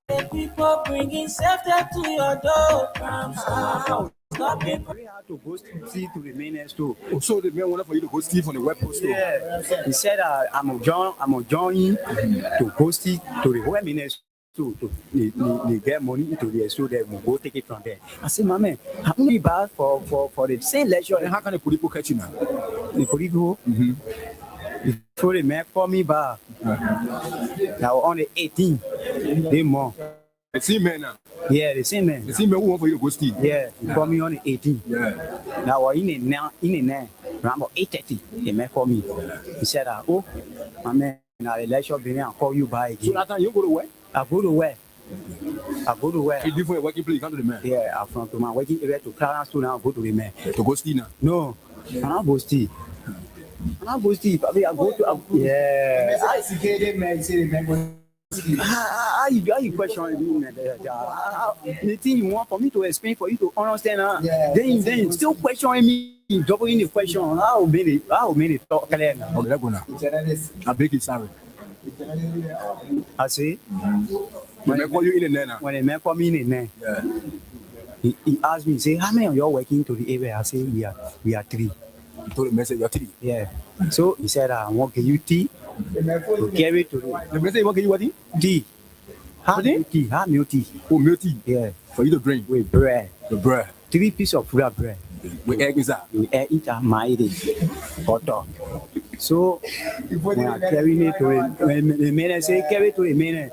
The people bringing safety to your door. Stop it. Very hard to go see to the mainland store. So the man wanted for you to go steal from the web post store. Yeah. He said, I'm a join to go see to the web mainland store to get money into the store that will go take it from there. I said, my man, how many bars for the same lecture? And how can the police catch you now? The police go. So the man called me back. Now on the 18th, they more. The same man now. Yeah, the same man. The same man who want for you to go steal. Yeah, he called me on the 18th. Yeah. Now in the around about 8:30, the man called me. He said, "Oh, my man, now the lecture beginning, I'll call you back again." So that time you go to where? I go to where? You leave from your working place, you come to the man. Yeah, I'm from my working area to Clarence to now go to the man. To go steal now. No, I'm not go steal. I go to. Yeah. I see the man say the man. How you question me? The thing you want for me to explain for you to understand, then you still questioning me, doubling the question. How many talk clear now? Okay, let's go now. I beg you, sorry. I say, When they call you in the net now. when the man call me in there, he asked me, say, how many of you are working to the area? I say, we are 3. You told the man say you're 3. Yeah. So he said, I want to give you tea to carry to The man say you want to give you what? tea. Hot milk tea. Oh, milk tea. Yeah. For you to drink. With bread. The bread. 3 pieces of real bread. With egg inside. You eat a mighty butter. So when I carry it to the man, say carry to the man.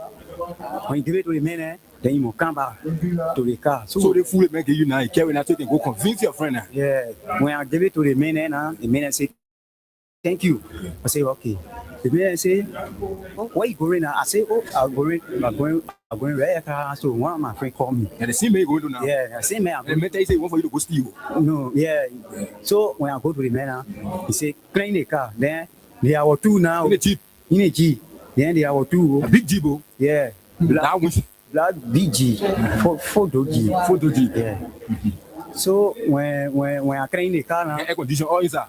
When you give it to the man, then you must come back to the car. So the food man give you now, you carry now, so you can go convince your friend now. Yeah. When I give it to the man, the man say, thank you. I say, okay. The man say, oh, where you going now? I say, oh, I'm going right. So one of my friends called me. And the same man you going to now. Yeah, the same man. And the man tell you say he want for you to go steal. No, yeah. So when I go to the man, he say, clean the car. Then there are 2 now. In the Jeep. In a Jeep. Then there are 2. A big Jeep. Yeah. That one. Black BG. Photo Jeep. Photo Jeep. Yeah. So when I clean the car now, Air condition all inside.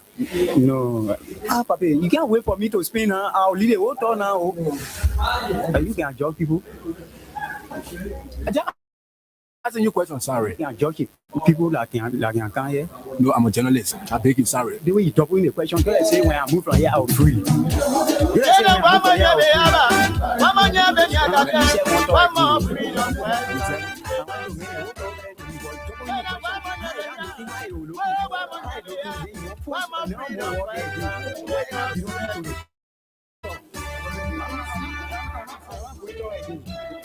no. Papi, you can't wait for me to spin now. I'll leave the whole tour now. You can judge people. I just asking you question, sorry. You can judge people like you can here. No, I'm a journalist. I beg you, sorry. The way you double in the question, can I say when I move from here, I'll free. You say when I move from here, I'll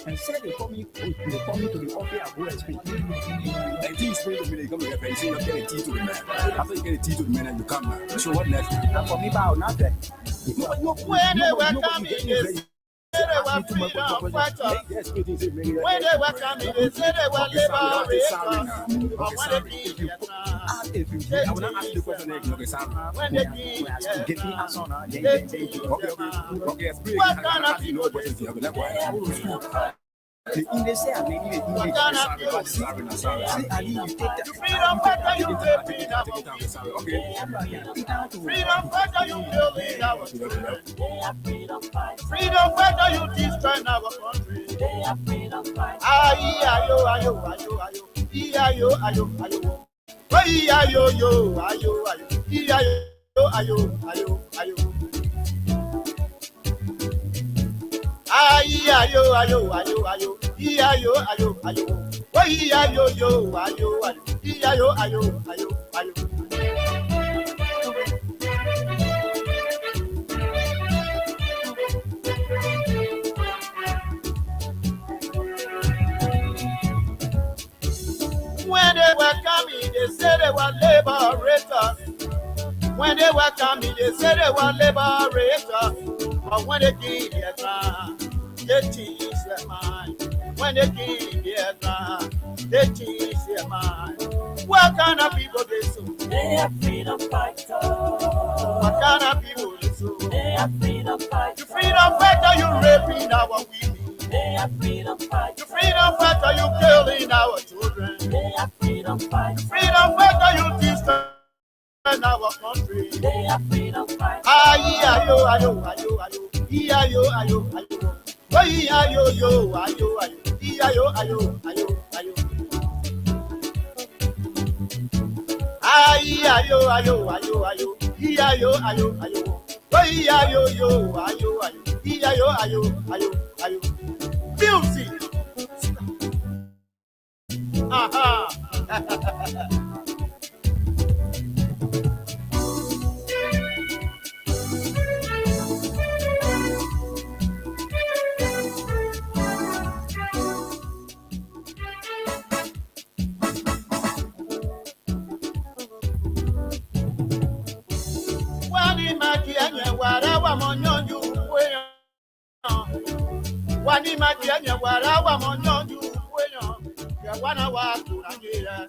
and said they call me to the office, I go and speak. The tea is spraying to me, they come here, and say you get a tea to the man. After you get a tea to the man, and you come back. So what next? And for me, about nothing. When they welcome me, they say they want freedom fighter. When they welcome me, they say they want liberation. But when they give you I will not ask you the question again. Okay, sorry. when they give you Okay, what kind of people They say I'm making it. what kind of people See, Ali, you take that. freedom fighter you take freedom freedom fighter you building our children freedom fighter you destroying our country ayo ayo ayo ayo ayo yo ayo when they welcome me, they say they were liberators. When they welcome me, they say they were liberators. But when they give their ground, they teach their mind. When they give their ground, they teach their mind. What kind of people they so? They are freedom fighters. What kind of people they so? They are freedom fighters. You freedom fighter, you raping our women. They are freedom fighters. You freedom fighter, you killing our children. They are freedom fighters. Freedom fighter, you destroy our country. They are freedom fighters. Ayo. Oi, ayo, yo, ayo, ayo. Ayo, ayo, ayo, ayo. Ay, ayo, ayo, ayo, ayo. Ayo, ayo, ayo. Oi, ayo, yo, ayo, ayo. Ayo, ayo, ayo, ayo. Music. Aha. Wani makianya wara wa monyonju weyan. Wani makianya wara wa monyonju weyan. Ya wana wa kunangira.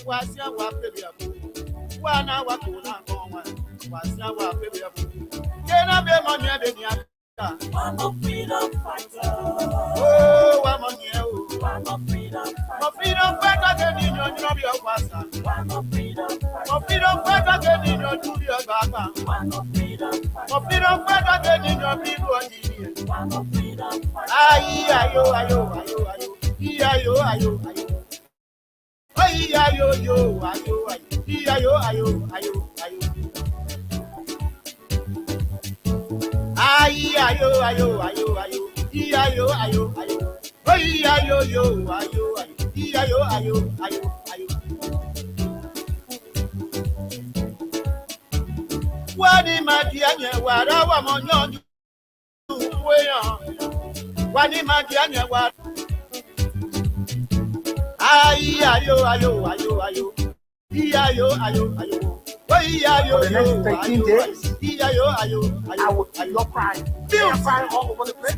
Wasia wa pebia. Wana wa kunangonwa. Wasia wa pebia. Kena be monya be nya. I'm a freedom fighter. Oh, I'm on you. I'm a freedom My fighter. freedom fighter get in your job, your pastor. I'm a freedom My fighter. freedom fighter get in your studio, Baba. I'm a freedom My fighter. freedom fighter get in your people, engineer. I'm a freedom fighter. Aye, ayo, ayo, ayo, ayo. Ayo, ayo, ayo. Aye, ayo, yo, ayo, ayo. Ayo, ayo, ayo, ayo. Aye, ayo, ayo, ayo, ayo. Ayo, ayo, ayo. Aye, ayo, yo, ayo, ayo. Ayo, ayo, ayo, ayo. Wani madianye wara wa monyonju weyan. Wani madianye wara. Aye, ayo, ayo, ayo, ayo. Ayo, ayo, ayo. Ayo, For the next 13 days, ayo, ayo, I will keep your crying. You're crying all over the place.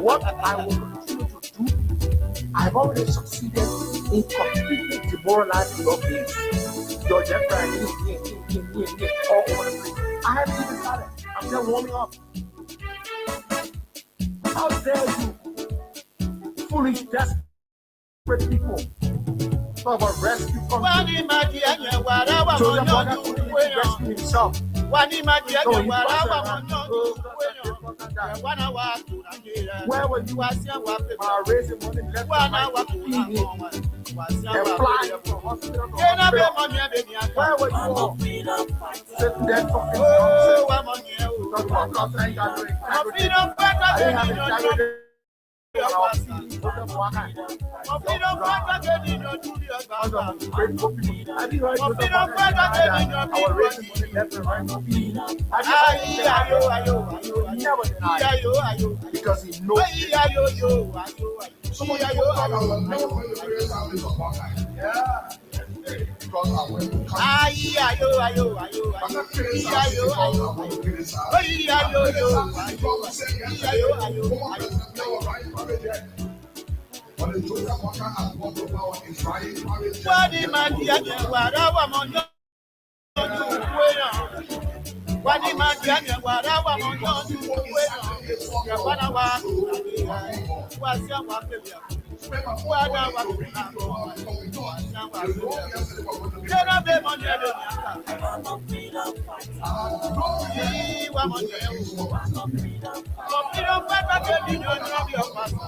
What I will continue to do, I've already succeeded in completely demoralizing your base. Your left right, all over the place. I haven't even started. I'm still warming up. How dare you, foolish, desperate people, talk about rescue from Wani madianye wara wa so your brother monyonju couldn't weyan. rescue himself. Wani madianye So he's wara wa passing monyonju weyan. around. Wana wa kunangira. Where were you Wasia wa while raising money left and Wana wa right to feed him kunangonwa. Wasia and wa flying from hospital to Kena be hospital? monya be niaka. Where were you I'm a all freedom fighter. sitting there talking Oh, nonsense? wa monya o. Talking about nothing, you are doing My everything. freedom fighter I get didn't have in to your carry job. this around. Open for a guy. My freedom fighter get in your studio, Baba. Grateful people. Have you heard My Joseph freedom Waka fighter say get in that your our raising people. money left and right to feed him? Have you heard Aye, him say that? ayo, ayo, ayo, He never ayo. denied it Ayo, ayo, ayo. because he knows. Aye, ayo, yo, ayo, ayo. Somebody Ayo, put ayo, that on ayo. Yeah. Aye, ayo, ayo, ayo, ayo. Ayo, ayo, ayo. Aye, ayo, yo, ayo. Ayo, ayo, ayo. Wani madianye wara wa monyonju weyan. Wani madianye wara wa monyonju weyan. Ya wana wa kunangira. Wasia wa pebia. Wana wa kunangonwa. Wasia wa pebia. Kena be monya be niaka. I'm a freedom fighter. Wa monya o. I'm a freedom fighter. My freedom fighter get in your job, your pastor.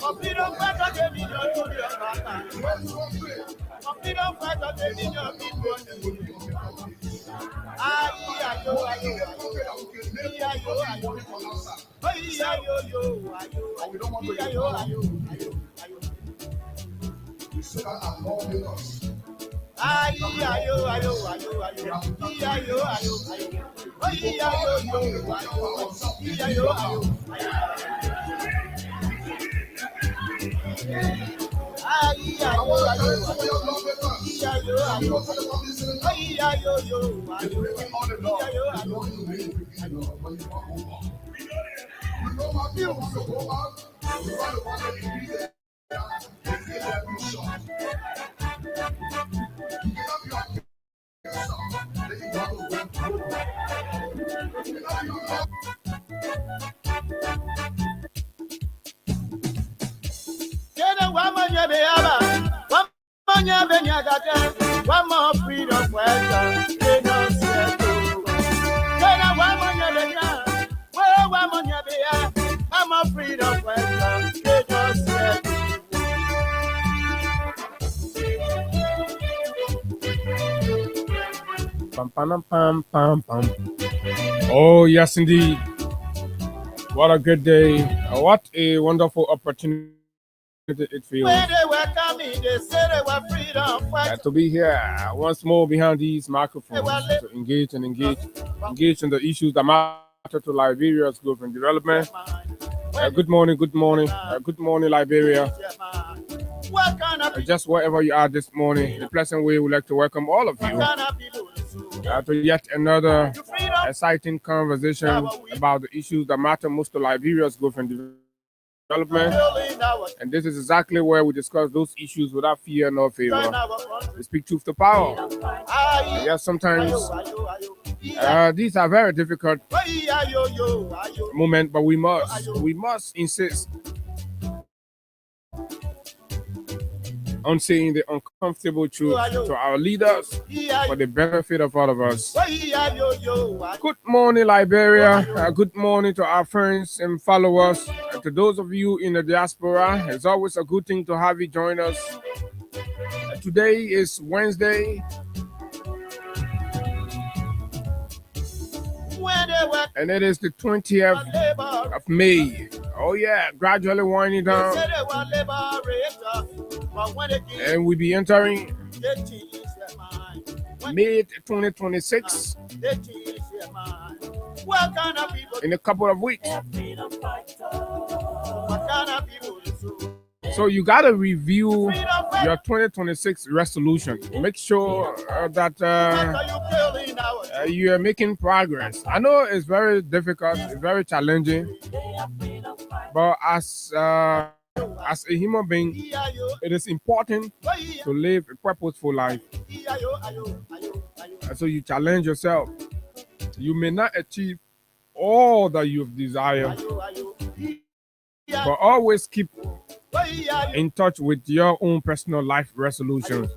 My freedom fighter get in your studio, Baba. My freedom fighter get in your people. Aye, ayo, ayo, ayo. Ayo, ayo. Aye, ayo, yo, ayo. Ayo, ayo, ayo, ayo. Aye, ayo, ayo, ayo, ayo. Ayo, ayo, ayo. Aye, ayo, yo, ayo. Ayo, ayo, ayo. Aye, ayo, ayo, ayo. Ayo, ayo. Aye, ayo, yo, ayo. Ayo, ayo. Kena wa monya be aba. Wa monya be nyagate. Wa mo freedom fighter. Kena seto. Kena wa monya be nya. Wa Pam, pam, pam, pam, pam. Oh, yes, indeed. What a good day. What a wonderful opportunity it feels When they welcome me, they say they were freedom fighters. to be here once more behind these microphones to engage in the issues that matter to Liberia's growth and development. Good morning, good morning, good morning, Liberia. What kind of Just wherever you are this morning, in a pleasant way, we'd like to welcome all of you people to yet another you freedom exciting conversation about the issues that matter most to Liberia's growth and development. building our And this is exactly where we discuss those issues without fear nor join favor. our country. We speak truth to power. Aye, Yes, sometimes ayo. these are very difficult Ayo. moments, but we must insist on saying the uncomfortable truth to our leaders for the benefit of all of us. Good morning, Liberia. Good morning to our friends and followers. And to those of you in the diaspora, it's always a good thing to have you join us. Today is Wednesday, When they were and it is the 20th labor, of May. Oh yeah, gradually winding they down, say they were liberators, but when they did, and we'll be entering they changed their mind. When mid 2026 they changed their mind. What kind of people? in a couple of weeks. Freedom fighters. What kind of people? So you gotta review Freedom your 2026 resolution. Make sure that Are you building our you are making progress. I know it's very difficult, it's very challenging, They are freedom fighters. but as a human being, Ayo, it is important to live a purposeful life. ayo. And so you challenge yourself. You may not achieve all that you've desired, but always keep in touch with your own personal life resolutions.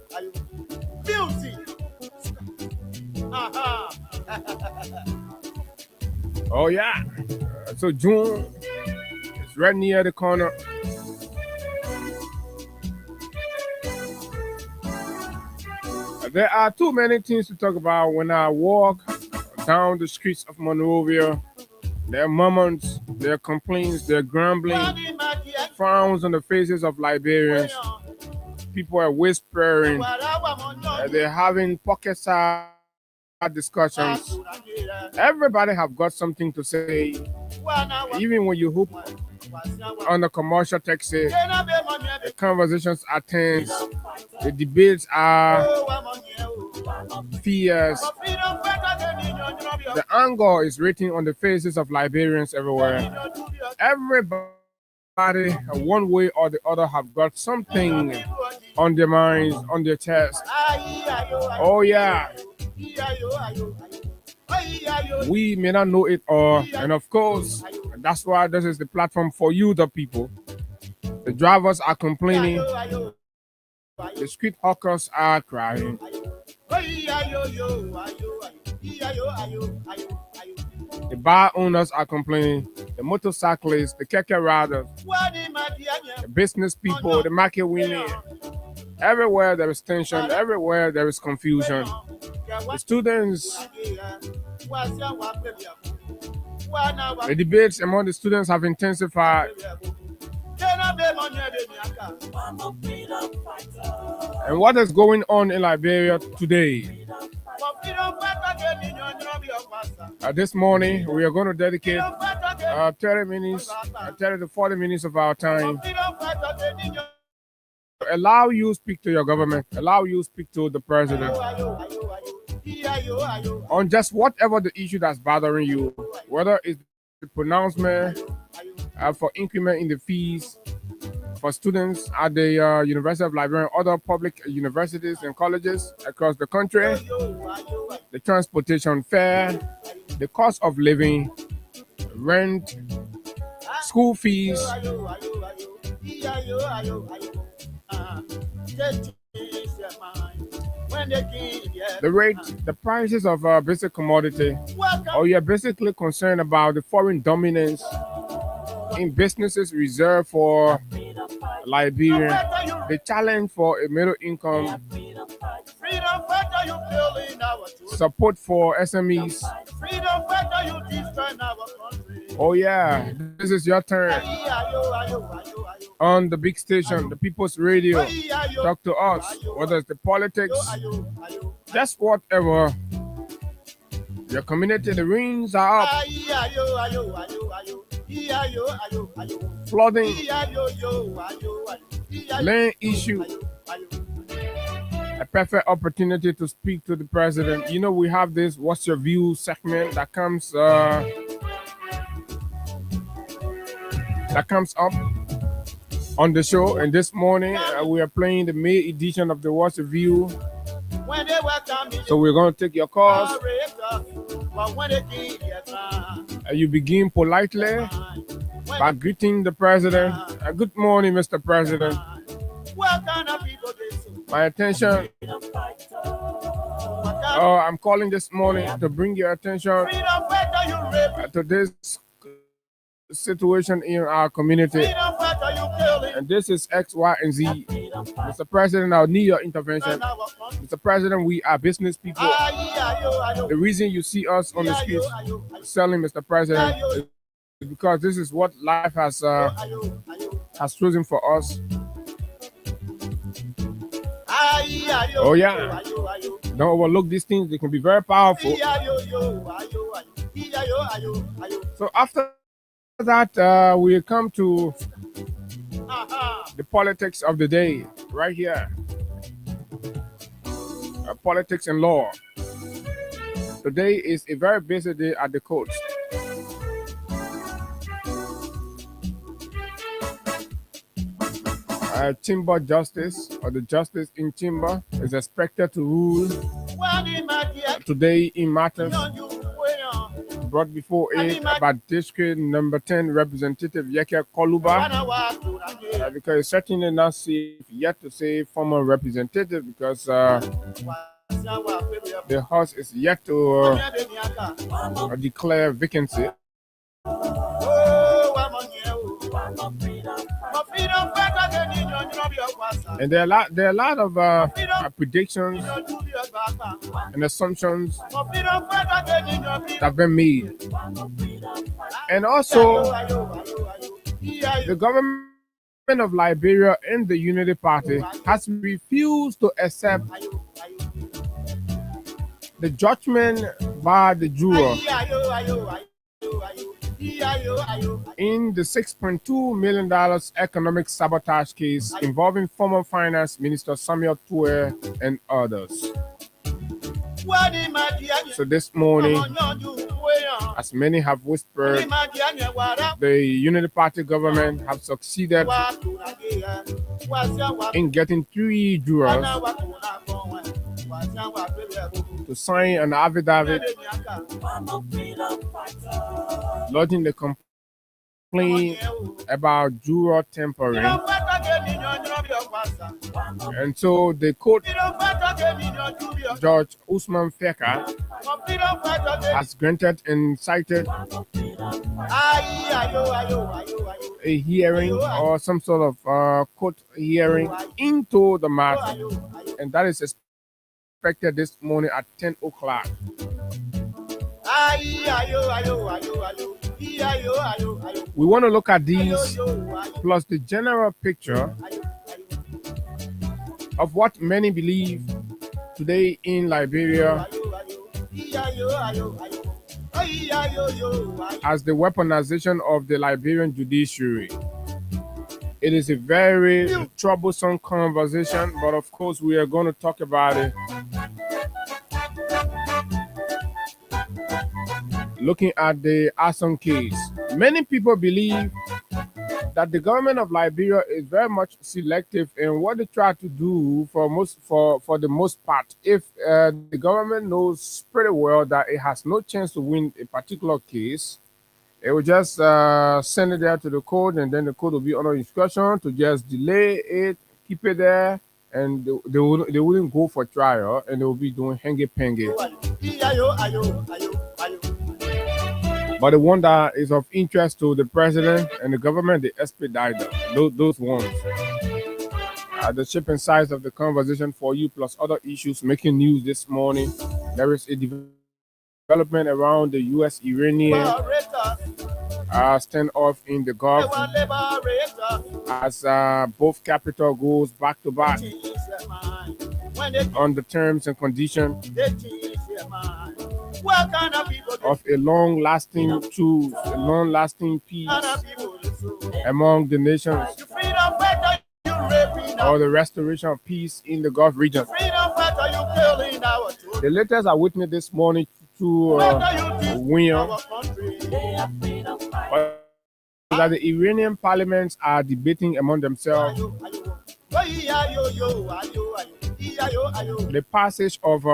Music. Oh yeah. So June is right near the corner. There are too many things to talk about when I walk down the streets of Monrovia. There are moments, there are complaints, there are grumbling, frowns on the faces of Liberians. People are whispering, they're having pocket-sized discussions. Everybody have got something to say, even when you hoop on the commercial taxi. The conversations are tense, the debates are fierce. The anger is written on the faces of Liberians everywhere. Everybody, one way or the other, have got something on their minds, on their chest. Oh yeah, we may not know it all, and of course, that's why this is the platform for you, the people. The drivers are complaining, the street hawkers are crying. The bar owners are complaining, the motorcyclists, the keke riders, the business people, the market women. Everywhere there is tension, everywhere there is confusion. The students, the debates among the students have intensified. I'm a freedom fighter. And what is going on in Liberia today? This morning, we are going to dedicate 30 to 40 minutes of our time. Allow you speak to your government. Allow you speak to the president on just whatever the issue that's bothering you, whether it's the pronouncement for increment in the fees for students at the University of Liberia and other public universities and colleges across the country, the transportation fare, the cost of living, rent, school fees. The rate, the prices of basic commodity, or you're basically concerned about the foreign dominance in businesses reserved for Liberia, the challenge for a middle income support for SMEs. Freedom fighter, you destroy our country. Oh yeah, this is your turn on the big station, the People's Radio. Talk to us, whether it's the politics, just whatever. Your community, the rings are up. Flooding, land issue. A perfect opportunity to speak to the president. You know, we have this "What's Your View" segment that comes up on the show. And this morning we are playing the May edition of the "What's Your View." So we're going to take your calls. You begin politely by greeting the president. Good morning, Mr. President. My attention. I'm calling this morning to bring your attention to this situation in our community. And this is X, Y, and Z. Mr. President, I'll need your intervention. Mr. President, we are business people. The reason you see us on the streets selling, Mr. President, is because this is what life has chosen for us. Oh yeah. Don't overlook these things. They can be very powerful. So after that, we come to the politics of the day right here. Politics and law. Today is a very busy day at the courts. Timber Justice, or the Justice in Timber, is expected to rule today in matters brought before it about District Number 10 Representative Yeke Koluba, because it's certainly not safe yet to say former representative, because the House is yet to declare vacancy. And there are a lot of predictions and assumptions that have been made. And also, the government of Liberia and the Unity Party has refused to accept the judgment by the juror in the $6.2 million economic sabotage case involving former Finance Minister Samuel Tuer and others. So this morning, as many have whispered, the Unity Party government have succeeded in getting 3 jurors to sign an affidavit lodging the complaint about juror tampering. And so the court, Judge Usman Feka, has granted and cited a hearing or some sort of court hearing into the matter. And that is expected this morning at 10 o'clock. We want to look at these plus the general picture of what many believe today in Liberia as the weaponization of the Liberian judiciary. It is a very troublesome conversation, but of course we are going to talk about it. Looking at the Asson case, many people believe that the government of Liberia is very much selective in what they try to do for the most part. If the government knows pretty well that it has no chance to win a particular case, it will just send it there to the court, and then the court will be under instruction to just delay it, keep it there, and they wouldn't go for trial, and they will be doing hangy-pangy. But the one that is of interest to the president and the government, the expedite those ones. the shipping sides of the conversation for you, plus other issues making news this morning. There is a development around the U.S. Iranian standoff in the Gulf as both capital goes back to back on the terms and conditions of a long-lasting truce, a long-lasting peace among the nations, or the restoration of peace in the Gulf region. The latest I witnessed this morning to William that the Iranian parliaments are debating among themselves the passage of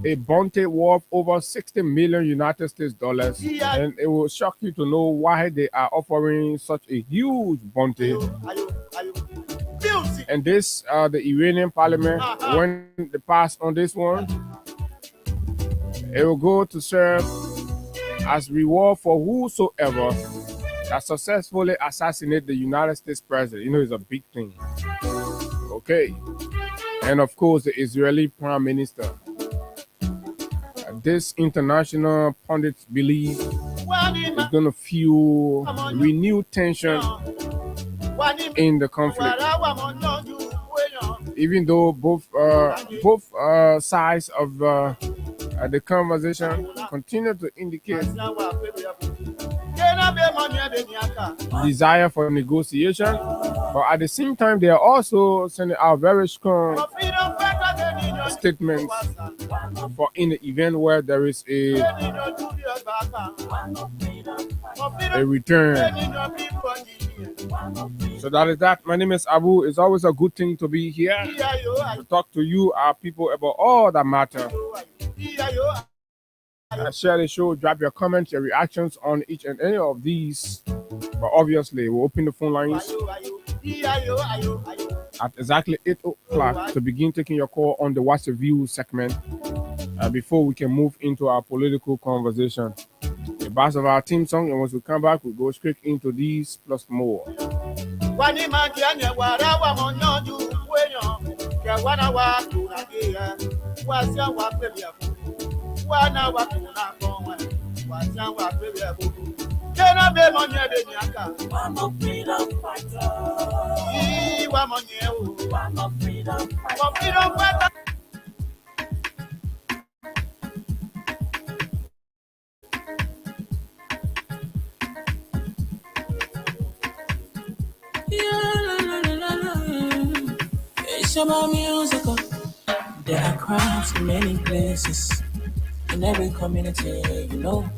a bounty worth over 60 million United States dollars, and it will shock you to know why they are offering such a huge bounty. And this, the Iranian parliament, when they pass on this one, it will go to serve as reward for whosoever that successfully assassinate the United States president. You know, it's a big thing. Okay. And of course, the Israeli prime minister. This international pundits believe is going to fuel renewed tension in the conflict. Even though both sides of the conversation continue to indicate desire for negotiation, but at the same time, they are also sending out very strong statements for in the event where there is a return. So that is that. My name is Abu. It's always a good thing to be here to talk to you, our people, about all that matter. Share the show, drop your comments, your reactions on each and any of these. But obviously, we'll open the phone lines at exactly 8 o'clock to begin taking your call on the What's Your View segment before we can move into our political conversation. The bars of our theme song, and once we come back, we'll go straight into these plus more. It's about musical. There are crimes in many places, in every community, you know.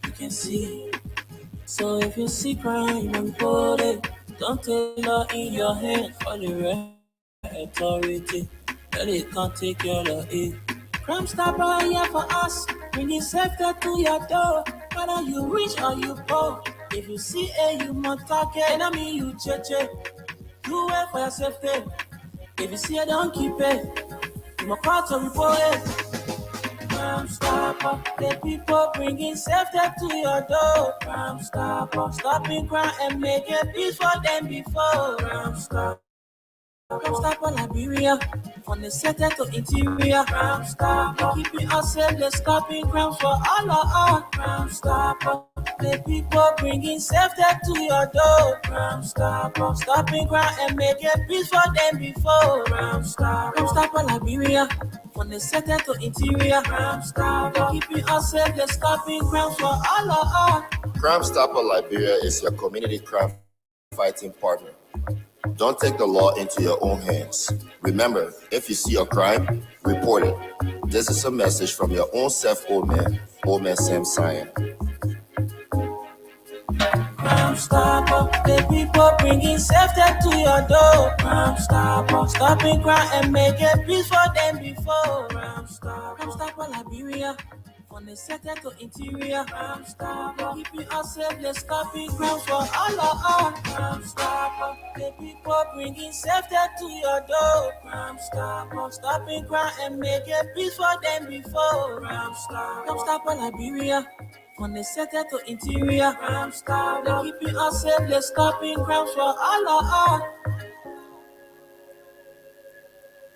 You can see. So if you see crime, report it. Don't take law in your hand for the authority. That it can't take care of it. Crime Stopper here for us, bringing safety to your door. Whether you rich or you poor, if you see a human target, enemy you cheche. You wait for your safety. If you see it, don't keep it. You must call to report it. Crime Stopper, the people bringing safety to your door. Crime Stopper, stopping crime and making peace for them before. Crime Stopper. Crime Stopper Liberia, from the center to interior. Crime Stopper, keeping us safe, they're stopping crime for all of us. Crime Stopper, the people bringing safety to your door. Crime Stopper, stopping crime and making peace for them before. Crime Stopper Liberia, from the center to interior. Crime Stopper, keeping us safe, they're stopping crime for all of us. Crime Stopper Liberia is your community crime fighting partner. Don't take the law into your own hands. Remember, if you see a crime, report it. This is a message from your own self, Old Man Sam Cyan. Crime Stopper, the people bringing safety to your door. Crime Stopper, stopping crime and making peace for them before. Crime Stopper Liberia, from the center to interior. Crime Stopper, keeping us safe, let's stopping crime for all of us. Crime Stopper, the people bringing safety to your door. Crime Stopper, stopping crime and making peace for them before. Crime Stopper Liberia, On the sector to interior, crime stop. They keeping us safe, let's stopping crime for Allah.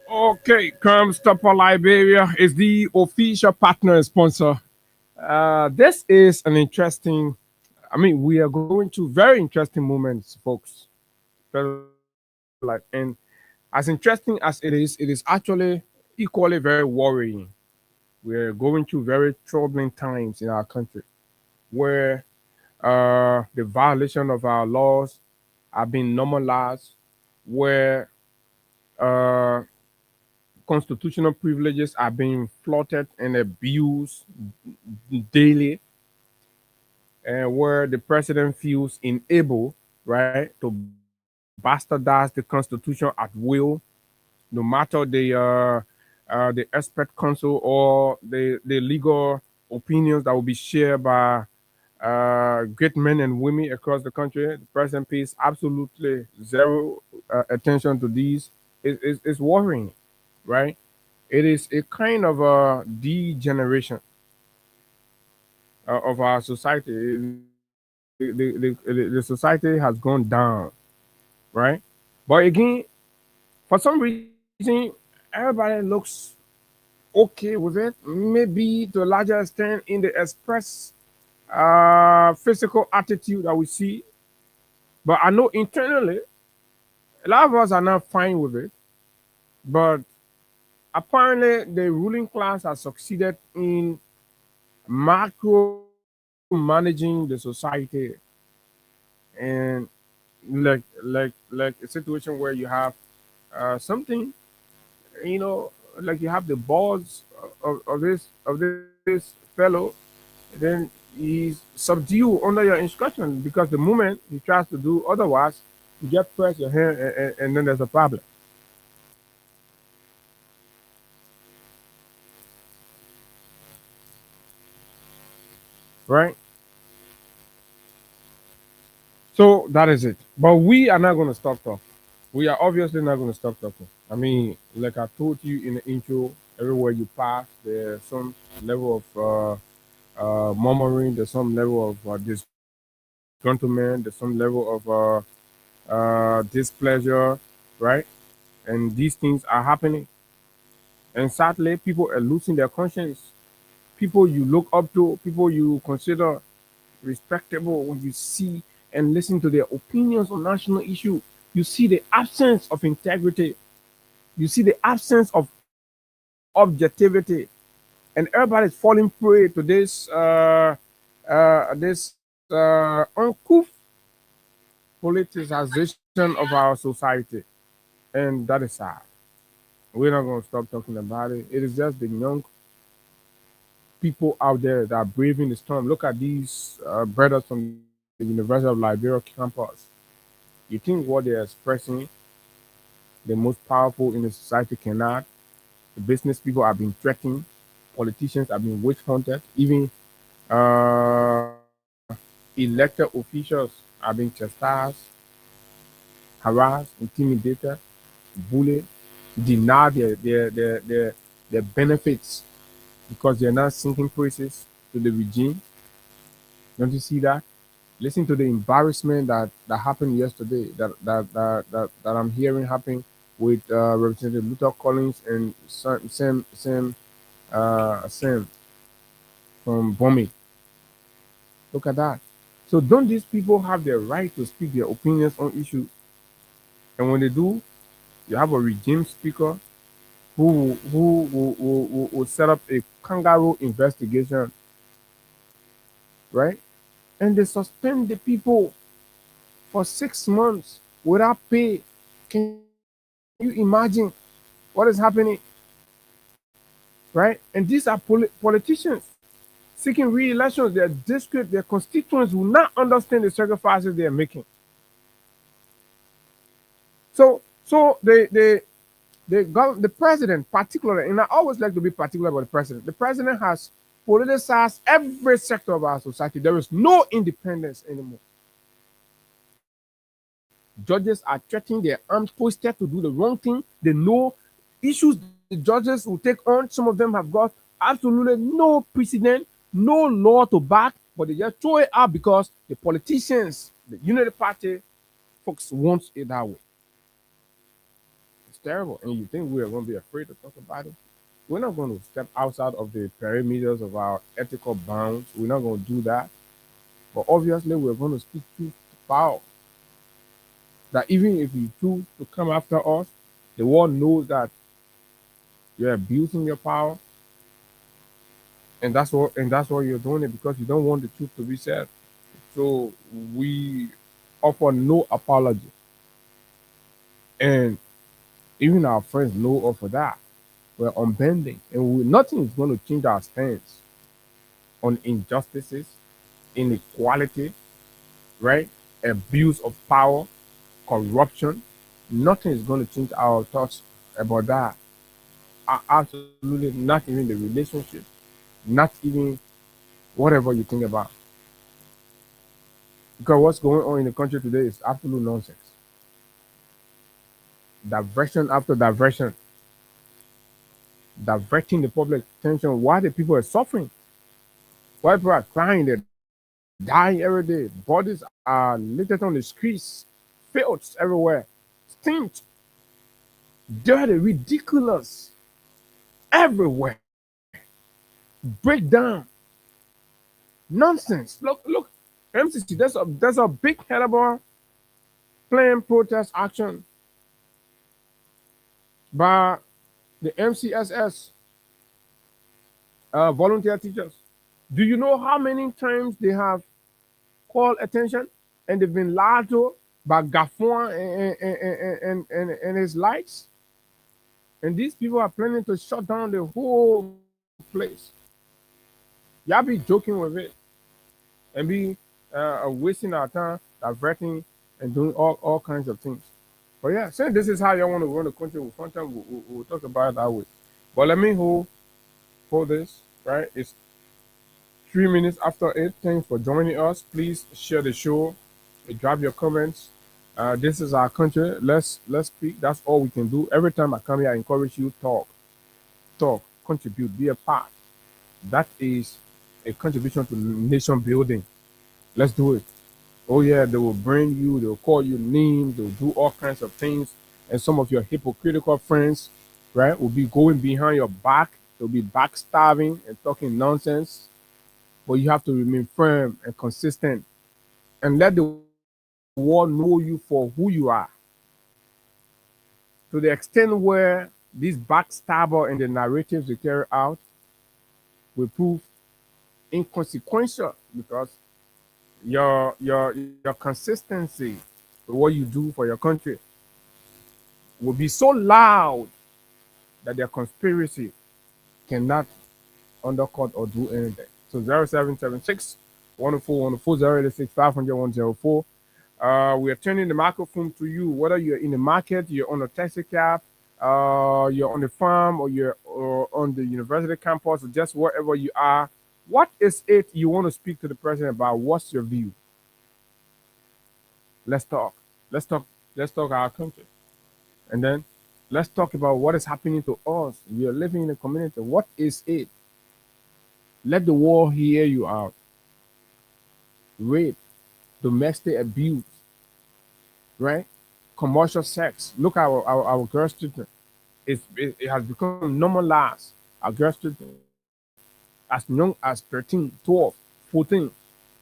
Okay, Crime Stopper Liberia is the official partner and sponsor. This is an interesting, we are going through very interesting moments, folks. And as interesting as it is actually equally very worrying. We're going through very troubling times in our country where the violation of our laws are being normalized, where uh, constitutional privileges are being flouted and abused daily, and where the president feels unable, right, to bastardize the constitution at will, no matter the expert council or the legal opinions that will be shared by great men and women across the country. The president pays absolutely zero attention to these. It's worrying, right? It is a kind of a degeneration of our society. The society has gone down, right? But again, for some reason, everybody looks okay with it. Maybe to a larger extent in the express physical attitude that we see. But I know internally, a lot of us are not fine with it. But apparently, the ruling class has succeeded in macro managing the society, and like a situation where you have something, like you have the boss of this fellow, then he's subdued under your instruction, because the moment he tries to do otherwise, you just press your hand, and then there's a problem, right? So that is it. But we are not going to stop talking. We are obviously not going to stop talking. I mean, like I told you in the intro, everywhere you pass, there's some level of murmuring, there's some level of disgruntlement, there's some level of displeasure, right? And these things are happening. And sadly, people are losing their conscience. People you look up to, people you consider respectable, when you see and listen to their opinions on national issue, you see the absence of integrity, you see the absence of objectivity, and everybody's falling prey to this uncouth politicization of our society, and that is sad. We're not going to stop talking about it. It is just the young people out there that are braving the storm. Look at these brothers from the University of Liberia campus. You think what they're expressing, the most powerful in the society cannot? The business people are being threatened. Politicians are being witch hunted. Even uh, elected officials are being chastised, harassed, intimidated, bullied, denied their benefits because they're not singing praises to the regime. Don't you see that? Listen to the embarrassment that happened yesterday, that I'm hearing happen with Representative Luther Collins and Sam from Bombay. Look at that. So don't these people have the right to speak their opinions on issues? And when they do, you have a regime speaker who will set up a kangaroo investigation, right? And they suspend the people for 6 months without pay. Can you imagine what is happening, right? And these are politicians seeking re-election. Their district, their constituents will not understand the sacrifices they are making. So the president, particularly, and I always like to be particular about the president. The president has politicized every sector of our society. There is no independence anymore. Judges are threatening their arms twisted to do the wrong thing. They know issues the judges will take on. Some of them have got absolutely no precedent, no law to back. but they just throw it out because the politicians, the Unity Party folks want it that way. It's terrible. And you think we are going to be afraid to talk about it? We're not going to step outside of the perimeters of our ethical bounds. We're not going to do that. But obviously, we're going to speak truth to power. That even if you choose to come after us, the world knows that you're abusing your power, and that's what you're doing it because you don't want the truth to be said. So we offer no apology, and even our friends know of that. We're unbending, and nothing is going to change our stance on injustices, inequality, right? Abuse of power, corruption. Nothing is going to change our thoughts about that. Absolutely not even the relationship, not even whatever you think about. Because what's going on in the country today is absolute nonsense. Diversion after diversion, diverting the public attention. Why the people are suffering? Why people are crying? They're dying every day. Bodies are littered on the streets, fields everywhere, stink, dirty, ridiculous, everywhere. Breakdown, nonsense. Look, MCC. There's a big headable planned protest action by the MCSS volunteer teachers. Do you know how many times they have called attention and they've been lied to by Gaffon and his likes? And these people are planning to shut down the whole place. Y'all be joking with it and be wasting our time, diverting and doing all kinds of things. But yeah, since this is how y'all want to run the country, we'll talk about it that way. But let me hold this, right? It's 3 minutes after 8. Thanks for joining us. Please share the show. Drop your comments. This is our country. Let's speak. That's all we can do. Every time I come here, I encourage you talk, contribute, be a part. That is a contribution to nation building. Let's do it. Oh yeah, they will bring you, they will call you names, they will do all kinds of things. And some of your hypocritical friends, right, will be going behind your back. They'll be backstabbing and talking nonsense. But you have to remain firm and consistent and let the world know you for who you are. To the extent where these backstabber and the narratives they carry out will prove inconsequential because your consistency with what you do for your country will be so loud that their conspiracy cannot undercut or do anything. So 0776 104 104 086 500 104. We are turning the microphone to you, whether you're in the market, you're on a taxi cab, you're on the farm, or you're on the university campus, or just wherever you are. What is it you want to speak to the president about? What's your view? Let's talk. Let's talk our country. And then let's talk about what is happening to us. We are living in a community. What is it? Let the world hear you out. Rape, domestic abuse, right? Commercial sex. Look at our girls' children. It has become normalized. Our girls' children, as young as 13, 12, 14,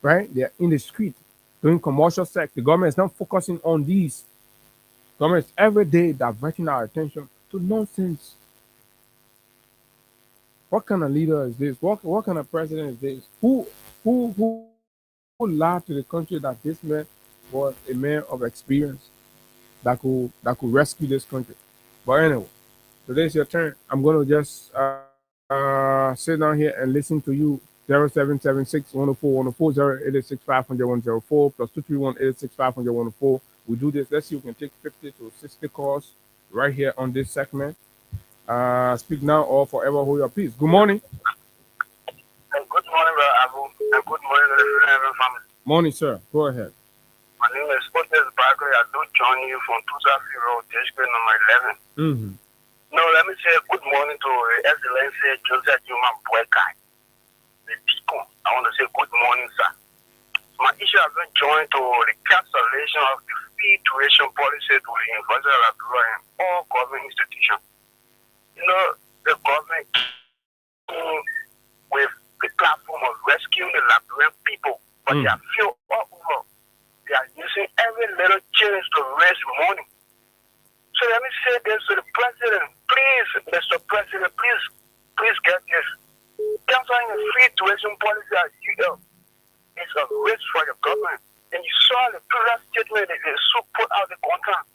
right? They're in the street doing commercial sex. The government is not focusing on these. The government is every day diverting our attention to nonsense. What kind of leader is this? What kind of president is this? Who lied to the country that this man was a man of experience that could rescue this country? But anyway, today's your turn. I'm gonna just sit down here and listen to you. 0776 104 104 086 500 104 plus 231 886 500 104. We do this. Let's see if we can take 50 to 60 calls right here on this segment. Speak now or forever hold your peace. Good morning. Good morning, Abu. And good morning to the family. Morning, sir. Go ahead. My name is Otis Barkley. I do join you from 2 Road, district number 11. Mm-hmm. No, let me say good morning to Excellency Joseph Human Boykai. The people I want to say good morning, sir. My issue has been joined to the cancellation of the fee tuition policy to the University of Liberia and all government institutions. You know, the government with the platform of rescuing the Liberian people, but they are few all over. They are using every little change to raise money. So let me say this to the president. Please, Mr. President, please get this. Canceling the free tuition policy at UL is a risk for your government. And you saw the previous statement that they so put out the contract.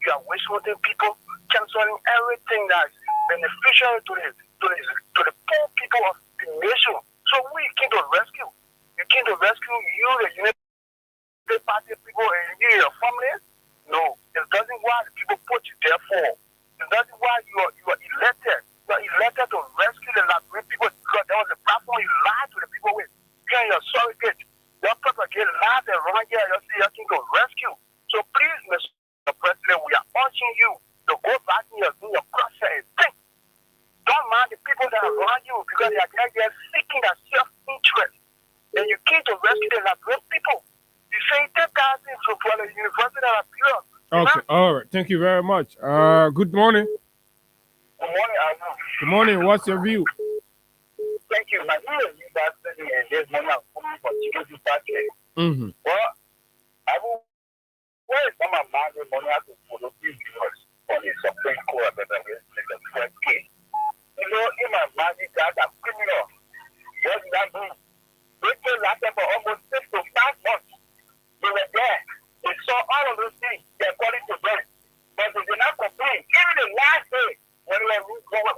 You are wasteful people, canceling everything that is beneficial to the poor people of the nation. So we came to rescue. You came to rescue you, the United Party people, and you, your family. No, it doesn't why the people put you there for. It doesn't why you are elected. You are elected to rescue the Liberian people because there was a platform you lied to the people with. You and your surrogate. Your propagate lied and wrong here. You see, you can go rescue. So please, Mr. President, we are urging you to go back in your process and think. Don't mind the people that are around you because they are seeking their self-interest. And you came to rescue the Liberian people. You say 10,000 for the University of Liberia. Okay, all right. Thank you very much. Good morning. Good morning, Abu. Good morning. What's your view? Thank you. My name is University and this morning I'm coming for security package. Well, Abu, where is some of my money to follow these viewers on the Supreme Court that I'm going to make a first case? You know, in my mind, that I'm criminal. What did I do? They came after for almost 6 to 5 months. They were there. They saw all of those things. They're calling to them. But they did not complain. Even the last day, when they came to a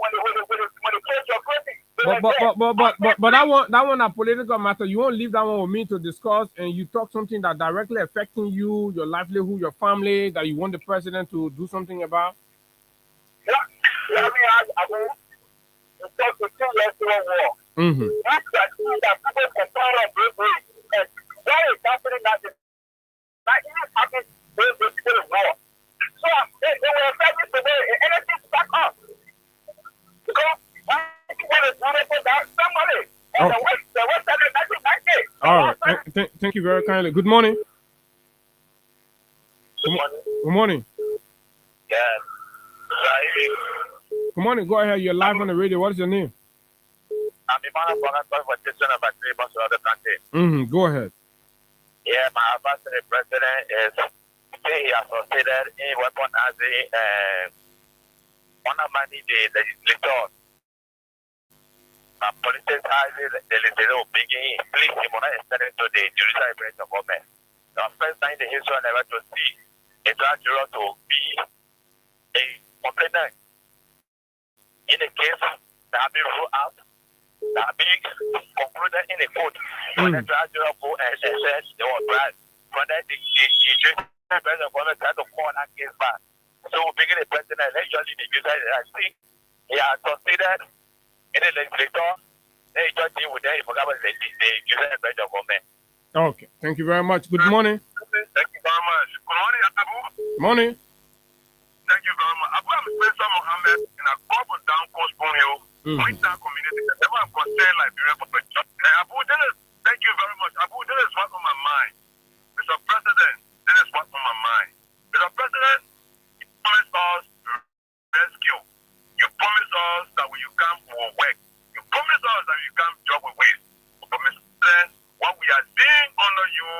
person, but that one a political matter. You won't leave that one with me to discuss, and you talk something that directly affecting you, your livelihood, your family, that you want the president to do something about. Yeah, I mean, I will talk to 2 years to a war. That's that people can tell us and why is happening that not even happen to the war. So they were affected today, and anything stuck up. Because somebody and the West Side. All right. Thank you very kindly. Good morning. Good morning. Yeah. Good morning. Go ahead. You're live on the radio. What is your name? I'm Imana Bonato for station about 3 months of the country. Go ahead. Yeah, my advice to the president is say he has considered in weapon as one of money the legislator. Politicizing the legislator begin please him on extending to the judicial branch of government. The first time the history never to see a juror to be a complainant. In the case that have been ruled out, that have been concluded in the court, when the juror go and says they were right, when the judicial branch of government tried to call that case back. So begin the president eventually the judicial, I think he has considered in the legislator, they just deal with them if the judicial branch of government. Okay. Thank you very much. Good morning. Thank you very much. Good morning, Abu. Morning. Thank you very much. Abu, I'm Spencer Mohammed in a couple down Coast Spoon Hill, Winter community. I'm concerned Liberia for Abu, thank you very much. Abu, this is what's on my mind. Mr. President, this is what's on my mind. Mr. President, you promised us to rescue. You promised us that when you come, we will work. You promised us that you come, job will waste. But Mr. President, what we are seeing under you,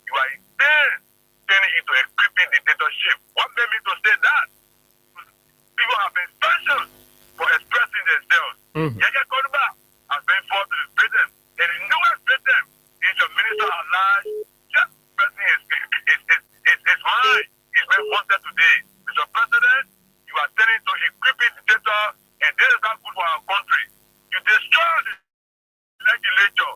you are then turning into a creepy dictatorship. What made me to say that? People have been sanctioned for expressing themselves. Yaya Koruba has been forced to the prison. And the newest prison is your minister at large. Just pressing his mind. He's been wanted today. Mr. President, you are turning into a creepy dictator, and this is not good for our country. You destroy the legislature.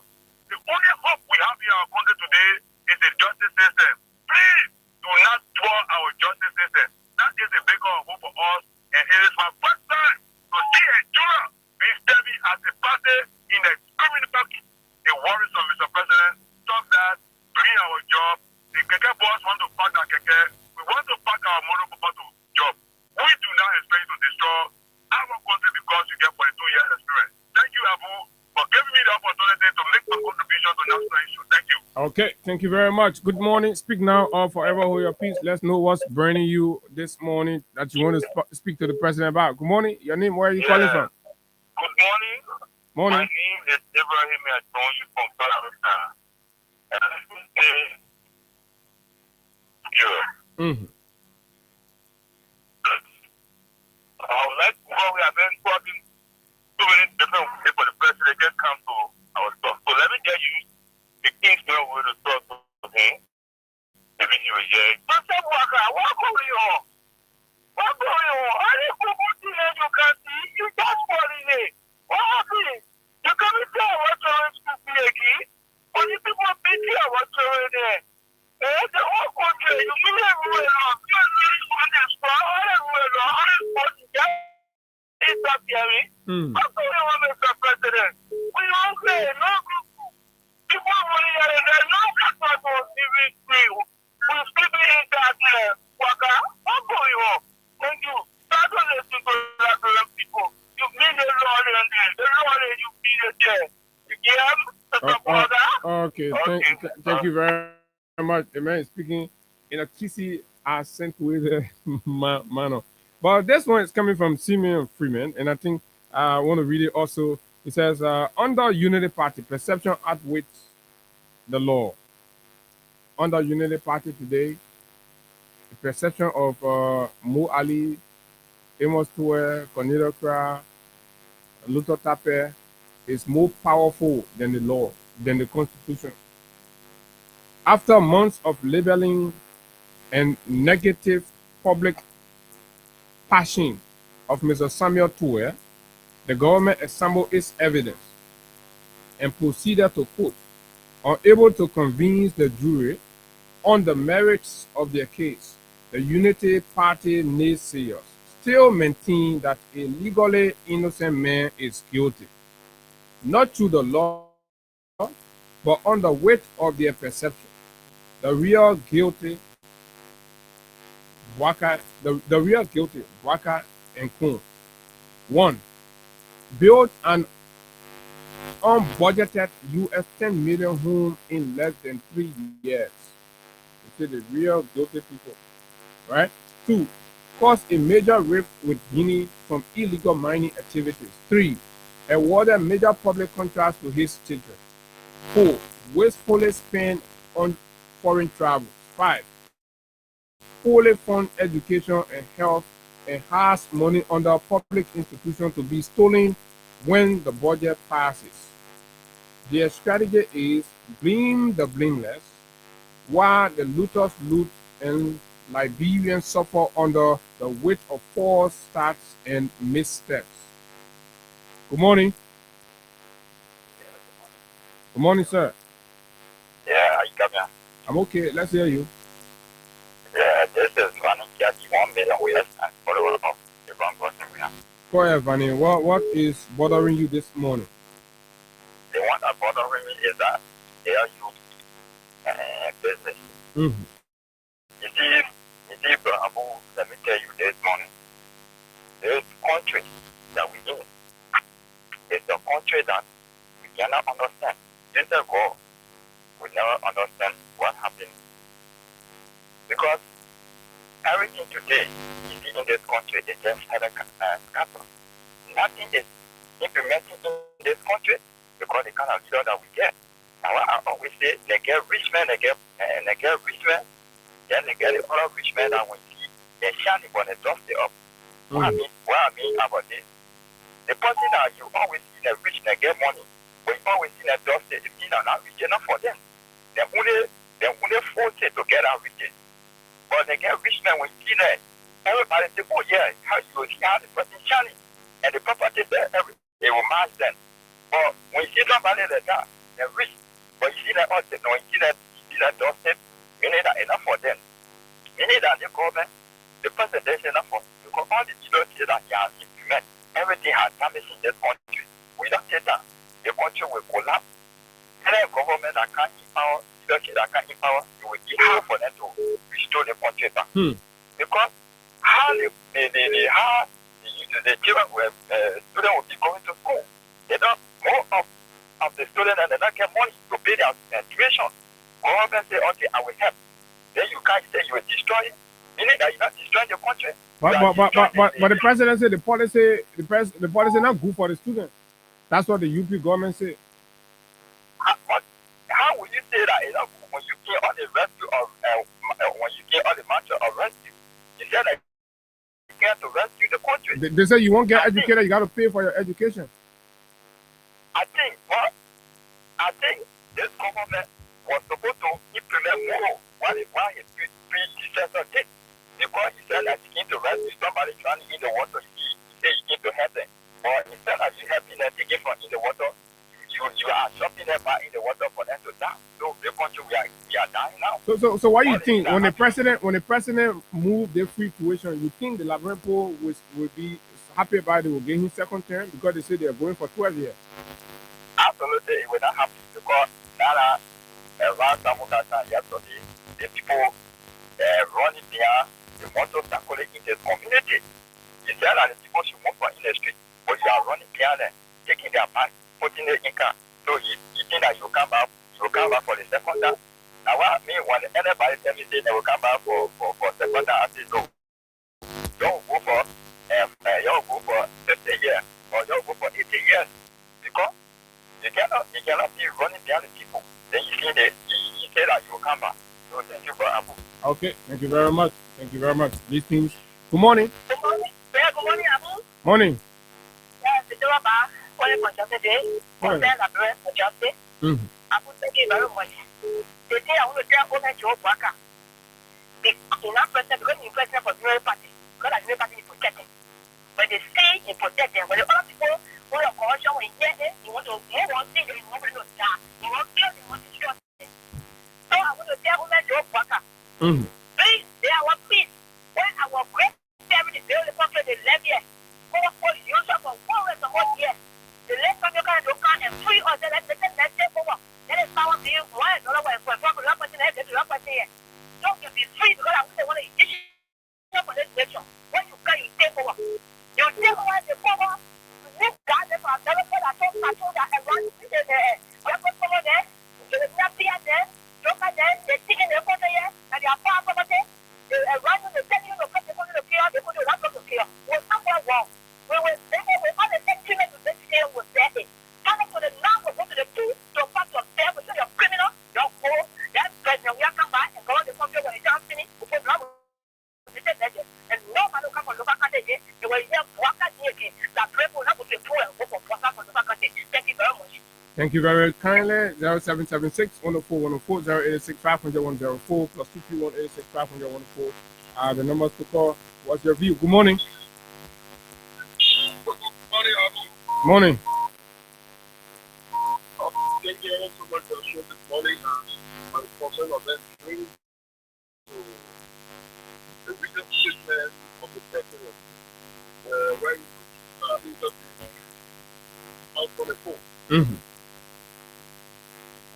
The only hope we have in our country today is the justice system. Please do not throw our justice system. That is a big hope for us, and it is my first time to see a juror being steady as a party in a criminal case. The worries of Mr. President, stop that, bring our job. The Keke boss want to pack our Keke. We want to pack our motor to job. We do not expect you to destroy our country because you get 42 years experience. Thank you, Abu, for giving me the opportunity to make my country Okay, thank you very much. Good morning. Speak now or forever hold your peace. Let's know what's burning you this morning that you want to speak to the president about. Good morning. Your name, where are you calling from? Good morning. My Morning. name is Ibrahim Atonji from Pakistan. And I say, yeah. Mm-hmm. Like what we have been talking too many different ways for the president just come to our stuff. So let me tell you the king's man will talk to him. Maybe he was here. What's up, Waka? What going on? What going on? I didn't go to you can see. You just falling in. What happened? You come and tell what's going to be again. Only people beat you what's going there. And the whole country, you really everywhere now. You really want to start all everywhere now. All this money, it's not hearing. What's going on, Mr. President? We don't say no good. People money and there's no customer to TV free. We still be in that Waka. What's going on? Thank you. Start to listen to that people. You mean the Lord and the Lord and you be the chair. You get Okay, thank you very much. The man is speaking in a kissy accent with manner. But this one is coming from Simeon Freeman, and I think I want to read it also. It says, under Unity Party, perception outweighs the law. Under Unity Party today, the perception of Mo Ali, Amos Tuwe, Cornelio Kra, Luther Tape is more powerful than the law, than the Constitution. After months of labeling and negative public bashing of Mr. Samuel Tuwe, the government assembled its evidence and proceeded to quote, unable to convince the jury on the merits of their case, the Unity Party naysayers still maintain that a legally innocent man is guilty, not through the law, but on the weight of their perception. The real guilty, Waka and Kun. 1. Build an unbudgeted US 10 million home in less than 3 years. You see the real guilty people, right? 2. Cause a major rift with Guinea from illegal mining activities. 3. Awarded major public contracts to his children. 4. Wastefully spent on foreign travel. 5. Fully fund education and health and has money under public institutions to be stolen when the budget passes. Their strategy is blame the blameless, while the looters loot and Liberians suffer under the weight of false starts and missteps. Good morning. Good morning, sir. Yeah, you come here. I'm okay. Let's hear you. Yeah, this is running just 1 million US and for the world of the wrong person we have. Go ahead, Vanny. What is bothering you this morning? The one that bothering me is that they are youth business. Mm-hmm. You see, Abu, let me tell you this morning. This country that we in is a country that we cannot understand. Years ago, we never understand what happened. Because everything today you see in this country is just had a scandal. Nothing is implemented in this country because the kind of leader that we get. Now I always say they get rich men, they get rich men, then they get the other rich men that we see they shine it, but they dust it up. What I mean about this, the person that you always see the rich they get money, but you always see them dust it, it means they're not rich enough for them. They only force it to get out riches. But they get rich men when you see that. Everybody say, oh yeah, how you see how the person shining. And the property there, they will match them. But when you see somebody like that, they're rich. But you see that also, no, you see that dusted, meaning that enough for them. Meaning that the government, the president is enough for them. Because all the leaders say that he has implemented, everything has damaged in this country. Without that, the country will collapse. Any government that can't empower, leadership that can't empower, it will be hard for them to restore the country back. Because how the children students will be going to school. They don't more of the students and they don't get money to pay their tuition. government say, okay, I will help. Then you can't say you will destroy it. Meaning that you're not destroying the country. But the president said the policy not good for the students. That's what the UP government said. How will you say that? You know, when you get on the rescue of when you get on the march of rescue, you said that you care to rescue the country. They say you won't get educated, you got to pay for your education. I think this government was supposed to implement more what his predecessor did. Because he said that he came to rescue somebody trying to eat the water, he said he came to help them. But instead of you helping them taking from in the water, you are jumping them back in the water for them to die. So the country we are dying now. So what do you think when the president moved the free tuition, you think the Liberian poor will be happy about it, will get his second term because they say they are going for 12 years? Absolutely, it will not happen because around Samukata yesterday, the people running there, the motor circulating in the community. He said that the people should move from in the street, but you are running there and taking their back, putting it in car. So you think that you come back for the second time. Now what I mean when anybody tell me say they will come back for second time, I say no. Don't go for 50 years or don't go for 80 years because you cannot be running behind the people. Then you say that you will come back. So thank you for Abu. Okay, thank you very much. Thank you very much. These things. Good morning. Good morning. Yeah, good morning, Abu. Morning. Yeah, the Doraba, calling for just today. Morning. For justice. Abu, thank you very much. The day I want to tell government to work. In that person, because you're president for the new party, because the new party is protecting. But they stay in protecting. When the other people who are corruption, when you get it, you want to move on things, you want to die. You want to kill, you want to destroy. So I want to tell government to work. Please, they are one peace. When our great family build the country, they live here. For the use of 1 years. The less country can do and free us, then let's take over. Then it's power to you. Why is another way for a proper person? Don't you be free because I want to issue for this nation. When you can, you take over. You take over the power. You got them for a developer that told that everyone is there. Someone there, there, look at them, they're taking their photo here, and they are far from it. They're running, they're telling you to come to the care, they put you not to care. Was somewhere wrong. We were there, we all the treatment to this care was there. Coming to the now, we go to the two, to pass your fair, we say you're criminal, you're poor, that's president, we have come back and go on the country when it's just finished, we put rubber. And no man will come from local country again, they were here for a country again, that people not going to poor and go for local country. Thank you very much. Thank you very kindly. 0776 104 104 086 500 104 plus 231 86 500 104. The numbers to call. What's your view? Good morning. Morning. Thank you so much for the show this morning. My concern of them bring to the recent statement of the president when he out on the phone.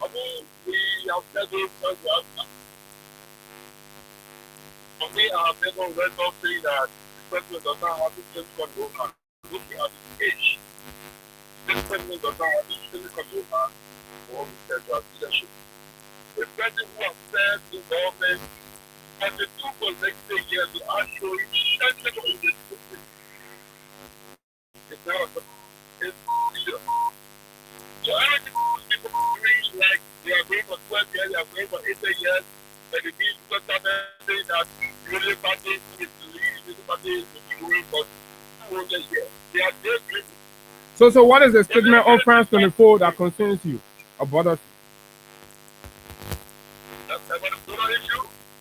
I mean, we have never read something that the president does not have the same control over looking at his age. This president does not have the same control over his leadership. The president who has served in government for the 2 consecutive years will actually enter in the system. It's not a leader. So everything people agree like they are going for 12 years, they are going for 80 years, but it means that the ruling party is to lead, the party is to be going for 200 years. They are daydreaming. So what is the statement of France 24 that concerns you about us?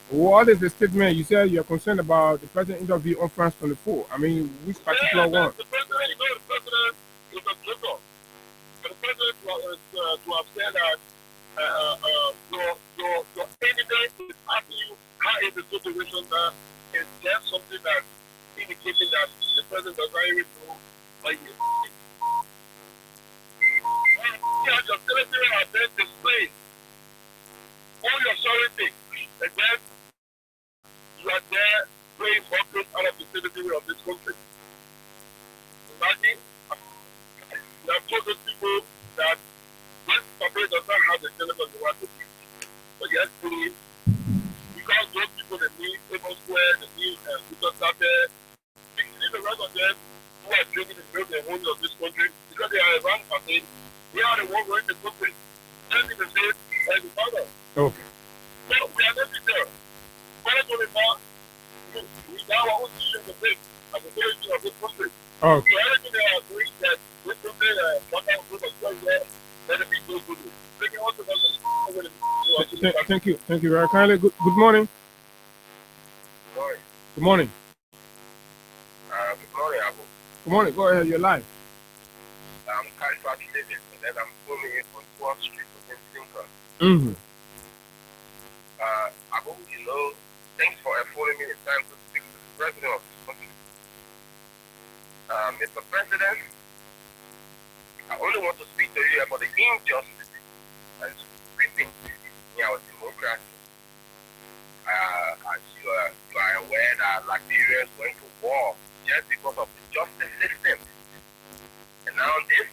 What is the statement? You said you're concerned about the president interview on France 24. I mean, which particular one? The president is a traitor. The president to have said that your evidence is asking you how is the situation that is there something that indicating that the president does not even know what he is doing. Your secretary has then displayed all your sovereignty, and then you are there playing corporate out of the territory of this country. Imagine, you have told those people that this country does not have the telephone you want to do. get paid because those people that need Amos Square, they need Victor Sabe, the rest of them who are drinking and building the homes of this country because they are around campaign. They are the ones going to put it. Sending the same as the father. Okay. So we are not there. When it's only more, we now are also showing the same as the authority of this country. Okay. So everything they are doing that this country, what kind of group of people there, let it be so good. Thank you. Thank you very kindly. Good morning. Sorry. Good morning. Good morning, Abu. Good morning. Go ahead. You're live. I'm Kaifa Davis, and I'm filming it on 12th Street in Lincoln. Mm-hmm. Abu, thanks for affording me the time to speak to the president of this country. Mr. President, I only want to speak to you about the injustice that is creeping in our democracy. As you are aware that Liberians went to war just because of the justice system. And now this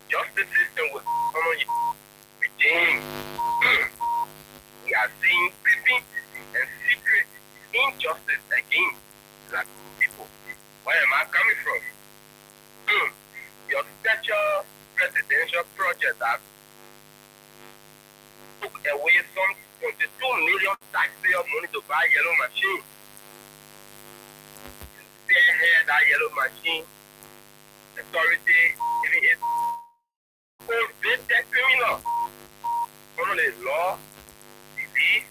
justice system was redeemed. We are seeing creeping and secret injustice again. Like people, where am I coming from? Your special presidential project that took away some 22 million taxpayer money to buy yellow machine. Spearhead that yellow machine. Authority, even it convicted criminal. Under the law, believe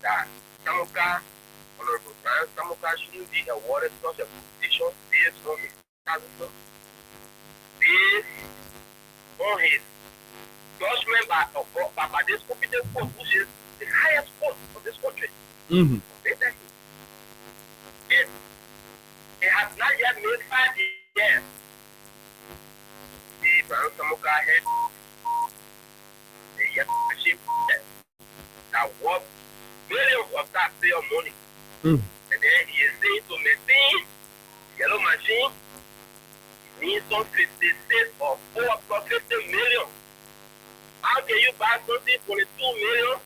that Samuka, Honorable Brian Samuka, shouldn't be awarded such a position based on his character, based on his judgment by this competent court, which is the highest court of this country. Mm-hmm. It has not yet made 5 years. The Brian Samuka had the machine that was millions of taxpayer money. Mm. And then he is saying to maintain yellow machine, it needs some 56 or 4 50 million. How can you buy something 22 million?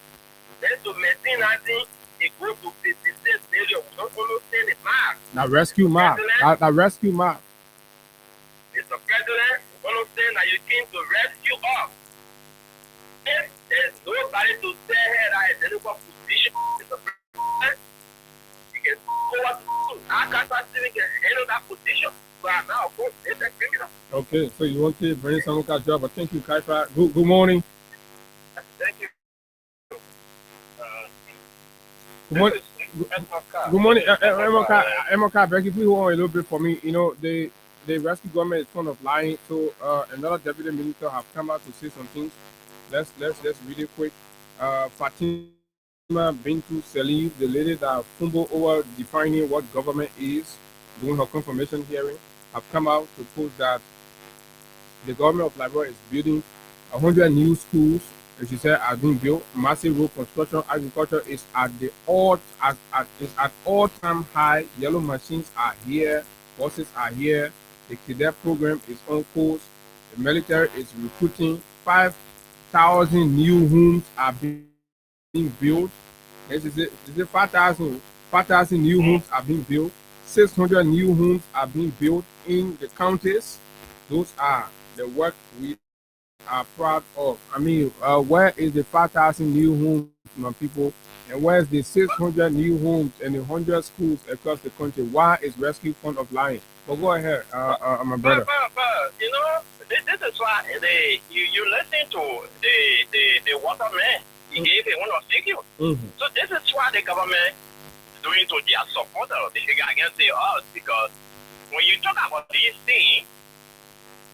Then to maintain that thing, it goes to 56 million. We don't understand the math. Now rescue Mark. Now rescue Mark. Mr. President, we understand that you came to rescue us. If there's nobody to say here that is in a position, Mr. President, you can go up to our country and handle that position. But now, of course, it's a criminal. Okay, so you want to bring Samuka's job, but thank you, Kaifa. Good morning. Thank you. Good morning. Good morning, Emoka. Beg you, please hold on a little bit for me. The rescue government is fond of lying. So another deputy minister have come out to say some things. Let's read it quick. Fatima Bintu Salif, the lady that fumbled over defining what government is during her confirmation hearing, have come out to post that the government of Liberia is building 100 new schools, as she said, are being built. Massive road construction, agriculture is at all-time high. Yellow machines are here, buses are here. The cadet program is on course. The military is recruiting. 5,000 new homes are being built. This is it. 5,000 new homes are being built. 600 new homes are being built in the counties. Those are the work we are proud of. I mean, where is the 5,000 new homes, my people? And where's the 600 new homes and the 100 schools across the country? Why is Rescue Fund of lying? But go ahead, my brother. But this is why you listen to the waterman. He gave a one of figure. So this is why the government is doing to their supporters. They against us because when you talk about these things,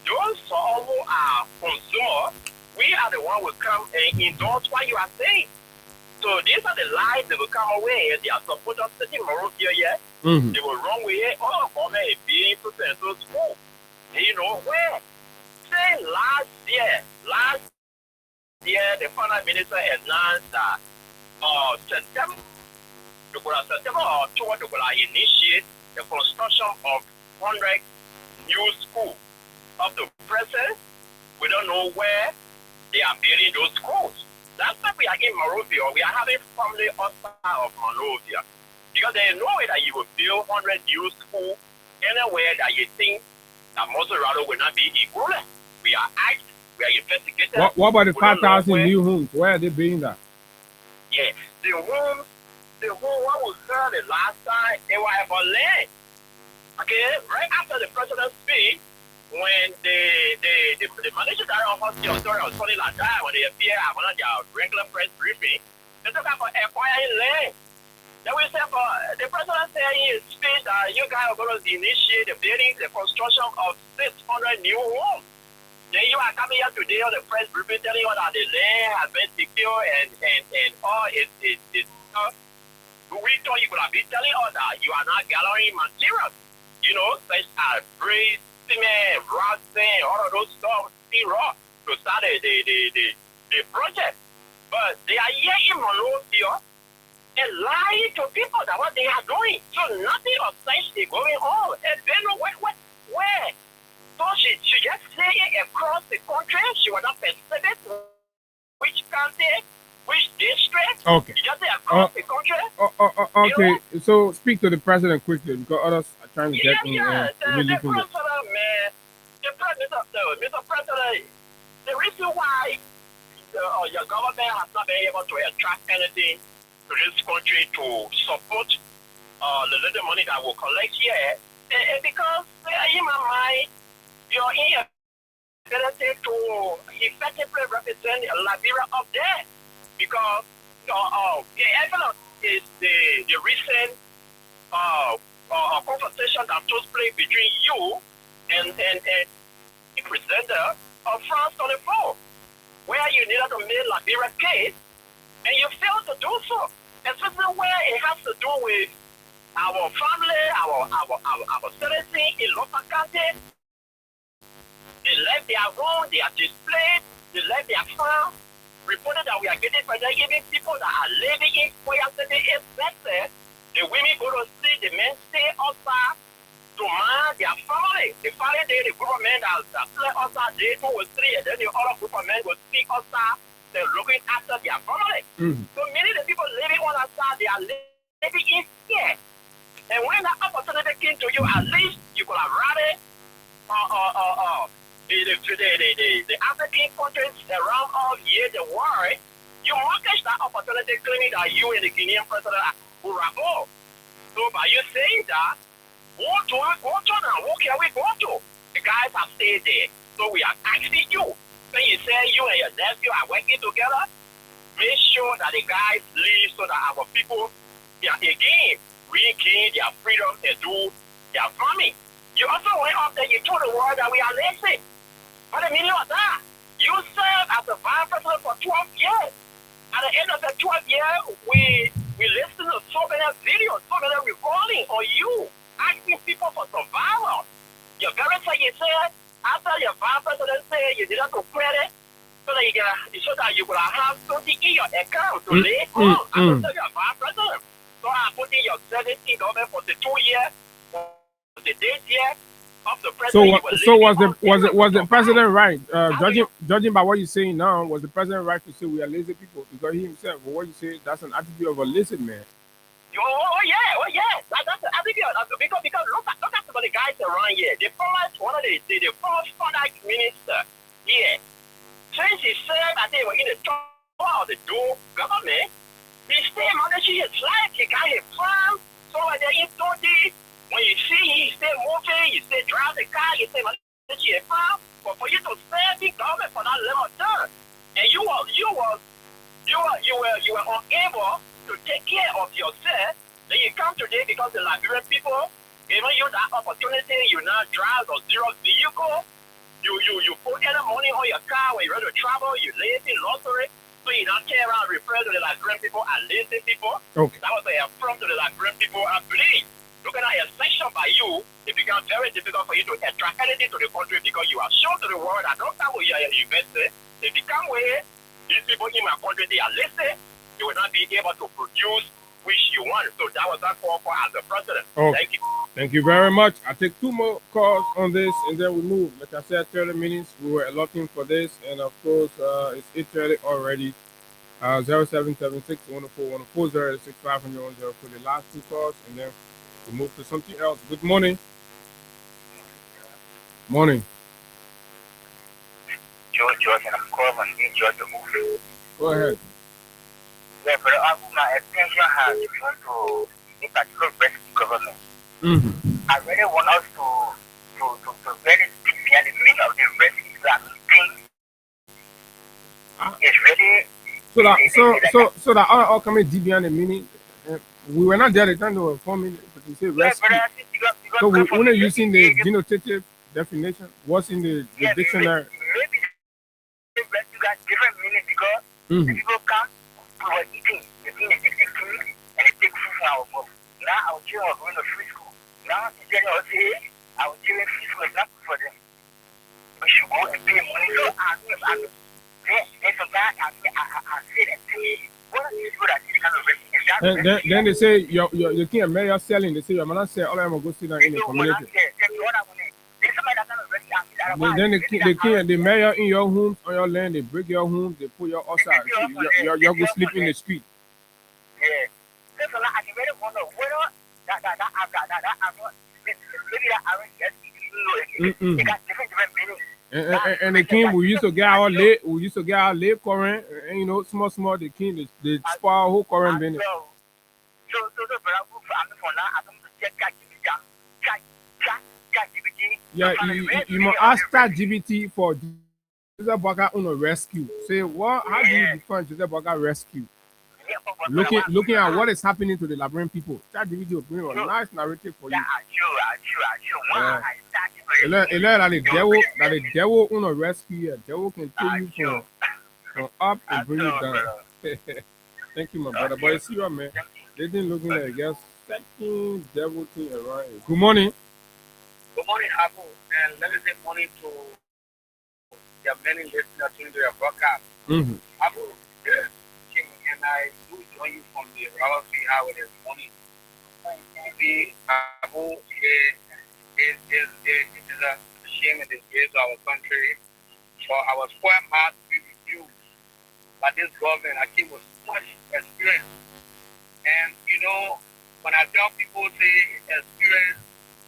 those who are consumers, we are the one who come and endorse what you are saying. So these are the lies that will come away and their supporters sitting around here. They will run with it. Oh, government is being to school. And you know where? Say last year, the finance minister announced that September or October, they will initiate the construction of 100 new schools. Up to present, we don't know where they are building those schools. Last time we are in Monrovia, we are having family outside of Monrovia. Because there is no way that you will build 100 new schools anywhere that you think that Mozzarella will not be equivalent. We are asked, we are investigating. What about the 5,000 new homes? Where are they being that? Yeah, the home what was heard the last time, they were about land. Okay, right after the president's speech, when the managing director of hospital authority was something like that, when they appear at one of their regular press briefing, they talk about acquiring land. Then we said for the president said in his speech that you guys are going to initiate the building, the construction of 600 new homes. Then you are coming here today on the press briefing telling us that the land has been secured and all is we thought you could have been telling us that you are not gathering materials, you know, such as bricks, cement, rock, sand, all of those stuff, steel rock, to start the project. But they are here in Monrovia and lying to people that what they are doing. So nothing of such is going on. And they know where. So she just say it across the country. She was not specific which county, which district. Okay. She just say across the country. Okay. You know? So speak to the president quickly because others are trying to get in. The president, man. Mr. President, the reason why your government has not been able to attract anything to this country to support the little money that will collect here, and because in my mind, you're inability to effectively represent Liberia up there, because the evidence is the recent conversation that took place between you and the presenter of France 24, where you needed to make Liberia case, and you failed to do so, especially where it has to do with our family, our citizens in local county. They left their home, they are displaced, they left their farm, reported that we are getting pregnant, even people that are living in Koya City is better. The women go to see the men stay outside to mind their family. The following day, the group of men that play outside, they two or three, and then the other group of men will speak outside, they're looking after their family. So many of the people living on outside, they are living in fear. And when that opportunity came to you, at least you could have rather the African countries around all year, the world, you mortgage that opportunity claiming that you and the Guinean president will rapport. So by you saying that, who can we go to? The guys have stayed there. So we are asking you. When you say you and your nephew are working together, make sure that the guys leave so that our people can again regain their freedom and do their farming. You also went up there, you told the world that we are lazy. What the meaning of that? You served as a vice president for 12 years. At the end of the 12 years, we listened to so many videos, so many recording on you, asking people for survival. Your very say you said, after your vice president said you didn't have to credit, so that you could have something in your account to lay on after your vice president. So I put in your 17 government for the 2 years, for the 8th year of the president. So was the president right? Judging by what you're saying now, was the president right to say we are lazy people? Because he himself, for what you say, that's an attitude of a lazy man. Oh yeah. That's the attitude. Because look at some of the guys around here. The former minister here, since he served, I think, in the top of the government, he still managing his life. He got his farm. So they're in 30. When you see he stay moving, you stay drive the car, you stay managing a farm. But for you to serve the government for that long time, and you were unable to take care of yourself, then you come today because the Liberian people giving you that opportunity. You now drive a zero vehicle. You put any money on your car when you're ready to travel. You live in lottery. So you don't care around refer to the Liberian people and lazy people. Okay. That was a affront to the Liberian people. I believe, looking at a section by you, it becomes very difficult for you to attract anything to the country because you are shown to the world that don't come with your university. They become where these people in my country, they are lazy. You will not be able to produce which you want. So that was that call for as the president. Okay. Thank you. Thank you very much. I'll take 2 more calls on this and then we move. Like I said, 30 minutes. We were allotting for this. And of course, it's 8:30 already. 0776 104 for the last two calls, and then we move to something else. Good morning. Morning. George, and I'm calling enjoy the movie. Go ahead. Yeah, but my attention has been to the particular rescue government. I really want us to really speak behind the meaning of the rescue that we think is really. So that all coming deep behind the meaning. We were not there at the time they were forming, but you say rescue. Yeah, but because So we're not using the denotative definition. What's in the dictionary? Maybe the rescue got different meaning because the people come, we were eating. The thing is, they take food and they take food from our mouth. Now our children are going to free school. Now the children are saying our children free school is not good for them. We should go and pay money. So then sometimes I say that to me, what are these people that see the kind of rescue? Then they say you can't marry selling. They say you're not say all I'm gonna go sit down in the community. Then they mayor in your home on your land, they break your home, they put your outside. So you're go sleep in the street. Yeah. That's a lot. I really wonder whether they got different meanings. And the king we used to get our late current, and you know, small the king they spoil whole current business. Yeah, you must ask ChatGPT for Joseph Boakai on a rescue. Say what? How do you define Joseph Boakai rescue? Looking at what is happening to the Liberian people. ChatGPT will bring a nice narrative for you. That the devil on a rescue. The devil can take you from up and bring you down. Thank you, my brother. But you see what, man? They didn't look like I guess second devil thing around here. Good morning. Good morning, Abu, and let me say morning to your many listeners to your broadcast. Abu, King, and I do join you from the Royalty Highway this morning. Abu, it is a shame and disgrace to our country for our square mouth to be refused by this government. I came with so much experience. And, you know, when I tell people, say, experience,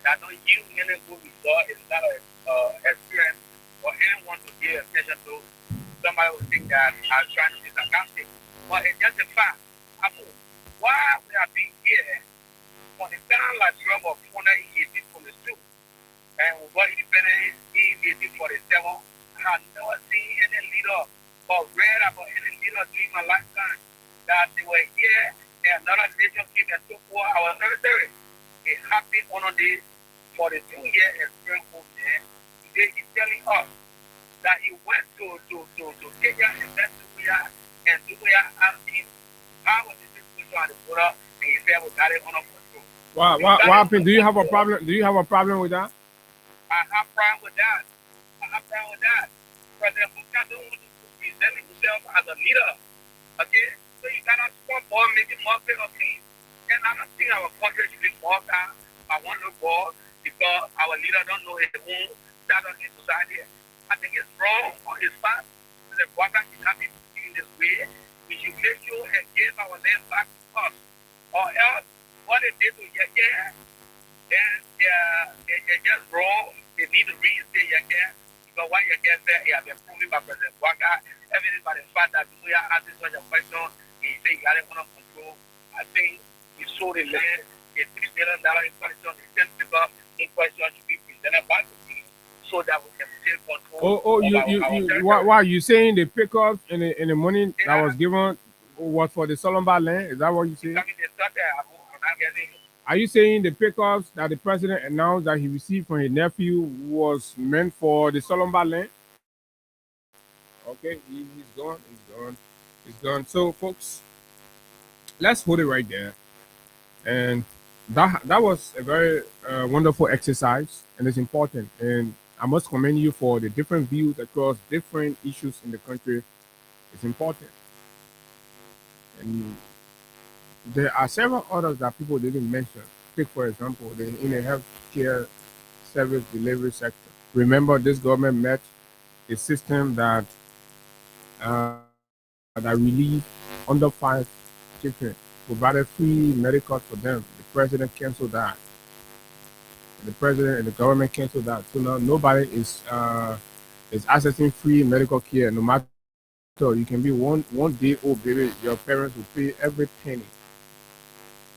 that don't yield any good result is not an experience for anyone to pay attention to. Somebody would think that I'm trying to be sarcastic. But it's just a fact. Why we have been here from the time like Trump of 1842 and we got independence in 1847, I have never seen any leader or read about any leader during my lifetime that they were here and another nation came and took over our territory. It happened on a day. For the 2 year experience over there, today he's telling us that he went to Kenya and then to where and to where asking how was the situation on the border, and he said we got it under control. What happened? Do you have a problem? Do you have a problem with that? I have a problem with that. President Buka don't want to present himself as a leader. Okay? So you gotta support more, making more bigger things. And I don't think our country should be more down. I want to go because our leader don't know his own status in society. I think it's wrong on his part. The Boakai should not be in this way. We should make sure and give our land back to us. Or else, what they did to Yeke, then they're just wrong. They need to reinstate Yeke. Because what Yeke said, he has been proven by President Boakai. Evidence by the fact that we are asking such a question, he said he got it under control. I think he sold the land. A $3 billion in question, the 10 people in question should be presented back to me so that we can take control. Why you saying the pickup and the money that was given was for the Solomba land? Is that what you saying? Are you saying the pickups that the president announced that he received from his nephew was meant for the Solomba land? Okay, he's gone. So, folks, let's hold it right there. And that was a very wonderful exercise, and it's important. And I must commend you for the different views across different issues in the country. It's important. And there are several others that people didn't mention. Take, for example, in the healthcare service delivery sector. Remember, this government met a system that relieved under 5 children, provided free medical for them. The president canceled that. The president and the government canceled that. So now nobody is accessing free medical care, no matter. You can be one day old baby, your parents will pay every penny.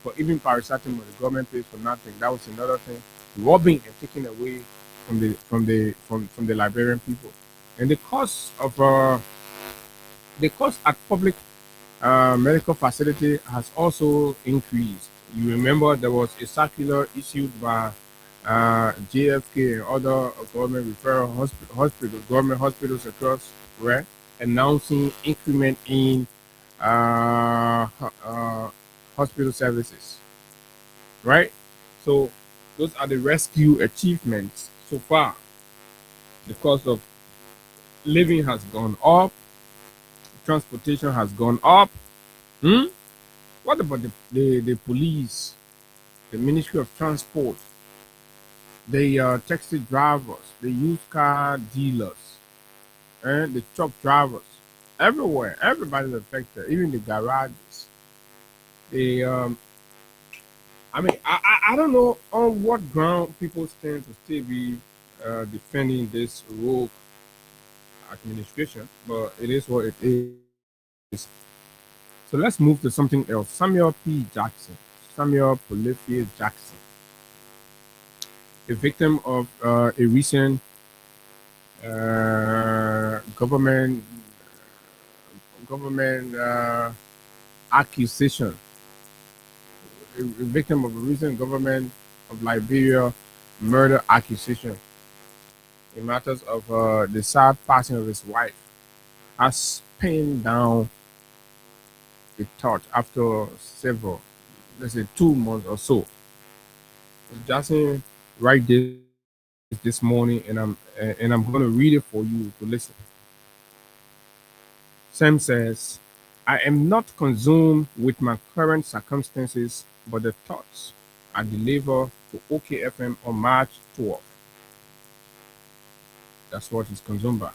But even paracetamol, the government pays for nothing. That was another thing, robbing and taking away from the Liberian people. And the cost at public medical facility has also increased. You remember there was a circular issued by JFK and other government referral hospitals, government hospitals across, right, announcing increment in hospital services, right? So those are the rescue achievements so far. The cost of living has gone up, transportation has gone up. What about the police, the Ministry of Transport, the taxi drivers, the used car dealers, and the truck drivers? Everywhere, everybody's affected, even the garages. I don't know on what ground people stand to still be defending this rogue administration, but it is what it is. So let's move to something else. Samuel Polyphia Jackson, a victim of a recent government accusation, a victim of a recent government of Liberia murder accusation in matters of the sad passing of his wife, has pinned down the thought after several, let's say 2 months or so. Jackson write this morning, and I'm going to read it for you to listen. Sam says, I am not consumed with my current circumstances, but the thoughts I deliver to OKFM on March 12th. That's what is consumed by.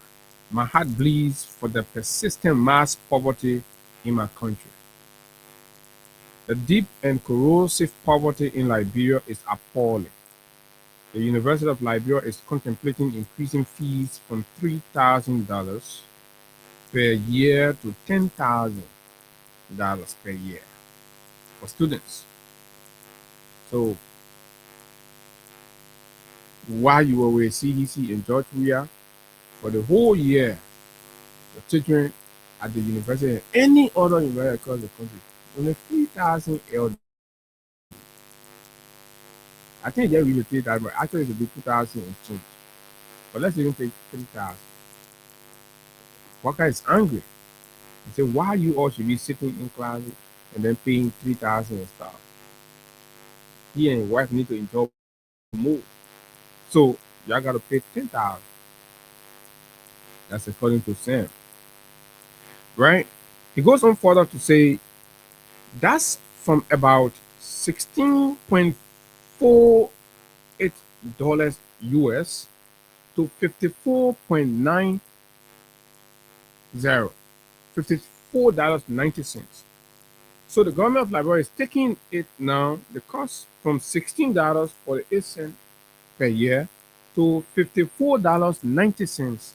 My heart bleeds for the persistent mass poverty in my country. The deep and corrosive poverty in Liberia is appalling. The University of Liberia is contemplating increasing fees from $3,000 per year to $10,000 per year for students. So while you were with CDC in George Weah, for the whole year, the children at the university and any other university across the country, only 3,000 LD. I think they really 3,000, but actually it should be 2,000 and change. But let's even take 3,000. Waka is angry. He said, why you all should be sitting in classes and then paying 3,000 and stuff? He and his wife need to enjoy more. So y'all gotta pay 10,000. That's according to Sam. Right? He goes on further to say that's from about $16.48 US to $54.90, $54.90. So the government of Liberia is taking it now, the cost from $16.48 per year to $54.90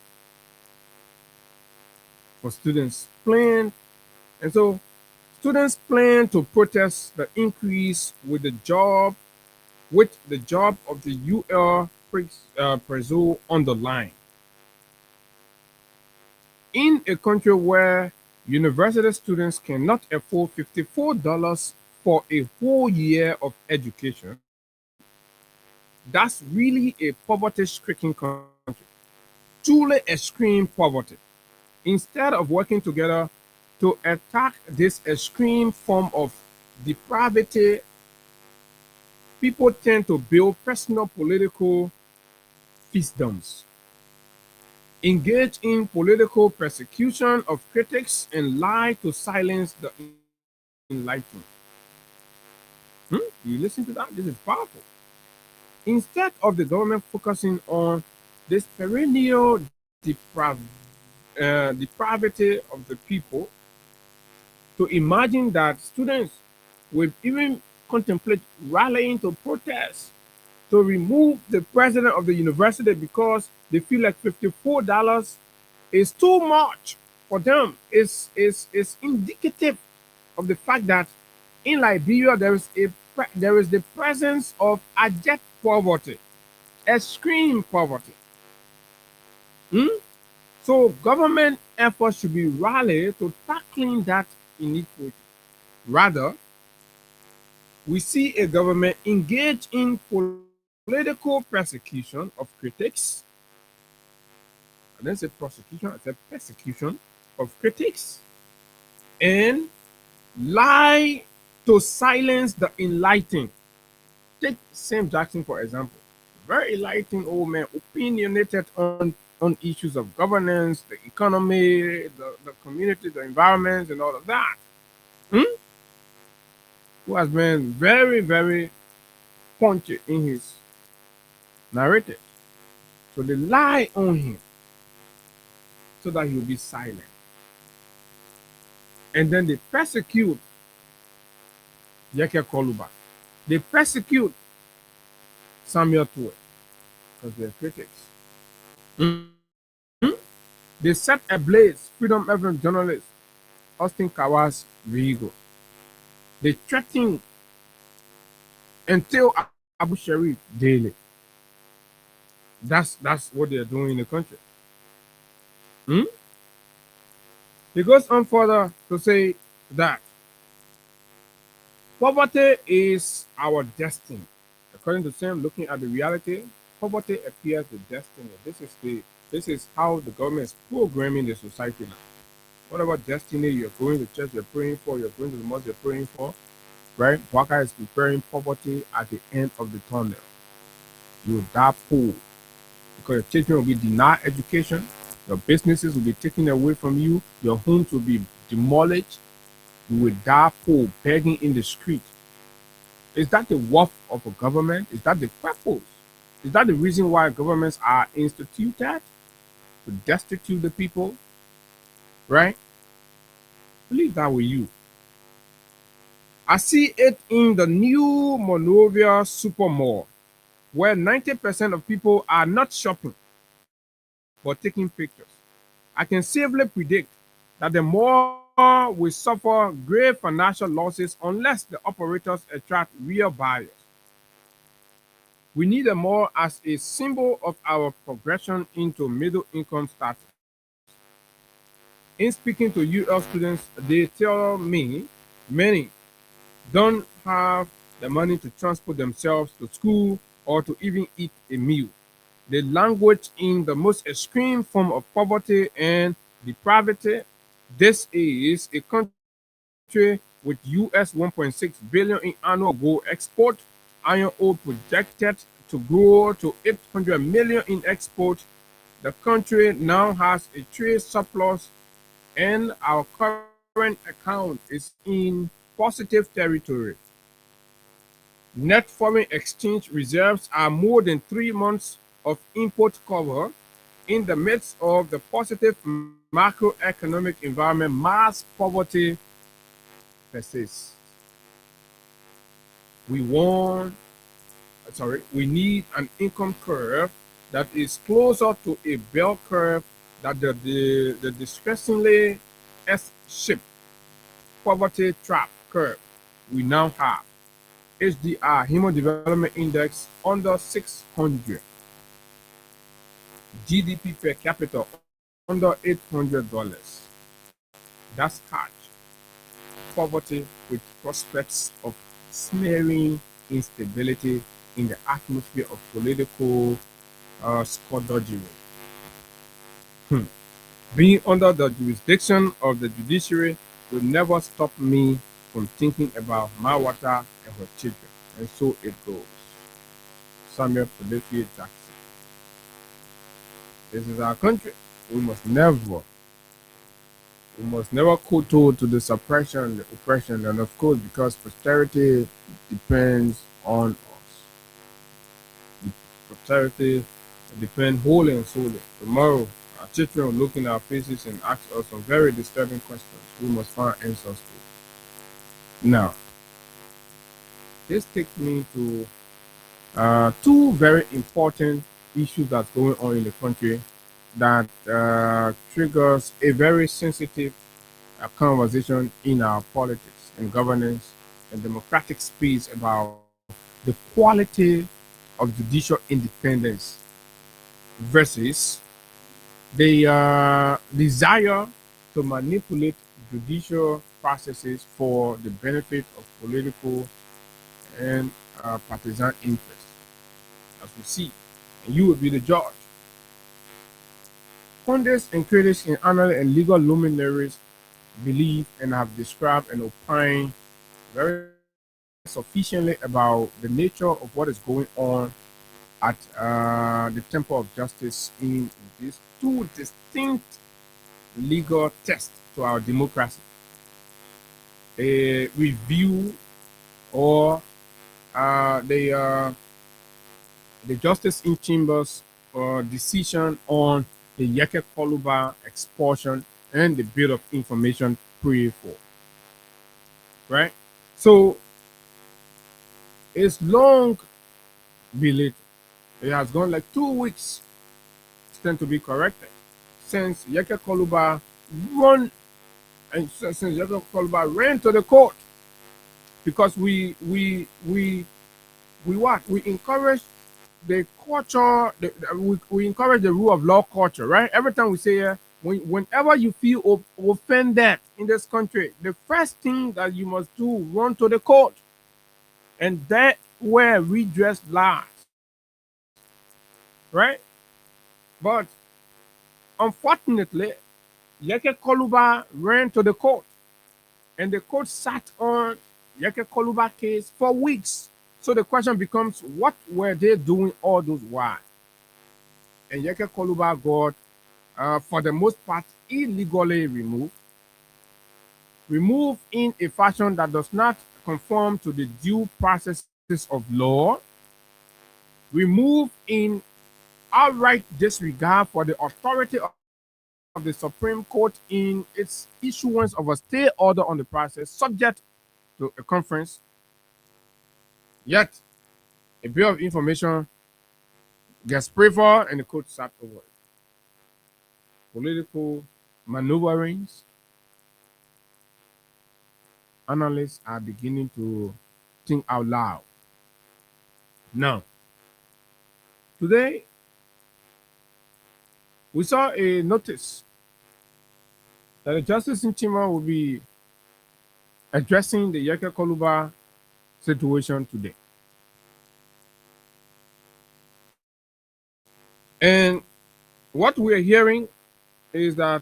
for students plan. And so students plan to protest the increase with the job of the UL Prezo on the line. In a country where university students cannot afford $54 for a whole year of education, that's really a poverty-stricken country, truly extreme poverty. Instead of working together to attack this extreme form of depravity, people tend to build personal political fiefdoms, engage in political persecution of critics, and lie to silence the enlightened. You listen to that? This is powerful. Instead of the government focusing on this perennial depravity of the people, to imagine that students will even contemplate rallying to protest to remove the president of the university because they feel like $54 is too much for them. Is indicative of the fact that in Liberia there is the presence of abject poverty, extreme poverty. So government efforts should be rallied to tackling that inequity. Rather, we see a government engaged in political persecution of critics. I didn't say prosecution, I said persecution of critics, and lie to silence the enlightened. Take Sam Jackson, for example. Very enlightened old man, opinionated on issues of governance, the economy, the community, the environment, and all of that. Who has been very, very punchy in his narrative. So they lie on him so that he will be silent. And then they persecute Yeke Koluba. They persecute Samuel Tuwe because they're critics. They set ablaze Freedom FM journalist Austin Kawas Vigo. They threaten and tell Abu Sharif daily. That's what they're doing in the country. He goes on further to say that poverty is our destiny. According to Sam, looking at the reality, poverty appears the destiny. This is how the government is programming the society now. Whatever destiny you're going to church, you're praying for, you're going to the mosque, you're praying for, right? Waka is preparing poverty at the end of the tunnel. You will die poor because your children will be denied education, your businesses will be taken away from you, your homes will be demolished, you will die poor, begging in the street. Is that the worth of a government? Is that the purpose? Is that the reason why governments are instituted? To destitute the people? Right? Believe that with you. I see it in the new Monrovia Super Mall, where 90% of people are not shopping, but taking pictures. I can safely predict that the mall will suffer grave financial losses unless the operators attract real buyers. We need a mall as a symbol of our progression into middle income status. In speaking to UL students, they tell me many don't have the money to transport themselves to school or to even eat a meal. They languish in the most extreme form of poverty and depravity. This is a country with US 1.6 billion in annual gold export, iron ore projected to grow to 800 million in export. The country now has a trade surplus and our current account is in positive territory. Net foreign exchange reserves are more than 3 months of import cover. In the midst of the positive macroeconomic environment, mass poverty persists. We need an income curve that is closer to a bell curve that the distressingly S-shaped poverty trap curve we now have. HDI, Human Development Index, under 600. GDP per capita under $800. That's catch. Poverty with prospects of smearing instability in the atmosphere of political skullduggery. Being under the jurisdiction of the judiciary will never stop me from thinking about my water and her children. And so it goes. Samuel Polyphia Jackson. This is our country. We must never kowtow to the suppression, the oppression, and of course, because posterity depends on us. Posterity depends wholly and solely. Tomorrow, our children will look in our faces and ask us some very disturbing questions we must find answers to. Now, this takes me to two very important issues that's going on in the country that triggers a very sensitive conversation in our politics and governance and democratic space about the quality of judicial independence versus the desire to manipulate judicial processes for the benefit of political and partisan interests, as we see. And you will be the judge. Pundits and critics in annal and legal luminaries believe and have described and opined very sufficiently about the nature of what is going on at the Temple of Justice in these two distinct legal tests to our democracy. A review or the Justice in Chambers decision on the Yeke Koluba expulsion and the Bill of Information pre for. Right? So it's long belated. It has gone like 2 weeks, tend to be corrected, since Yeke Koluba run and since Yeke Koluba ran to the court, because we encourage the culture, we encourage the rule of law culture, right? Every time we say, whenever you feel offended in this country, the first thing that you must do, run to the court. And that where redress lies, right? But unfortunately, Yeke Koluba ran to the court, and the court sat on Yeke Koluba case for weeks. So the question becomes, what were they doing all those while? And Yeke Koluba got, for the most part, illegally removed in a fashion that does not conform to the due processes of law, removed in outright disregard for the authority of the Supreme Court in its issuance of a stay order on the process, subject to a conference. Yet, a Bill of Information gets prayed for and the court sat over it. Political maneuverings. Analysts are beginning to think out loud. Now, today, we saw a notice that the Justice in Chima will be addressing the Yeke Koluba situation today. And what we're hearing is that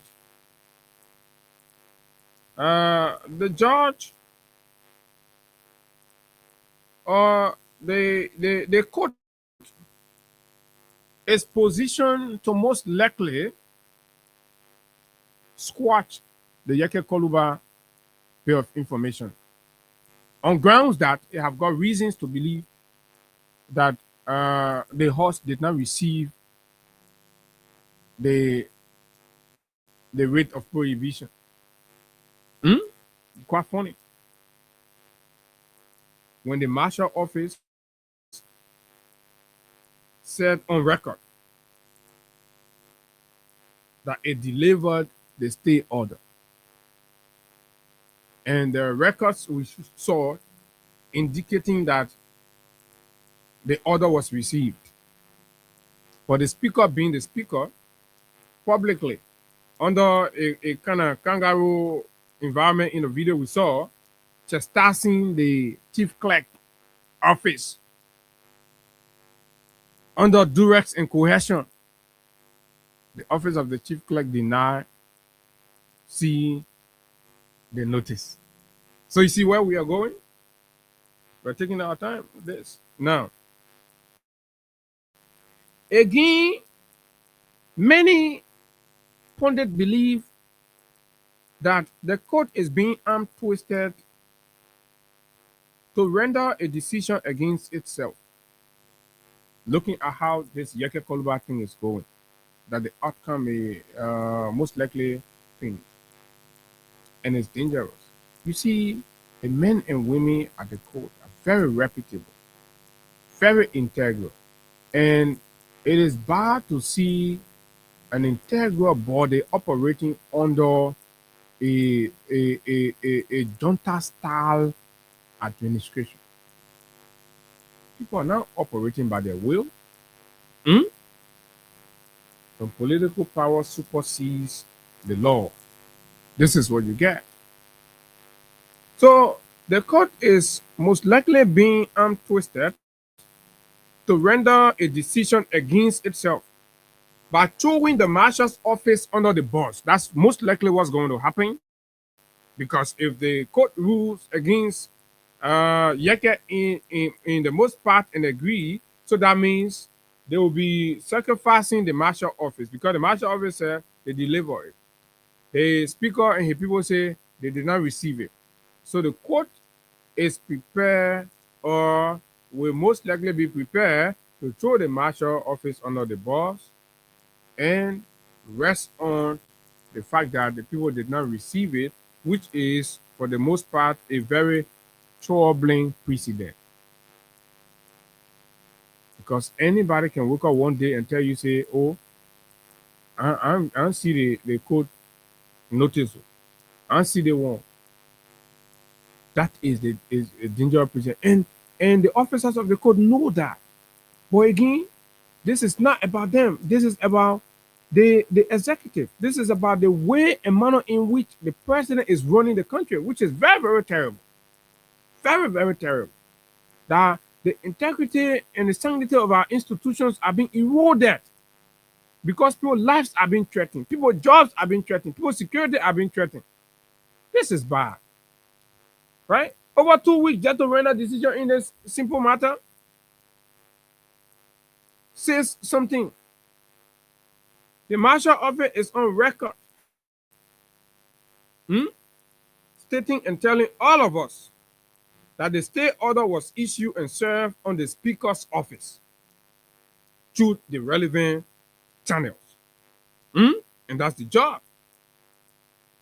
the judge or the court is positioned to most likely squash the Yeke Koluba Bill of Information on grounds that they have got reasons to believe that the horse did not receive the rate of prohibition. Quite funny. When the marshal office said on record that it delivered the stay order, and the records we saw indicating that the order was received, but the speaker being the speaker, publicly, under a kind of kangaroo environment in the video we saw, chastising the chief clerk office under duress and coercion. The office of the chief clerk denied seeing the notice. So you see where we are going? We're taking our time with this. Now, again, many pundits believe that the court is being arm twisted to render a decision against itself, looking at how this Yeke Koluba thing is going, that the outcome may most likely thing, and it's dangerous. You see, the men and women at the court are very reputable, very integral. And it is bad to see an integral body operating under a junta style administration. People are now operating by their will. Hmm? When political power supersedes the law, this is what you get. So the court is most likely being arm twisted to render a decision against itself by throwing the marshal's office under the bus. That's most likely what's going to happen. Because if the court rules against Yeke in the most part and agree, so that means they will be sacrificing the marshal office because the marshal office said they deliver it. The speaker and his people say they did not receive it. So the court is prepared or will most likely be prepared to throw the marshal office under the bus and rest on the fact that the people did not receive it, which is, for the most part, a very troubling precedent. Because anybody can wake up one day and tell you, say, oh, I see the code notice. I see the one. That is a dangerous precedent. And the officers of the code know that. But again, this is not about them. This is about the executive. This is about the way and manner in which the president is running the country, which is very, very terrible. Very, very terrible. That the integrity and the sanctity of our institutions are being eroded because people's lives are being threatened, people's jobs are being threatened, people's security are being threatened. This is bad. Right? Over 2 weeks just to render a decision in this simple matter says something. The marshal office is on record stating and telling all of us that the stay order was issued and served on the speaker's office through the relevant channels. And that's the job.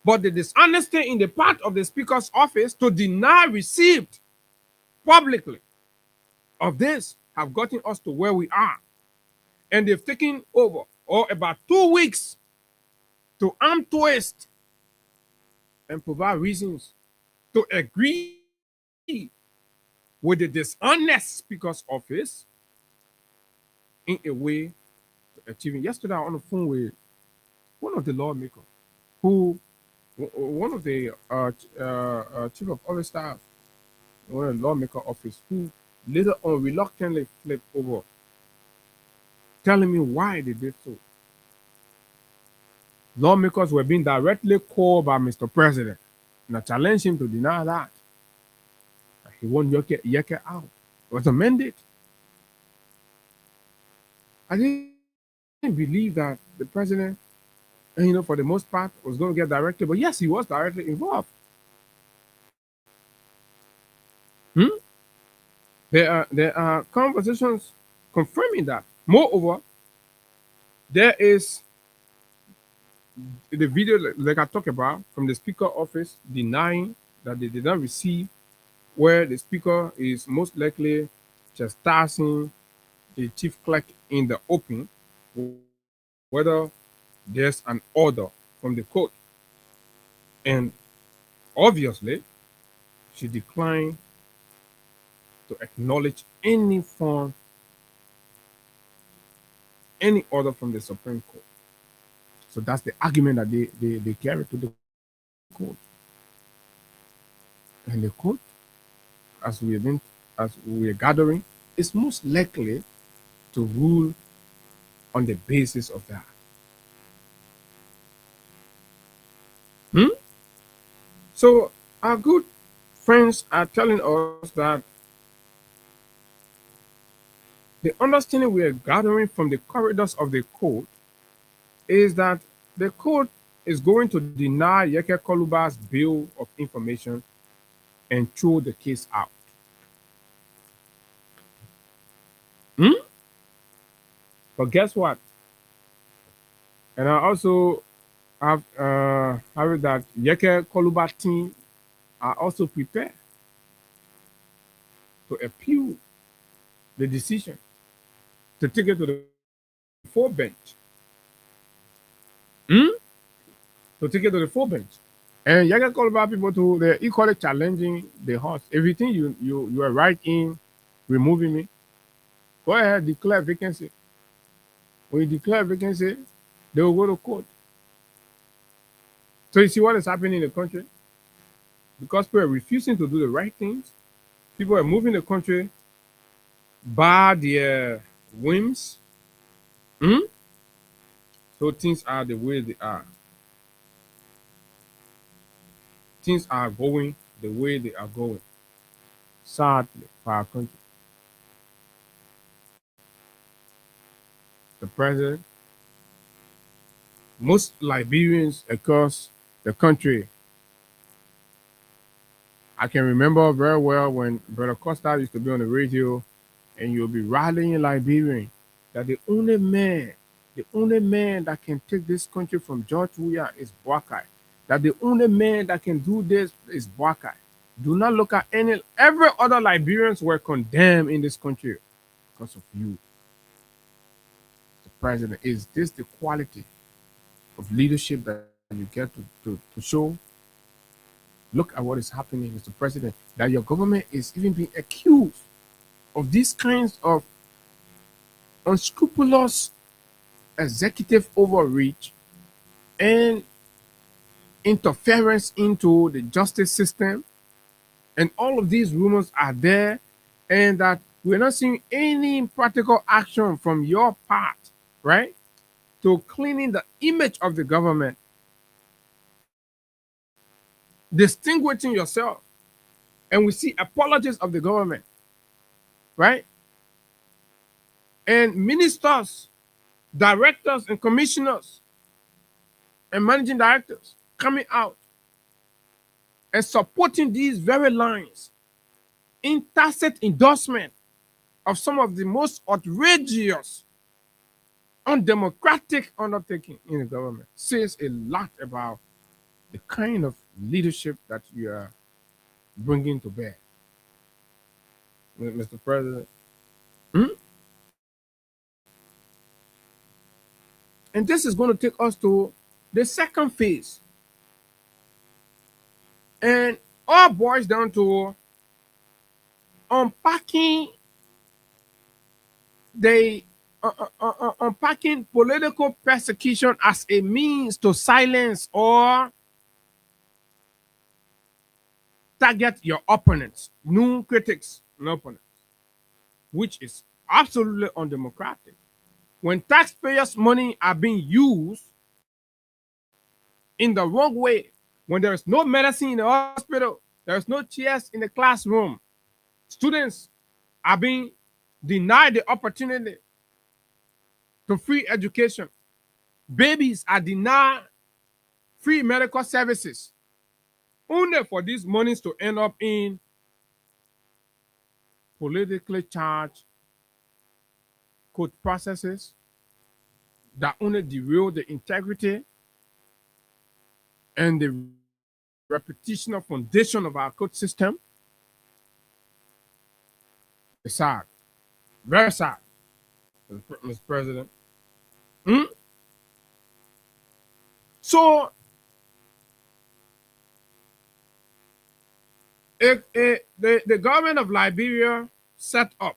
But the dishonesty in the part of the speaker's office to deny receipt publicly of this have gotten us to where we are. And they've taken over, or about 2 weeks, to arm twist and provide reasons to agree with the dishonest speaker's office in a way to achieving. Yesterday, I was on the phone with one of the lawmakers who, one of the chief of office staff, one of the lawmaker office, who later on reluctantly flipped over, telling me why they did so. Lawmakers were being directly called by Mr. President, and I challenged him to deny that. He won't Yeke out. It was amended. I didn't believe that the president, for the most part, was going to get directly, but yes, he was directly involved. There are conversations confirming that. Moreover, there is the video, like I talked about, from the speaker office denying that they did not receive, where the speaker is most likely chastising the chief clerk in the open, whether there's an order from the court. And obviously, she declined to acknowledge any form, any order from the Supreme Court. So that's the argument that they carry to the court. And the court, as we are gathering, is most likely to rule on the basis of that. So our good friends are telling us that the understanding we are gathering from the corridors of the court is that the court is going to deny Yeke Koluba's bill of information and throw the case out. But guess what? And I also have heard that Yeke Koluba team are also prepared to appeal the decision, to take it to the full bench. To take it to the full bench. And you can call about people to they're equally challenging the horse. If you think you are right in removing me, go ahead, declare vacancy. When you declare vacancy, they will go to court. So you see what is happening in the country? Because people are refusing to do the right things, people are moving the country by their whims. So things are the way they are. Things are going the way they are going. Sadly, for our country. The president, most Liberians across the country. I can remember very well when Brother Costa used to be on the radio and you'll be rallying Liberian that the only man that can take this country from George Weah is Boakai. That the only man that can do this is Boakai. Do not look at every other Liberians were condemned in this country because of you. The president, is this the quality of leadership that you get to show? Look at what is happening, Mr. President, that your government is even being accused of these kinds of unscrupulous executive overreach and interference into the justice system. And all of these rumors are there, and that we're not seeing any practical action from your part, right, to cleaning the image of the government, distinguishing yourself. And we see apologies of the government, right? And ministers, directors, and commissioners, and managing directors coming out and supporting these very lines in tacit endorsement of some of the most outrageous, undemocratic undertaking in the government. Says a lot about the kind of leadership that you are bringing to bear, Mr. President. And this is going to take us to the second phase. And all boils down to unpacking unpacking political persecution as a means to silence or target your opponents, new critics and opponents, which is absolutely undemocratic. When taxpayers' money are being used in the wrong way, when there is no medicine in the hospital, there is no chairs in the classroom, students are being denied the opportunity to free education, babies are denied free medical services, only for these monies to end up in politically charged court processes that only derail the integrity and the reputational foundation of our court system. It's sad. Very sad, Mr. President. So, the government of Liberia set up,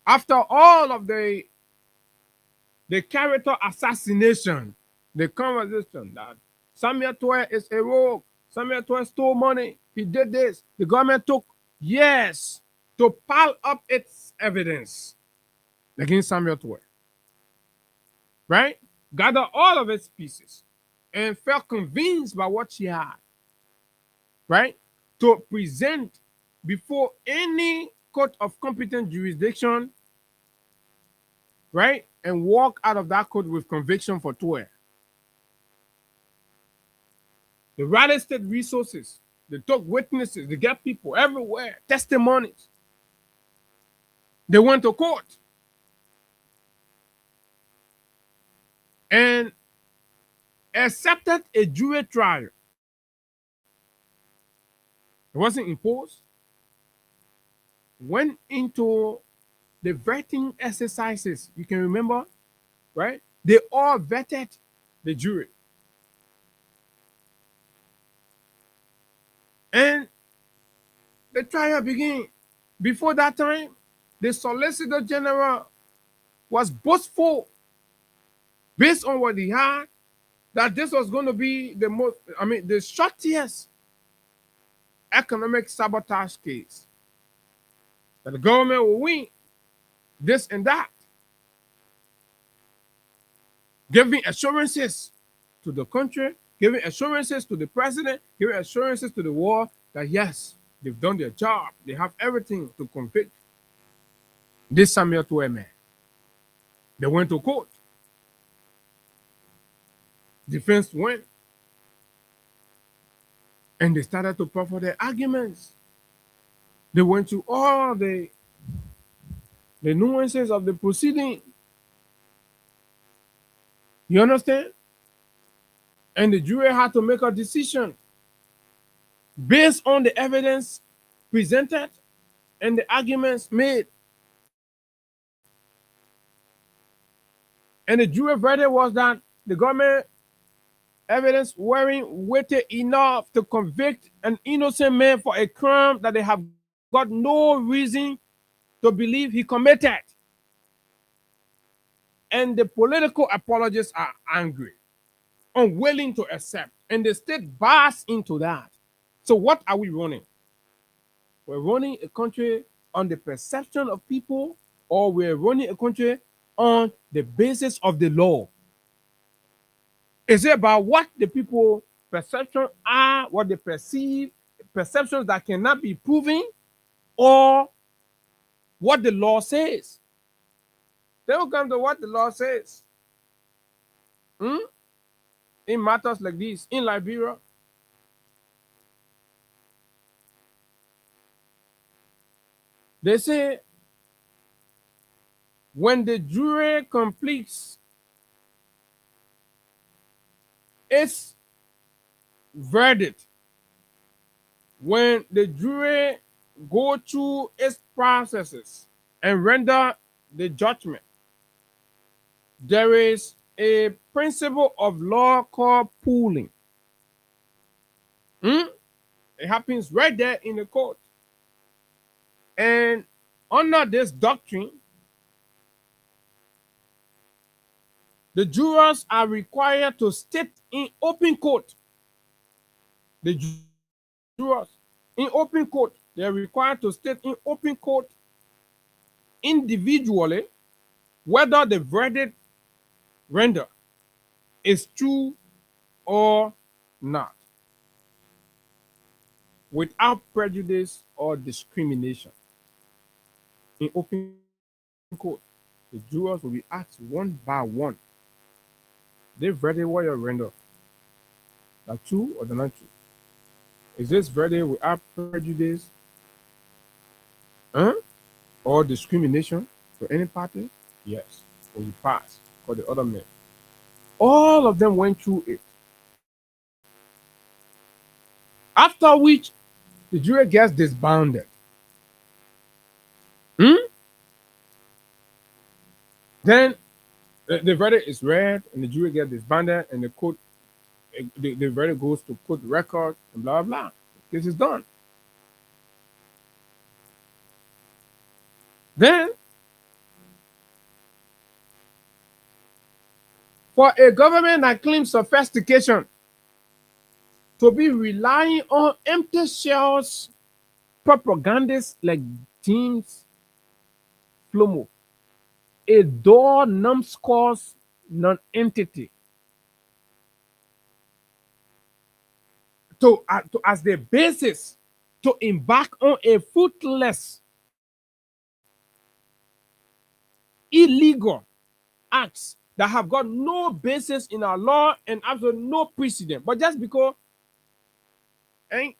after all of the character assassination, the conversation that Samuel Toy is a rogue, Samuel Toy stole money, he did this. The government took years to pile up its evidence against Samuel Toy, right? Gather all of its pieces and felt convinced by what she had, right? To present before any court of competent jurisdiction, right? And walk out of that court with conviction for Toy. They rallied state resources. They took witnesses. They get people everywhere, testimonies. They went to court. And accepted a jury trial. It wasn't imposed. went into the vetting exercises. You can remember, right? They all vetted the jury. And the trial began. Before that time, the Solicitor General was boastful based on what he had that this was going to be the shortest economic sabotage case. That the government will win this and that. Giving assurances to the country, giving assurances to the president, giving assurances to the world that yes, they've done their job. They have everything to convict this Samuel Tueme. They went to court. Defense went. And they started to proffer their arguments. They went through all the nuances of the proceeding. You understand? And the jury had to make a decision based on the evidence presented and the arguments made. And the jury verdict was that the government evidence weren't weighted enough to convict an innocent man for a crime that they have got no reason to believe he committed. And the political apologists are angry, unwilling to accept, and the state buys into that. So what are we running? We're running a country on the perception of people, or we're running a country on the basis of the law? Is it about what the people perception are, what they perceive, perceptions that cannot be proven, or what the law says? They will come to what the law says. In matters like this, in Liberia, they say when the jury completes its verdict, when the jury go through its processes and render the judgment, there is a principle of law called pooling. It happens right there in the court. And under this doctrine, the jurors are required to state in open court. The jurors in open court, they are required to state in open court individually whether the verdict rendered is true or not, without prejudice or discrimination. In open court, the jurors will be asked one by one, the verdict what you render, are true or not true? Is this verdict without prejudice or discrimination to any party? Yes. Or you pass for the other men. All of them went through it. After which, the jury gets disbanded. Then the verdict is read and the jury gets disbanded and the court, the verdict goes to court record and blah, blah, blah. This is done. Then, for a government that claims sophistication to be relying on empty shells, propagandists like James Flomo, a door numbskulls non-entity, to as the basis to embark on a fruitless, illegal acts that have got no basis in our law and absolutely no precedent. But just because an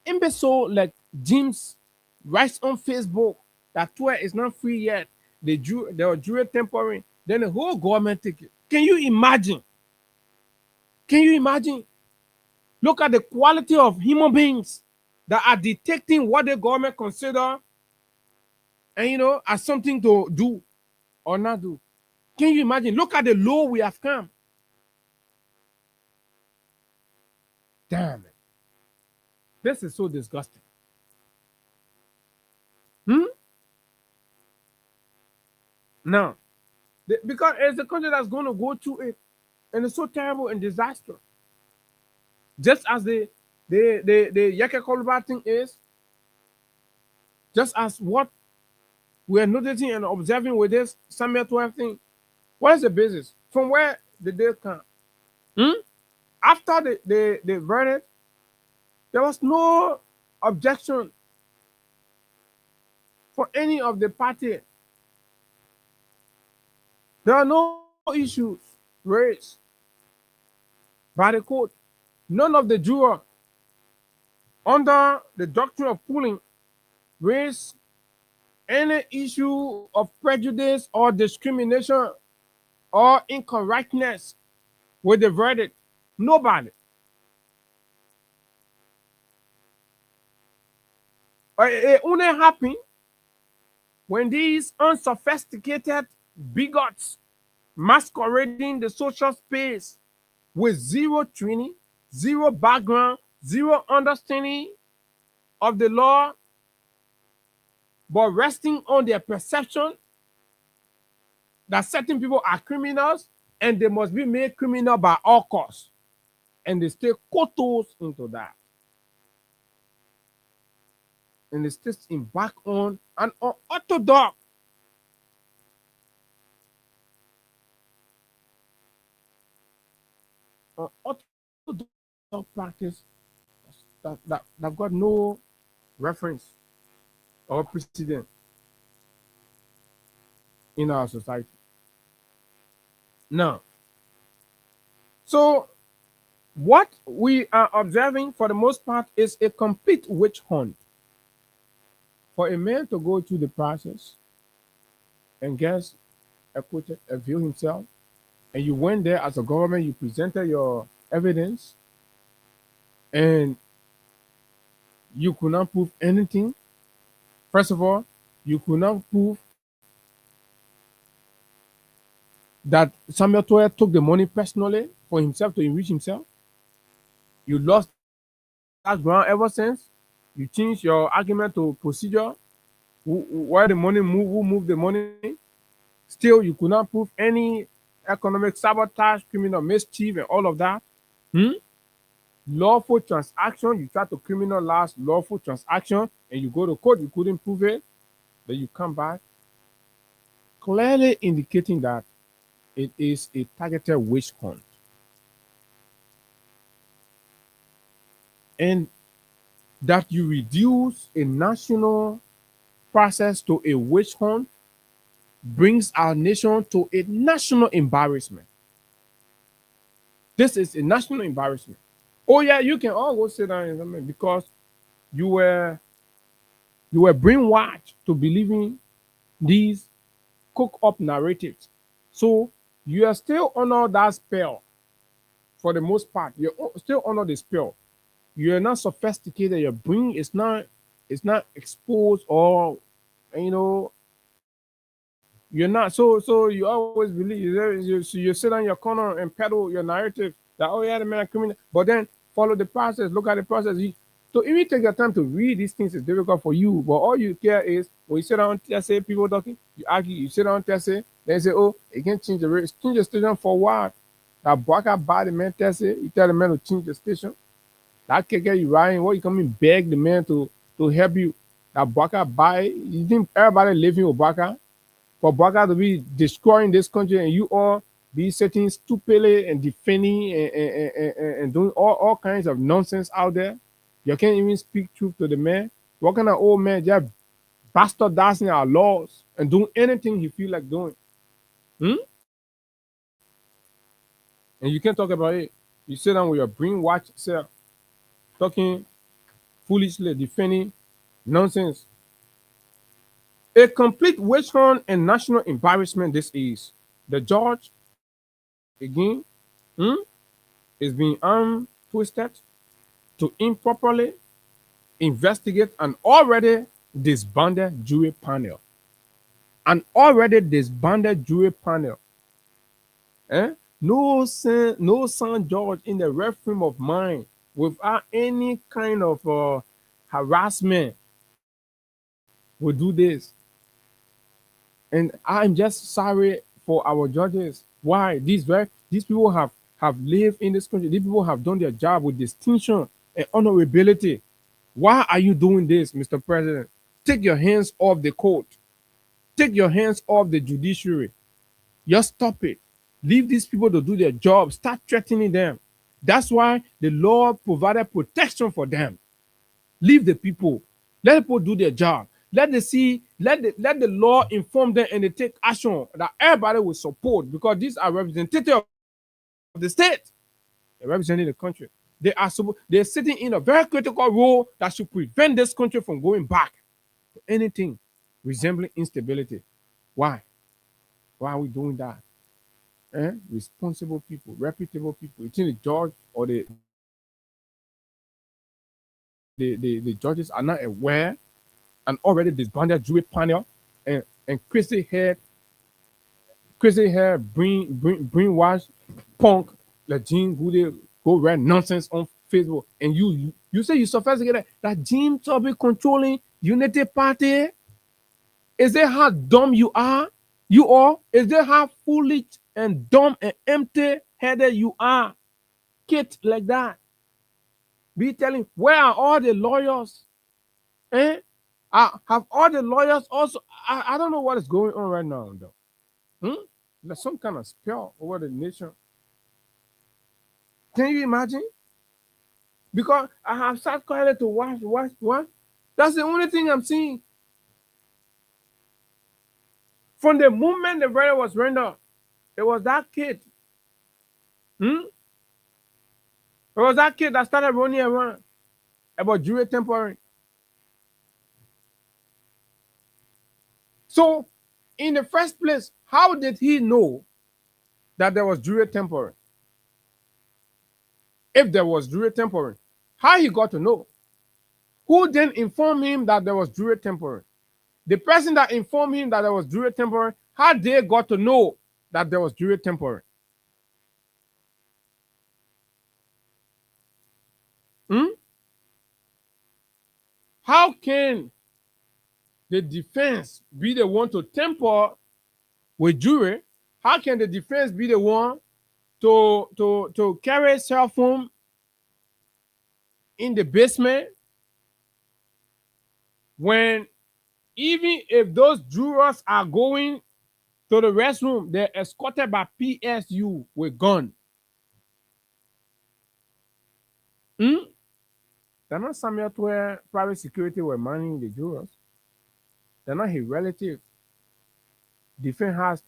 imbecile like James writes on Facebook that Twitter is not free yet, they were jury tampering, then the whole government take it. Can you imagine? Can you imagine? Look at the quality of human beings that are detecting what the government consider and as something to do or not do. Can you imagine? Look at the low we have come. Damn it. This is so disgusting. Now, because it's a country that's going to go through it, and it's so terrible and disastrous. Just as the Yeke Koluba thing is, just as what we are noticing and observing with this Samuel 12 thing. What is the basis? From where did they come? After the verdict, there was no objection for any of the party. There are no issues raised by the court. None of the jurors under the doctrine of pooling raised any issue of prejudice or discrimination or incorrectness with the verdict. Nobody. It only happened when these unsophisticated bigots masquerading the social space with zero training, zero background, zero understanding of the law, but resting on their perception that certain people are criminals and they must be made criminal by all costs. And they stay kotos into that. And they still embark on an unorthodox practice that got no reference or precedent in our society. Now, so what we are observing for the most part is a complete witch hunt. For a man to go through the process and get acquitted, avail himself, and you went there as a government, you presented your evidence, and you could not prove anything. First of all, you could not prove that Samuel Toye took the money personally for himself to enrich himself. You lost that ground ever since. You changed your argument to procedure. Where the money moved, who moved the money. Still, you could not prove any economic sabotage, criminal mischief, and all of that. Lawful transaction, you try to criminalize lawful transaction, and you go to court, you couldn't prove it. Then you come back, clearly indicating that it is a targeted witch hunt. And that you reduce a national process to a witch hunt brings our nation to a national embarrassment. This is a national embarrassment. Oh yeah, you can all go sit down and because you were brainwashed to believing these cook up narratives. So you are still under that spell for the most part. You're still under the spell. You're not sophisticated. Your brain is not exposed, or you're not so you always believe you sit on your corner and peddle your narrative that, oh yeah, the man are criminal, but then follow the process, look at the process. So if you take your time to read these things, it's difficult for you, but all you care is when you sit down and say people talking, you argue, you sit down and say, they say, oh, it can change the rate. Change the station for what? That Baka buy the man test it, you tell the man to change the station. That can get you riding. What you come in beg the man to help you? That Baka buy. You think everybody living with Baka? For Baka to be destroying this country and you all be sitting stupidly and defending and doing all kinds of nonsense out there. You can't even speak truth to the man. What kind of old man just bastardizing our laws and doing anything he feel like doing? And you can't talk about it. You sit down with your brainwashed self, talking foolishly, defending nonsense. A complete witch hunt and national embarrassment this is. The judge, again, is being twisted to improperly investigate an already disbanded jury panel. an already disbanded jury panel. No son judge in the right frame of mind without any kind of harassment will do this. And I'm just sorry for our judges. Why? These people have lived in this country. These people have done their job with distinction and honorability. Why are you doing this, Mr. President? Take your hands off the court. Take your hands off the judiciary. Just stop it. Leave these people to do their job. Start threatening them. That's why the law provided protection for them. Leave the people. Let people do their job. Let the law inform them and they take action that everybody will support, because these are representatives of the state. They're representing the country. They're sitting in a very critical role that should prevent this country from going back to anything resembling instability. Why? Why are we doing that? Responsible people, reputable people. You think the judge or the judges are not aware and already disbanded jury panel and crazy hair brainwash punk like Jean Goody go write nonsense on Facebook, and you say you sophisticated that Jim Tubby controlling Unity Party? Is it how dumb you are? You are? Is it how foolish and dumb and empty-headed you are? Kid like that. Be telling, where are all the lawyers? Have all the lawyers also? I don't know what is going on right now, though. There's some kind of spell over the nation. Can you imagine? Because I have sat quietly to watch. That's the only thing I'm seeing. From the moment the verdict was rendered, it was that kid. It was that kid that started running around about jury tampering. So, in the first place, how did he know that there was jury tampering? If there was jury tampering, how he got to know? Who then informed him that there was jury tampering? The person that informed him that there was jury tampering, how they got to know that there was jury tampering? How can the defense be the one to tamper with jury? How can the defense be the one to carry cell phone in the basement when even if those jurors are going to the restroom, they're escorted by PSU with gun? They're not somewhere where private security were manning the jurors. They're not his relative. Defense has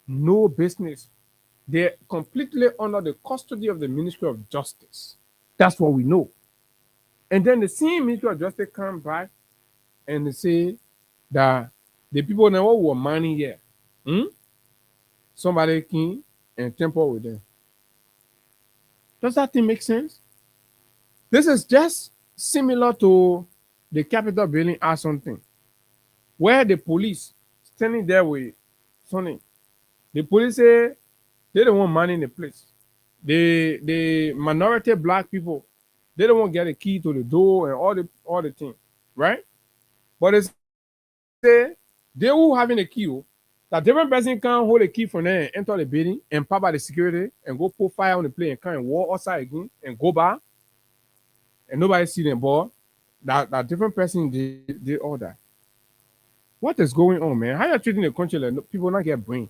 no business. They're completely under the custody of the Ministry of Justice. That's what we know. And then the same Ministry of Justice come back and they say that the people now were manning here. Somebody came and tamper with them. Does that thing make sense? This is just similar to the Capitol building or something, where the police standing there with Sonny. The police say they don't want money in the place. The minority black people, they don't want to get a key to the door and all the thing, right? But it's say they who having a key, that different person can hold a key from there and enter the building and pop by the security and go put fire on the plane and come and walk outside again and go back, and nobody see them, boy. That different person did all that. What is going on, man? How you treating the country like people not get brain?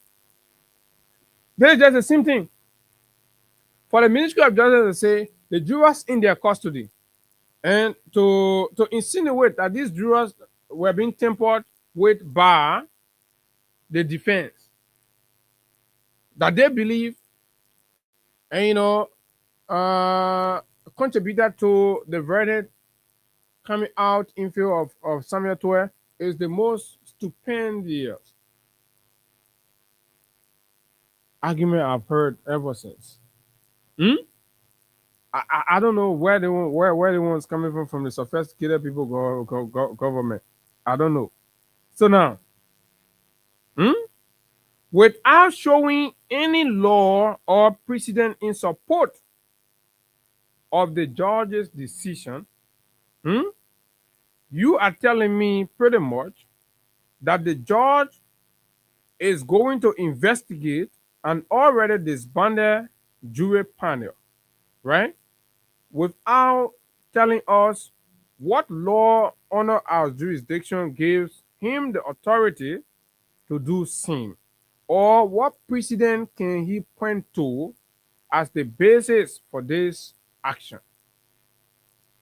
This is just the same thing. For the Ministry of Justice to say the jurors in their custody and to insinuate that these jurors were being tampered with by the defense, that they believe and contributed to the verdict coming out in favor of Samuel Toure is the most stupendous argument I've heard ever since. I don't know where the one's coming from the sophisticated people government. I don't know. So now, without showing any law or precedent in support of the judge's decision, you are telling me pretty much that the judge is going to investigate an already disbanded jury panel, right? Without telling us what law under our jurisdiction gives him the authority to do same, or what precedent can he point to as the basis for this action.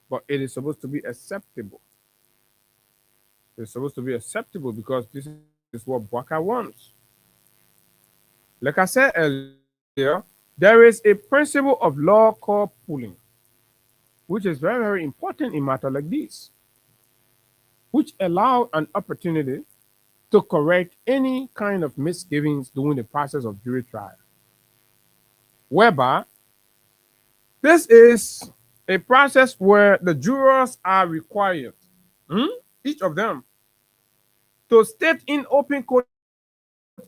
But it is supposed to be acceptable. It's supposed to be acceptable because this is what Bwaka wants. Like I said earlier, there is a principle of law called pooling, which is very, very important in matter like this, which allow an opportunity to correct any kind of misgivings during the process of jury trial. Whereby, this is a process where the jurors are required, each of them, to state in open court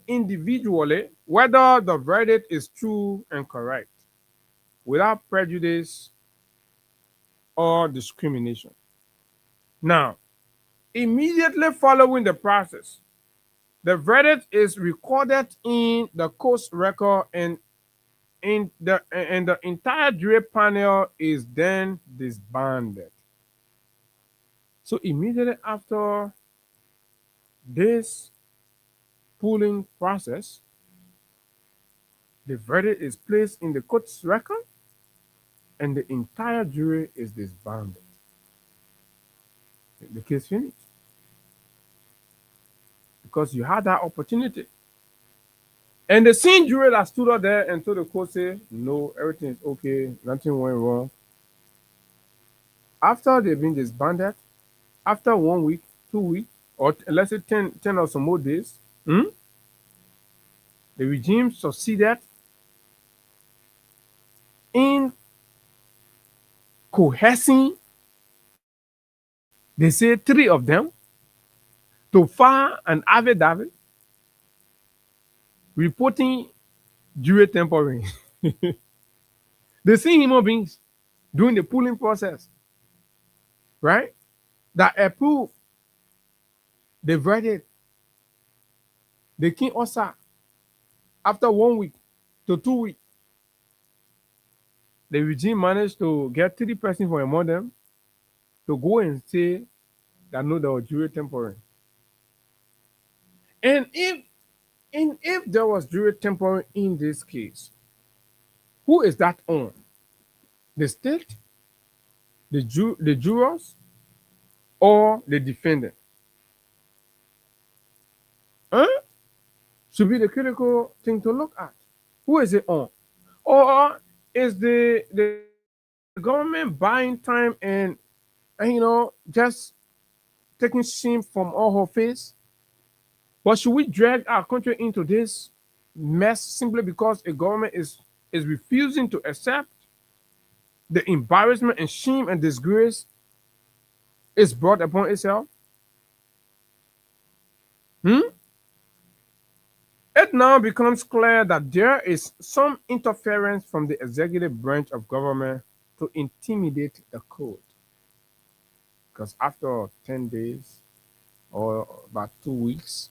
individually whether the verdict is true and correct, without prejudice or discrimination. Now, immediately following the process, the verdict is recorded in the court's record, and the entire jury panel is then disbanded. So immediately after this pooling process, the verdict is placed in the court's record and the entire jury is disbanded. The case finished. Because you had that opportunity. And the same jury that stood up there and told the court, say, no, everything is okay, nothing went wrong. After they've been disbanded, after 1 week, 2 weeks, or let's say 10 or some more days, the regime succeeded in coercing, they say 3 of them, to file an affidavit reporting jury tampering. They see human beings during the pooling process, right, that approve the verdict. The king also, after 1 week to 2 weeks, the regime managed to get 3 persons from among them to go and say that no, there was jury tampering. And if there was jury tampering in this case, who is that on? The state, the jurors, or the defendant? Should be the critical thing to look at. Who is it on? Or is the government buying time and just taking shame from all her face? But should we drag our country into this mess simply because a government is refusing to accept the embarrassment and shame and disgrace it's brought upon itself? It now becomes clear that there is some interference from the executive branch of government to intimidate the court. Because after 10 days or about 2 weeks,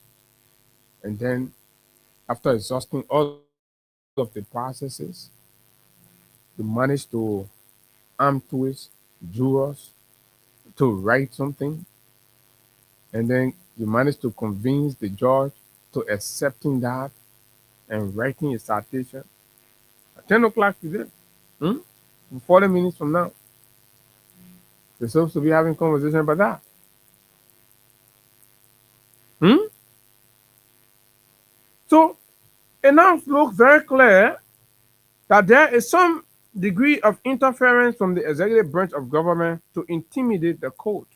and then after exhausting all of the processes, you manage to arm twist jurors to write something, and then you manage to convince the judge to accepting that and writing a citation at 10 o'clock today, 40 minutes from now. They're supposed to be having conversation about that. So it now looks very clear that there is some degree of interference from the executive branch of government to intimidate the court,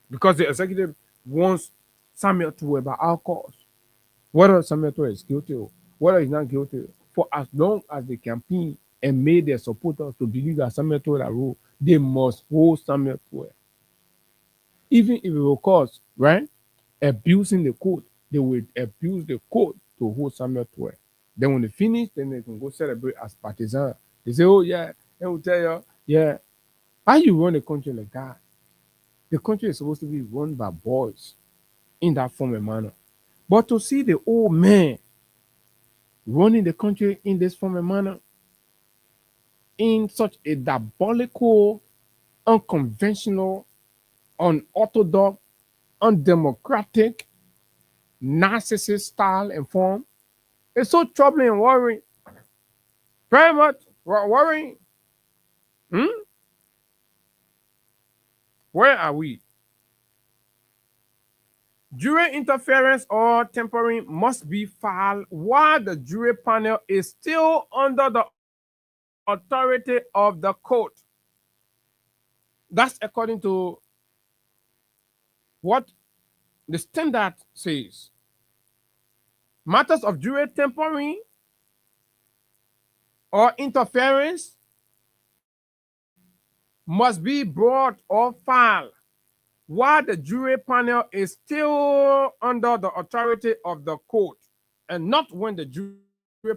because the executive wants Samuel to about our cause, whether Samuel is guilty or whether he's not guilty, for as long as they campaign and made their supporters to believe that Samuel that rule, they must hold Samuel to it. Even if it will cause, right, abusing the court, they will abuse the court to hold Samuel 12. Then when they finish, then they can go celebrate as partisans. They say, oh yeah, they will tell you, yeah, how you run a country like that? The country is supposed to be run by boys in that form and manner. But to see the old man running the country in this form and manner, in such a diabolical, unconventional, unorthodox, undemocratic, narcissist style and form, it's so troubling and worrying. Very much worrying. Where are we? Jury interference or tampering must be filed while the jury panel is still under the authority of the court. That's according to what the standard says. Matters of jury tampering or interference must be brought or filed while the jury panel is still under the authority of the court, and not when the jury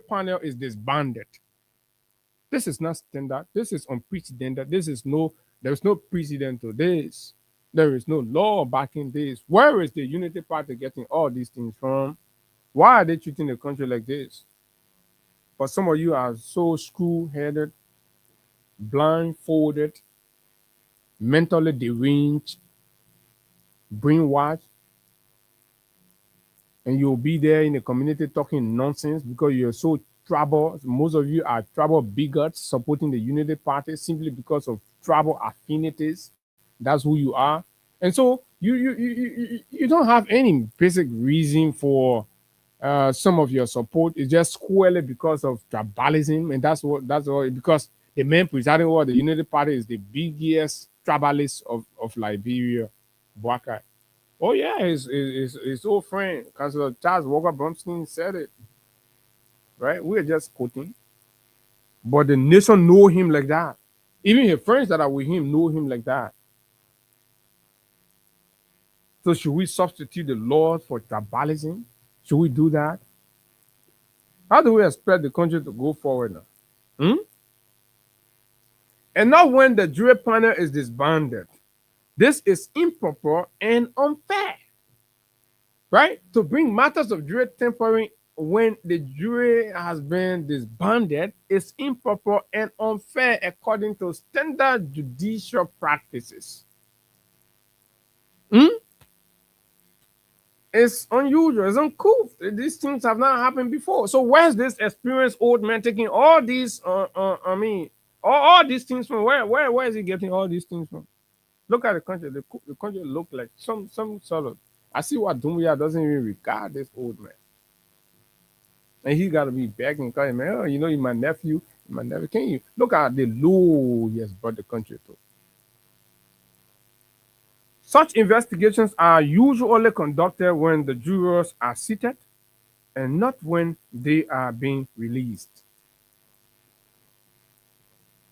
panel is disbanded. This is not standard. This is unprecedented. There is no precedent to this. There is no law backing this. Where is the Unity Party getting all these things from? Why are they treating the country like this? But some of you are so screw-headed, blindfolded, mentally deranged, brainwashed, and you'll be there in the community talking nonsense because you're so tribal. Most of you are tribal bigots supporting the Unity Party simply because of tribal affinities. That's who you are. And so you don't have any basic reason for some of your support. It's just squarely because of tribalism, and that's all because the man presiding over the Unity Party is the biggest tribalist of Liberia, Boakai. Oh yeah, his old friend, Councillor Charles Walker Bromstein said it. Right? We're just quoting. But the nation know him like that. Even his friends that are with him know him like that. So should we substitute the laws for tribalism? Should we do that? How do we expect the country to go forward now? And not when the jury panel is disbanded. This is improper and unfair. Right? To bring matters of jury tampering when the jury has been disbanded is improper and unfair according to standard judicial practices. It's unusual, it's uncouth. These things have not happened before. So where's this experienced old man taking all these, all these things from? Where is he getting all these things from? Look at the country. The country look like some sort of. I see what Dumbuya doesn't even regard this old man. And he got to be begging, calling, man, oh, you know, you're my nephew. Can you look at the low he has brought the country to? Such investigations are usually conducted when the jurors are seated and not when they are being released.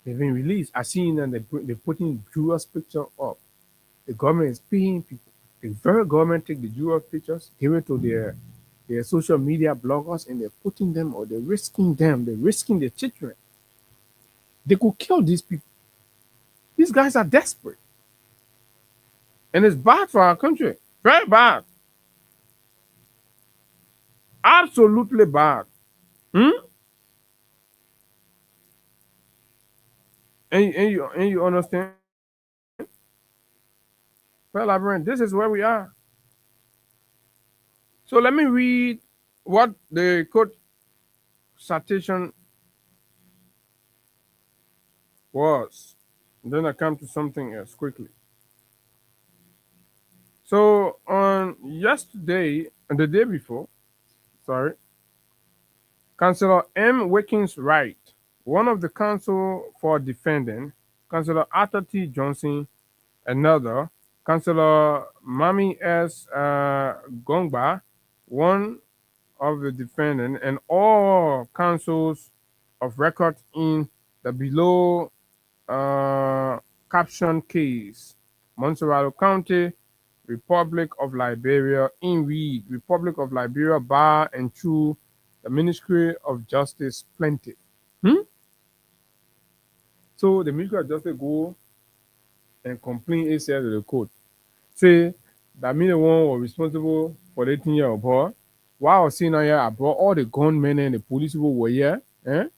They've been released. I seen and they're putting jurors' picture up. The government is paying people. The very government take the jurors' pictures, give it to their social media bloggers, and they're putting them or they're risking them. They're risking their children. They could kill these people. These guys are desperate. And it's bad for our country. Very bad. Absolutely bad. And you understand? Well, Labyrinth, this is where we are. So let me read what the court citation was. And then I come to something else quickly. So on yesterday and the day before, Councillor M. Wakins Wright, one of the counsel for defendant, Councillor Arthur T. Johnson, another, Councillor Mami S. Gongba, one of the defendant, and all counsels of record in the below captioned case, Montserrat County Republic of Liberia, in read, Republic of Liberia, by and through the Ministry of Justice, Plenty. So the Ministry of Justice go and complain itself to the court. Say that me the one was responsible for the 18-year-old boy. While I was sitting here, I brought all the gunmen and the police people were here. The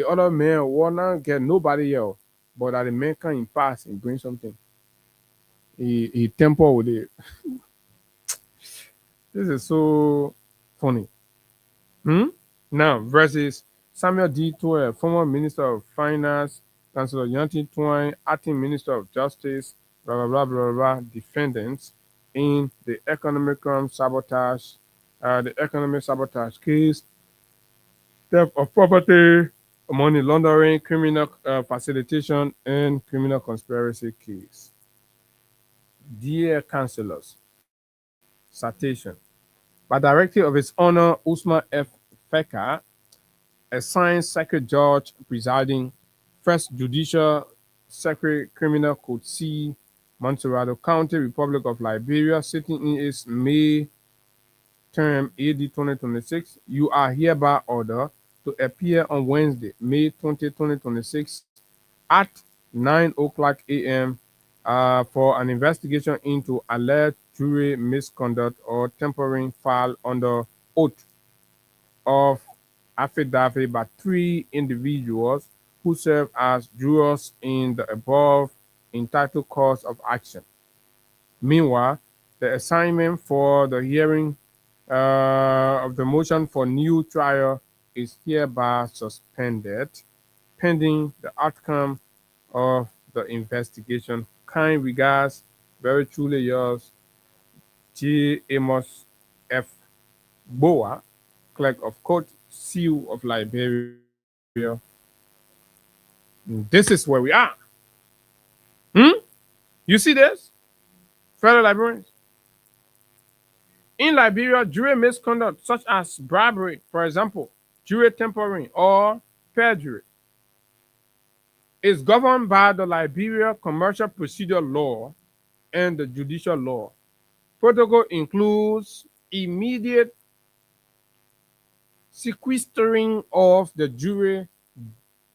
other men were not get nobody here, but that the man can pass and bring something. He temper with it. This is so funny. Now, versus Samuel D. Toy, former Minister of Finance, Councillor Yanti Twine, acting Minister of Justice, blah, blah, blah, blah, blah, defendants in the economic sabotage case, theft of property, money laundering, criminal facilitation, and criminal conspiracy case. Dear councillors, citation. By directive of His Honor Usman F. Feka, assigned Circuit Judge presiding, First Judicial Circuit Criminal Court C, Montserrado County, Republic of Liberia, sitting in its May term AD 2026, you are hereby ordered to appear on Wednesday, May 20, 2026 at 9:00 a.m. For an investigation into alleged jury misconduct or tampering filed under oath of affidavit by 3 individuals who serve as jurors in the above entitled course of action. Meanwhile, the assignment for the hearing of the motion for new trial is hereby suspended pending the outcome of the investigation. Kind regards, very truly yours, G. Amos F. Boa, Clerk of Court, CEO of Liberia. This is where we are. You see this? Fellow Liberians? In Liberia, jury misconduct such as bribery, for example, jury tampering or perjury, is governed by the Liberia Commercial Procedure Law and the Judicial Law. Protocol includes immediate sequestering of the jury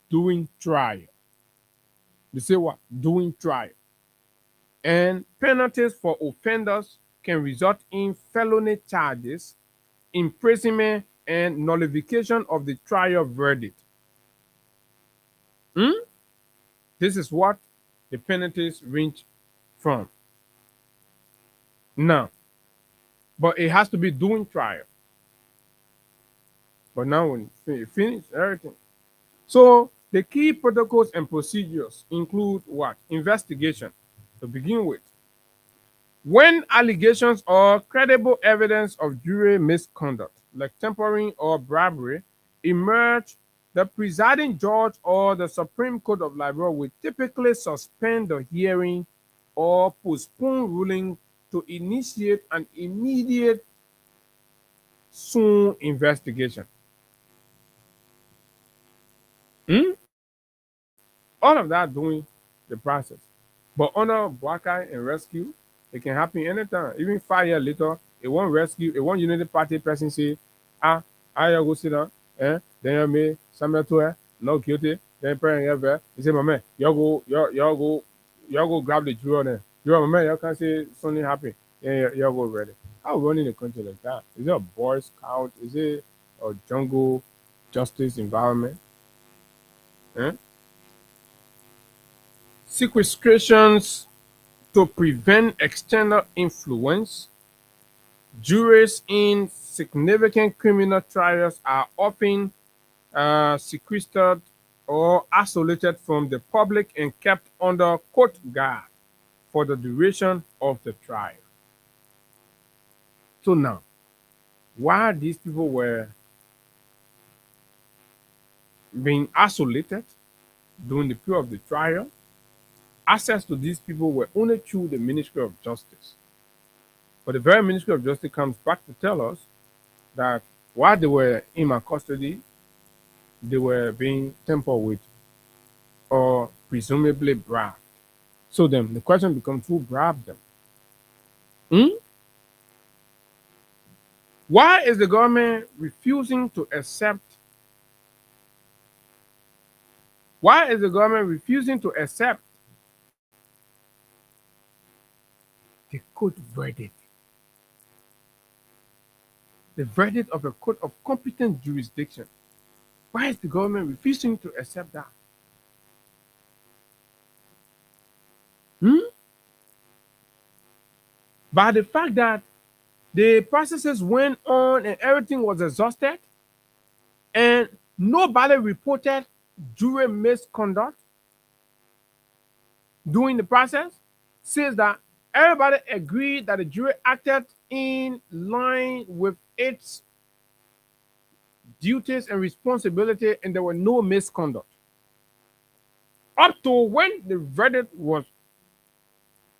during trial. They say what? During trial. And penalties for offenders can result in felony charges, imprisonment, and nullification of the trial verdict. This is what the penalties range from. Now, but it has to be during trial. But now when you finish everything. So the key protocols and procedures include what? Investigation, to begin with. When allegations or credible evidence of jury misconduct, like tampering or bribery, emerge, the presiding judge or the Supreme Court of Liberia will typically suspend the hearing or postpone ruling to initiate an immediate soon investigation. All of that during the process. But under blackout and rescue, it can happen anytime. Even 5 years later, it won't rescue, it won't unity party person say, I go sit down, then you may Samuel to not guilty, then parent ever. He say, my man, y'all go grab the juror then. Juror, my man, y'all can say something happen. Yeah, y'all go ready. How running the country like that? Is it a Boy Scout? Is it a jungle justice environment? Sequestrations to prevent external influence. Juries in significant criminal trials are often sequestered or isolated from the public and kept under court guard for the duration of the trial. So now, while these people were being isolated during the period of the trial, access to these people were only through the Ministry of Justice. But the very Ministry of Justice comes back to tell us that while they were in my custody, they were being tampered with or presumably bribed. So then the question becomes, who bribed them? Why is the government refusing to accept? Why is the government refusing to accept the court verdict? The verdict of a court of competent jurisdiction. Why is the government refusing to accept that? By the fact that the processes went on and everything was exhausted, and nobody reported jury misconduct during the process, says that everybody agreed that the jury acted in line with its duties and responsibility, and there were no misconduct. Up to when the verdict was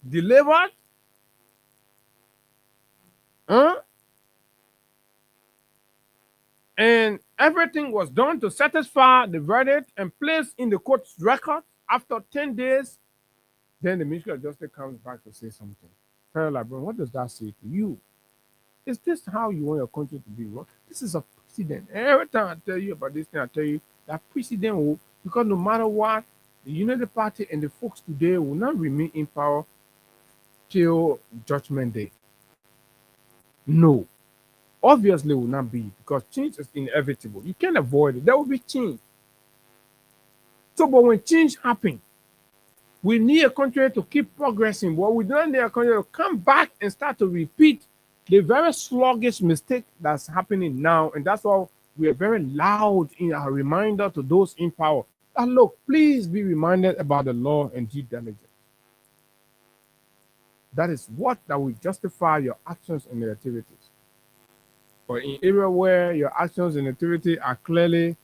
delivered, and everything was done to satisfy the verdict and placed in the court's record. After 10 days, then the Ministry of Justice comes back to say something. Like, bro, what does that say to you? Is this how you want your country to be? Well, this is a precedent. And every time I tell you about this thing, I tell you that precedent will, because no matter what, the United Party and the folks today will not remain in power till Judgment Day. No. Obviously will not be, because change is inevitable. You can't avoid it. There will be change. So, but when change happens, we need a country to keep progressing, but we don't need a country to come back and start to repeat the very sluggish mistake that's happening now. And that's why we are very loud in our reminder to those in power that, look, please be reminded about the law and due diligence. That is what that will justify your actions and your activities. But in area where your actions and activity are clearly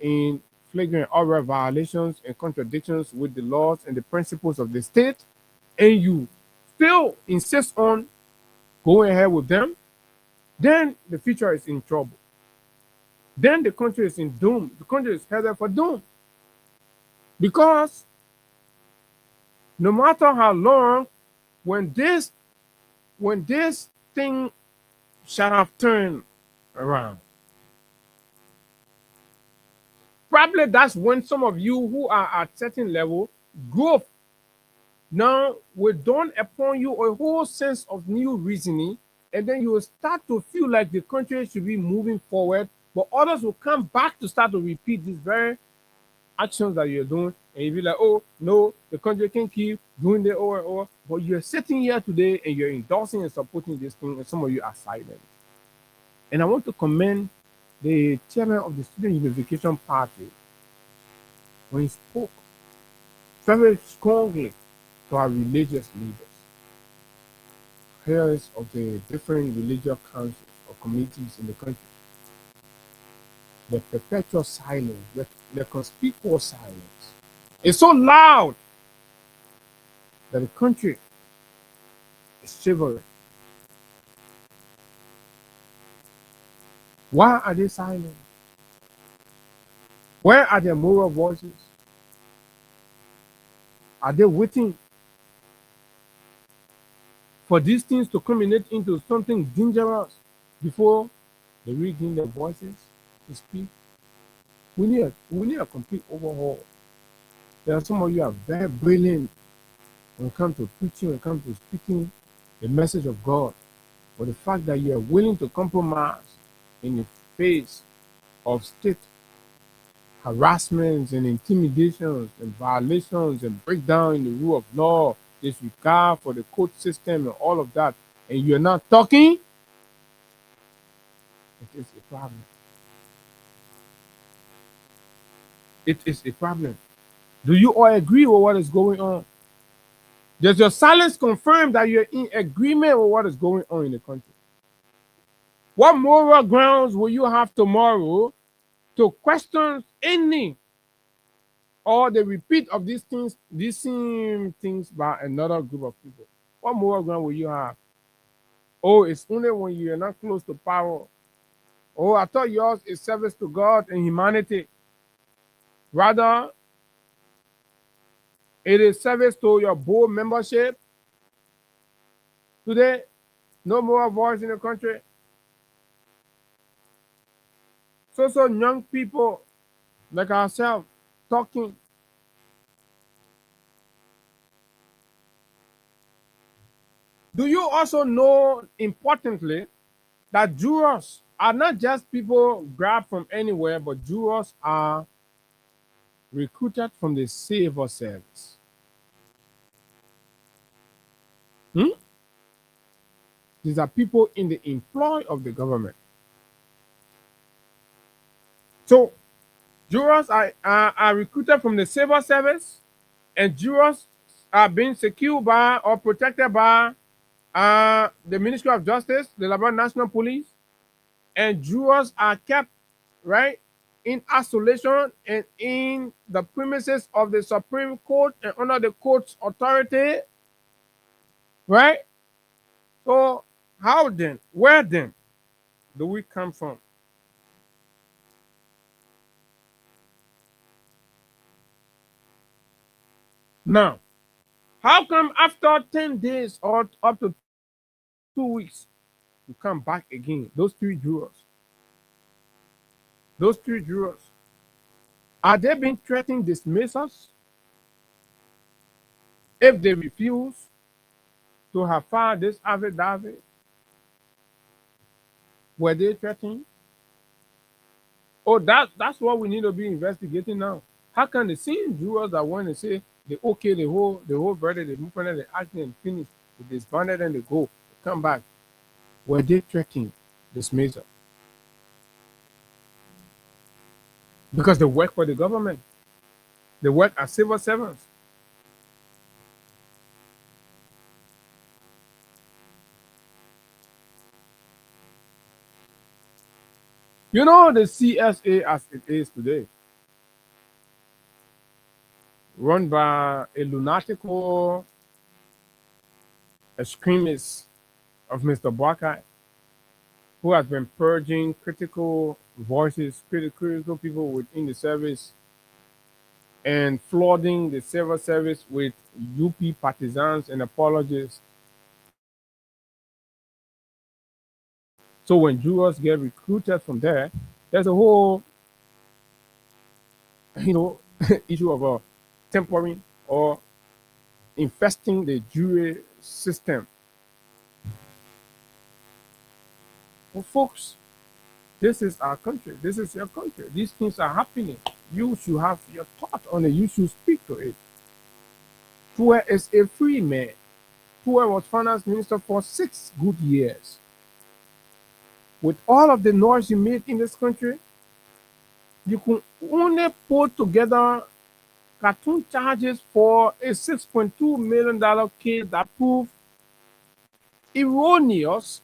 in flagrant other violations and contradictions with the laws and the principles of the state, and you still insist on going ahead with them, then the future is in trouble. Then the country is in doom. The country is headed for doom. Because no matter how long, when this thing shall have turned around, probably that's when some of you who are at certain level, growth now will dawn upon you a whole sense of new reasoning, and then you will start to feel like the country should be moving forward, but others will come back to start to repeat these very actions that you're doing, and you'll be like, oh, no, the country can keep doing it over and over, but you're sitting here today and you're endorsing and supporting this thing, and some of you are silent. And I want to commend the chairman of the Student Unification Party when he spoke very strongly to our religious leaders, heads of the different religious councils or communities in the country. The perpetual silence, the conspicuous silence is so loud that the country is shivering. Why are they silent? Where are their moral voices? Are they waiting for these things to culminate into something dangerous before they regain their voices to speak? We need a complete overhaul. There are some of you are very brilliant when it comes to preaching, when it comes to speaking the message of God. But the fact that you are willing to compromise in the face of state harassments and intimidations and violations and breakdown in the rule of law, disregard for the court system and all of that, and you're not talking, it is a problem. It is a problem. Do you all agree with what is going on? Does your silence confirm that you're in agreement with what is going on in the country? What moral grounds will you have tomorrow to question any or the repeat of these same things by another group of people? What moral ground will you have? Oh, it's only when you're not close to power. Oh, I thought yours is service to God and humanity. Rather, it is service to your board membership. Today, No more voice in the country. So young people like ourselves talking. Do you also know, importantly, that jurors are not just people grabbed from anywhere, but jurors are recruited from the civil service? Hmm? These are people in the employ of the government. So jurors are recruited from the civil service, and jurors are being secured by or protected by the Ministry of Justice, the Liberia National Police, and jurors are kept right in isolation and in the premises of the Supreme Court and under the court's authority, right? So how then, where then do we come from? Now, how come after 10 days or up to 2 weeks, you come back again? Those three jurors, are they being threatened dismissals if they refuse to have filed this affidavit? Were they threatened? Oh, that's what we need to be investigating now. How can the same jurors that want to say they okay the whole verdict, they move on, they act and finish, they disbanded and they go, they come back? Were they threatening dismissal? Because they work for the government. They work as civil servants. You know the CSA as it is today, run by a lunatical extremist of Mr. Boakai, who has been purging critical voices, critical people within the service, and flooding the civil service with UP partisans and apologists. So when jurors get recruited from there, there's a whole, issue of tampering or infesting the jury system. Well, folks, this is our country. This is your country. These things are happening. You should have your thought on it. You should speak to it. Tuwe is a free man. Tuwe was finance minister for 6 good years. With all of the noise you made in this country, you can only put together cartoon charges for a $6.2 million case that proved erroneous.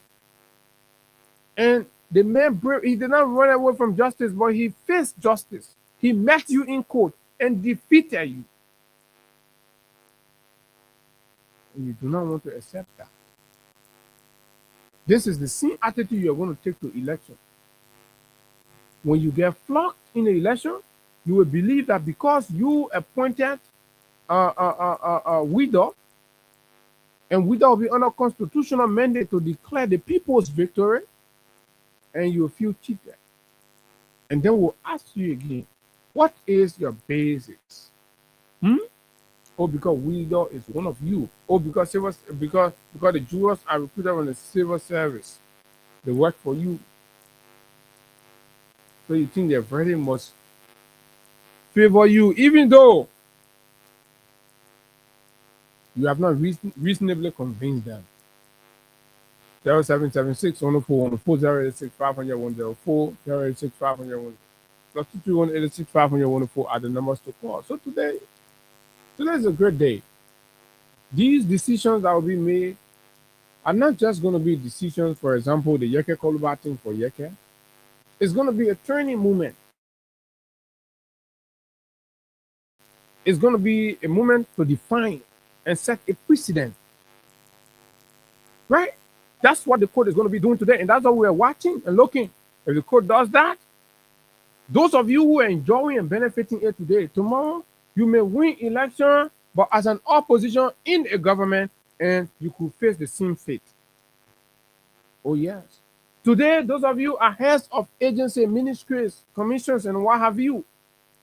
And the man, he did not run away from justice, but he faced justice. He met you in court and defeated you. And you do not want to accept that. This is the same attitude you're going to take to election. When you get flocked in the election, you will believe that because you appointed a widow, and widow will be under constitutional mandate to declare the people's victory, and you will feel cheated. And then we'll ask you again, what is your basics? Or because widow is one of you, or because the jurors are recruited from the civil service, they work for you. So you think their verdict must favor you, even though you have not reasonably convinced them. 0776 104 104 086 500 104 086 500 plus 221 500 104 are the numbers to call. So today is a great day. These decisions that will be made are not just going to be decisions, for example, the Yeke Koluba thing for Yeke. It's going to be a turning moment. It's going to be a moment to define and set a precedent. Right? That's what the court is going to be doing today. And that's what we're watching and looking. If the court does that, those of you who are enjoying and benefiting it today, tomorrow, you may win election, but as an opposition in a government, and you could face the same fate. Oh, yes. Today, those of you are heads of agency, ministries, commissions, and what have you.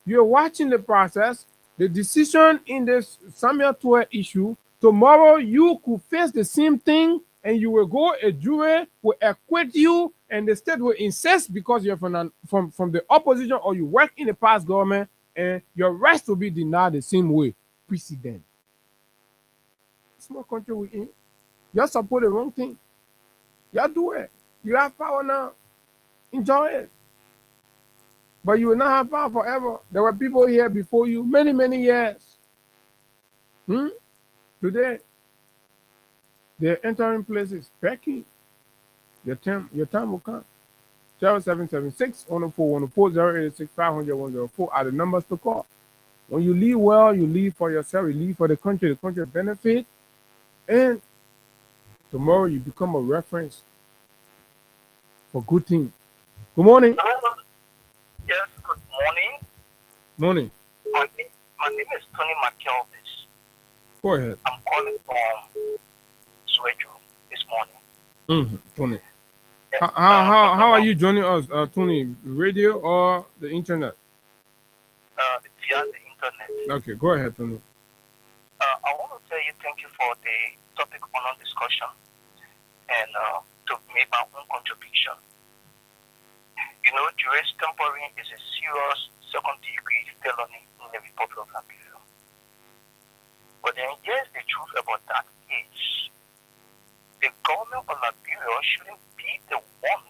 You're watching the process, the decision in this Samuel 12 issue. Tomorrow, you could face the same thing, and you will go, a jury will acquit you, and the state will insist because you're from the opposition or you work in the past government, and your rights will be denied the same way. Precedent. Small country we in. Y'all support the wrong thing. Y'all do it. You have power now. Enjoy it. But you will not have power forever. There were people here before you many, many years. Today, they're entering places. Becky, your time will come. 0776 104 104 086 500 104 are the numbers to call. When you leave well, you leave for yourself, you leave for the country benefit, and tomorrow you become a reference for good things. Good morning. Yes, good morning. Morning. My name is Tony McKelvis. Go ahead. I'm calling from Suejo this morning. Tony. How are you joining us, Tony? Radio or the internet? Via the internet. Okay, go ahead, Tony. I want to tell you thank you for the topic on our discussion and to make my own contribution. You know, duress temporary is a serious second-degree felony in the Republic of Liberia. But then here's the truth about that is the government of Liberia shouldn't be the one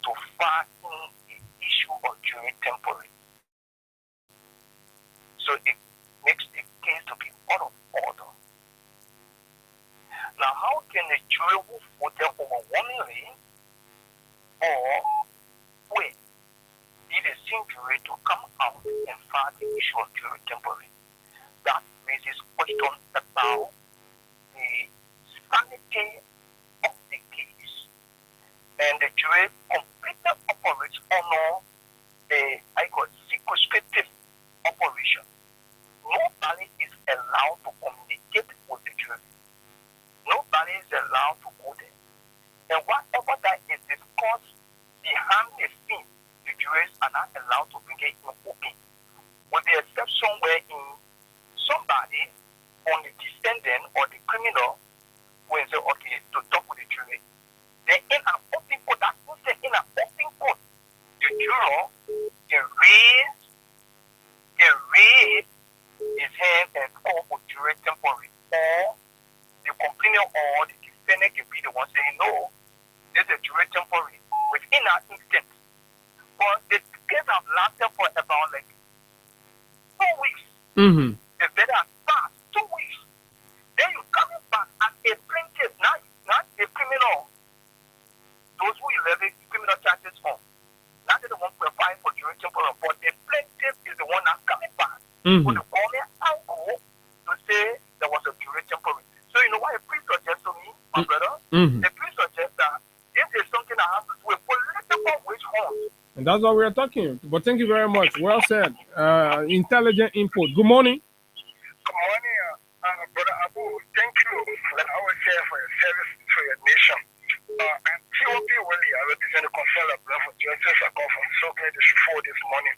to fight in the issue of duress temporary. So it makes the case to be out of order. Now, how can a jury who voted overwhelmingly or wait be the same jury to come out and fight the issue of jury temporary? That raises questions about the sanity of the case. And the jury completely operates under a circumscriptive operation. Nobody is allowed to communicate with the jury. Nobody is allowed to go there. And whatever that is discussed behind the scene, the jurors are not allowed to bring it in open. With the exception wherein somebody on the defendant or the criminal will say, okay, to talk with the jury. Then in an open court, that instant in an open court, the juror can raise his hand and call for jury temporary. Or the complainant or the defendant can be the one saying, no, this is a jury temporary within that instant. But the case have lasted for about like 2 weeks. The better fast 2 weeks. Then you coming back as a plaintiff, not a criminal. Those who you levy criminal charges on. Not the one qualifying for jury temporary, but the plaintiff is the one that's coming back. With the government angle to say there was a jury temporary. So you know what a priest suggests to me, my brother? The priest suggests that this is something that has to do with political witch hunt. And that's what we are talking. But thank you very much. Well said. Intelligent input. Good morning. Good morning, Brother Abu. Thank you, like I always say, for your service to your nation. And TOP really, I represent the concern of Brother for Justice. I come from so glad this before this morning.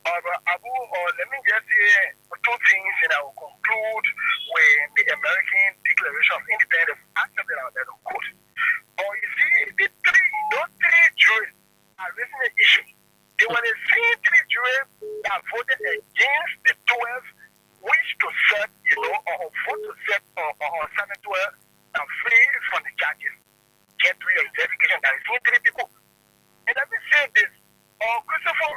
Abu, let me just say 2 things and I will conclude with the American Declaration of Independence accepted out there, quote. You see, those three juries are raising an issue. They were the same 3 juries that voted against the 12 wish to set, or vote to set on Senate 12 and free from the charges. Get through your investigation. That is 3 people. And let me say this. Christopher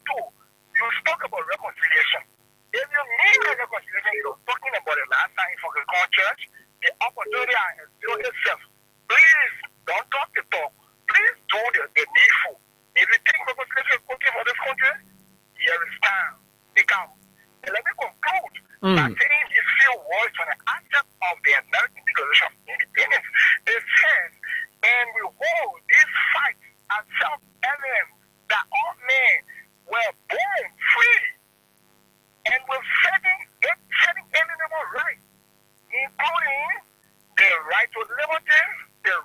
too, you spoke about reconciliation. If you mean reconciliation, you were talking about it last time for the church, the opportunity has built itself. Please don't talk the talk. Please do the needful. If you think reconciliation is okay for this country, here is time. Take out. And let me conclude by saying these few words from the aspect of the American Declaration of Independence. It says, and we hold this fight as self-evident that all men were born free and with certain inalienable rights, including the right to liberty, the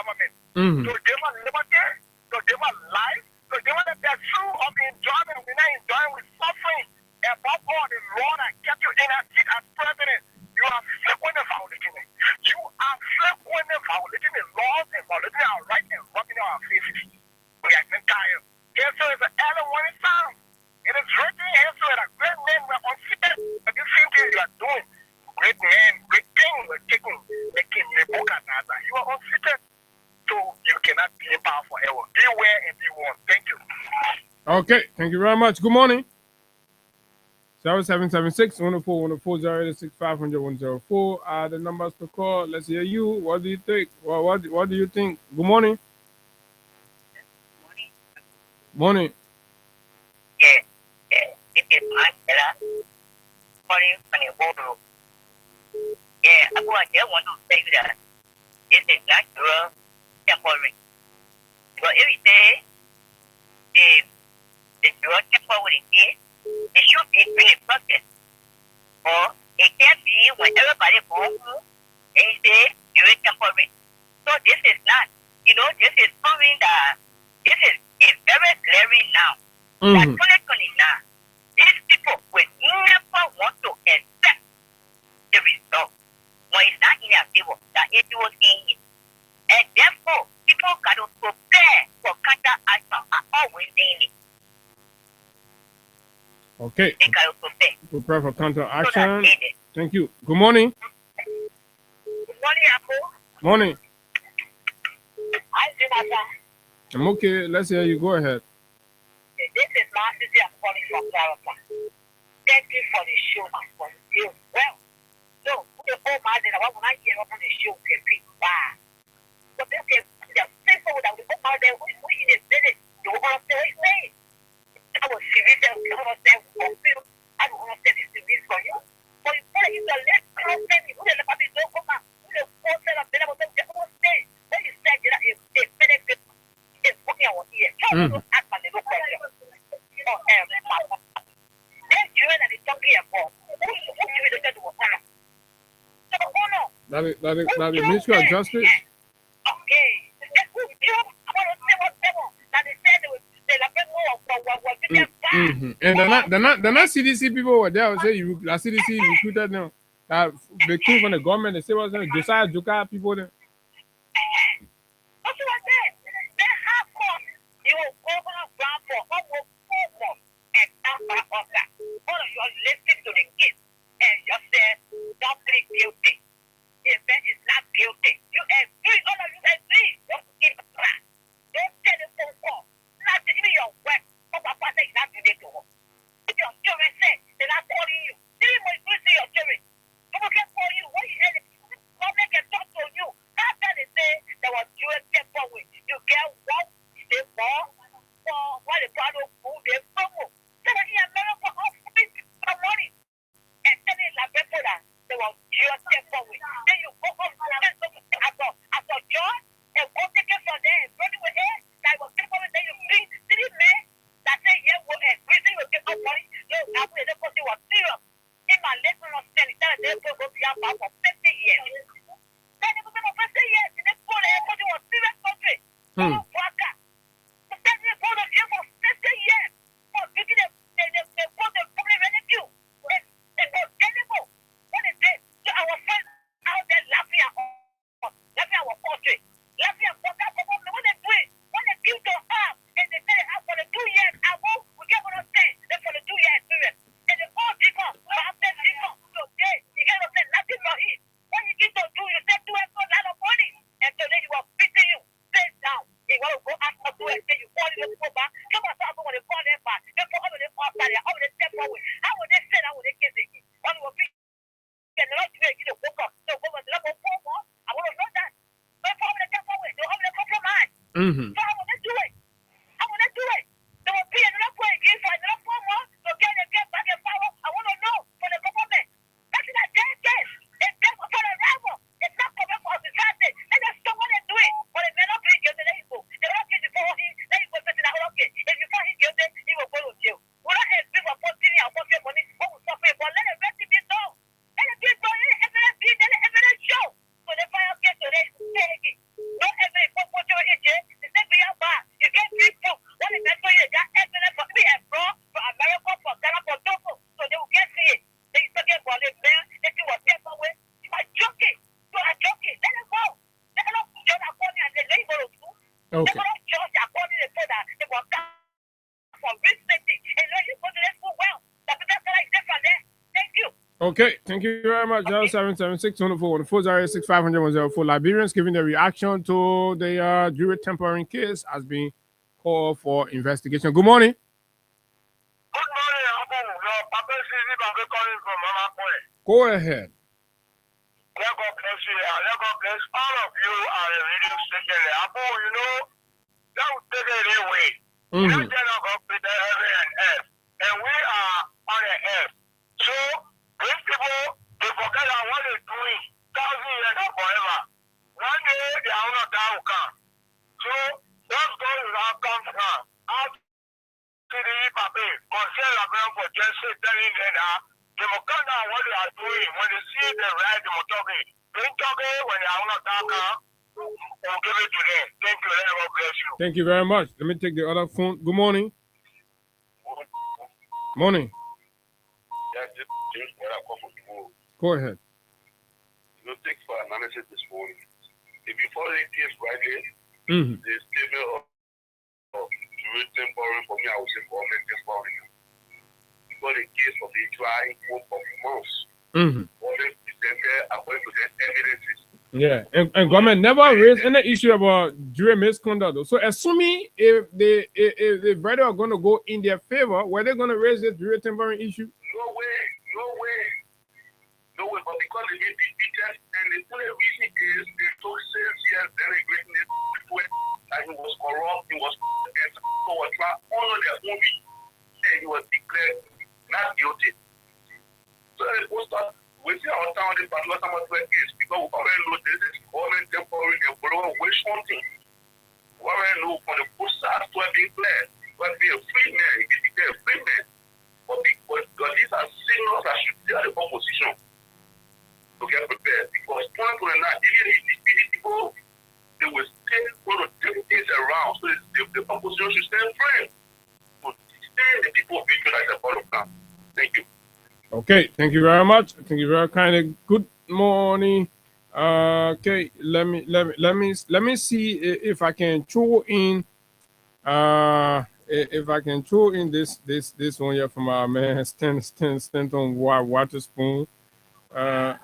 government. Mm-hmm. To give us liberty, to give us life, to give us the true of enjoyment. We're not enjoying with suffering. Above all, the Lord that kept you in a seat as president. You are frequently violating it. You are frequently violating the laws and violating our rights and rubbing our faces. We are tired. History is an early warning sound. It is written in history that great men were unfitted for this same thing you are doing. Great men, great things were taken, making Nebuchadnezzar. You are unfitted, so you cannot be in power forever. Beware and be warned. Thank you. Okay, thank you very much. Good morning. 0776 104 104 065 104 are the numbers to call. Let's hear you. What do you think? What do you think? Good morning. Morning. Yeah, it is Angela calling from the Bodo. Yeah, I want to say that it is natural temporary. But every day, if you are temporary, it should be really process. Or it can be when everybody goes and say you are temporary. So this is not, this is proving that this is very glaring now. That 2029, these people will never want to accept the result when it's not in their favor, that it was in it. And therefore, people got to prepare for counter action are always in it. Okay. They got to prepare. Prepare for counter So action. that's it. Thank you. Good morning. Good morning, Apple. Morning. Hi, Jonathan. I'm okay. Let's hear you. Go ahead. This is Marcy. I'm calling from Clarissa. Thank you for the show and for the deal. Well, so, the whole man, I want to hear up on the show, can be bad. But they say, the people that we go out there, we in the village, you want to say, wait. I was serious, I want to say, I don't want to say this serious for you. But you say, it's a less close thing, you would have been so come out. You know, all set up, then I was saying, when you said that if they benefit, it's putting our ear. You don't act on the local question. That is Ministry of Justice. And they're not CDC people were there. I would say CDC recruited them. They came from the government. They say what's the Josiah Joka people there. Listen to the kids and just say, don't plead guilty. The event is not guilty. You agree, all of you agree. Don't keep it back. Don't tell the phone call. Not even your work. Papa say it's not today to work. If your children say they're not calling you, three more you see your children. People can call you. What you say? Government can talk to you. After they say there was dual temper with you get one, they fall for what the problem food they follow. So in America, all money and telling la people that they will just take forward. Then you go home as a job and go take it from there and run away. That will take forward. Then you bring three men that say, yeah, well, and reason you take up money. No, I will never say was serious. In my lesson on standing, that they will go beyond for 50 years. Then they will go for 50 years. And they put everybody was serious country. But then they go to jail for 50 years. For picking them. They put the public revenue. They go terrible. What is it? So our friends out there laughing at us, laughing at our country, laughing at what that government, what they do it, when they give to us, and they say for the 2 years, we get what I'm saying, then for the 2 year experience. And they all different, but after different, so you get what I'm saying, nothing for it. When you get to do, you say 2 extra a lot of money, and so then you will beating you, sit down. You want to go ask for 2 extra, you call it, go back. Come on, so when they call them back, they put all of them off there, how would they step forward? How would they say, how would they kiss it? One will be, and the last day, you know, woke up, so go on, level 4 more. I want to know that. But how would they step forward? They how would they compromise? So how would they do it? How would they do it? They will be another point, give for another 4 more, so get back and power. I want to know for the government. That's not their case. It's just for the rival. It's not for the society. They just don't want to do it. But if they're not being guilty, then you go. They will not get before him, then you go to the okay. If you find him guilty, he will go to jail. Will I agree with posting our pocket money? Who will suffer? But let the rest be done. Let it be done. Let the evidence show. So the final case today, no evidence. Okay. Church according to that they were from recently, and then you go to the school well. But that's like different there. Thank you. Okay, thank you very much. 0776-104-500-104. Liberians giving their reaction to the jury tampering case has been called for investigation. Good morning. Good morning, Abu. Your Papa Sisi Babe calling from Mama Kwe. Go ahead. Let God bless you. Let God bless all of you and the radio station. Abu, you know, that would take it away. You know, God put the heaven and earth. And we are on the earth. So, these people, they forget what they're doing. 1,000 years or forever. One day, they are not down come. So, those God will have come from. Out to the Pape, concern Abraham for just telling them that they will come down what they are doing. When they see the right, they will talk it. They talk it when they are not down come. We'll give it to them. Thank you. Let God bless you. Thank you very much. Let me take the other phone. Good morning. Morning. Go ahead. You know, thanks for analysis this morning. If you follow the case rightly, the statement of written borrowing for me, I would say government is borrowing. Because the case of the dry for months, government presented according to the evidences. Yeah, and government never raised any issue about jury misconduct. So assuming if the verdict are going to go in their favor, were they going to raise this jury tampering issue? No way. But because they made the details, and the only reason is they told 6 years then regretting it that he was corrupt, he was under their own will, and he was declared not guilty. So they supposed to wait our town this particular time of case because we already know this is government temporary and borrow wish something. We already know from the post sides to being clear, but be a free man, he can declare a free man. But because these are signals that should tell the opposition to get prepared. Because 2029, even if these people, they will still going to take things around. So the opposition should stand firm to stand the people of Israel as a part of them. Thank you. Okay, thank you very much. Thank you very kindly. Good morning. Okay, let me see if I can throw in this one here from our man Stanton Waterspoon. And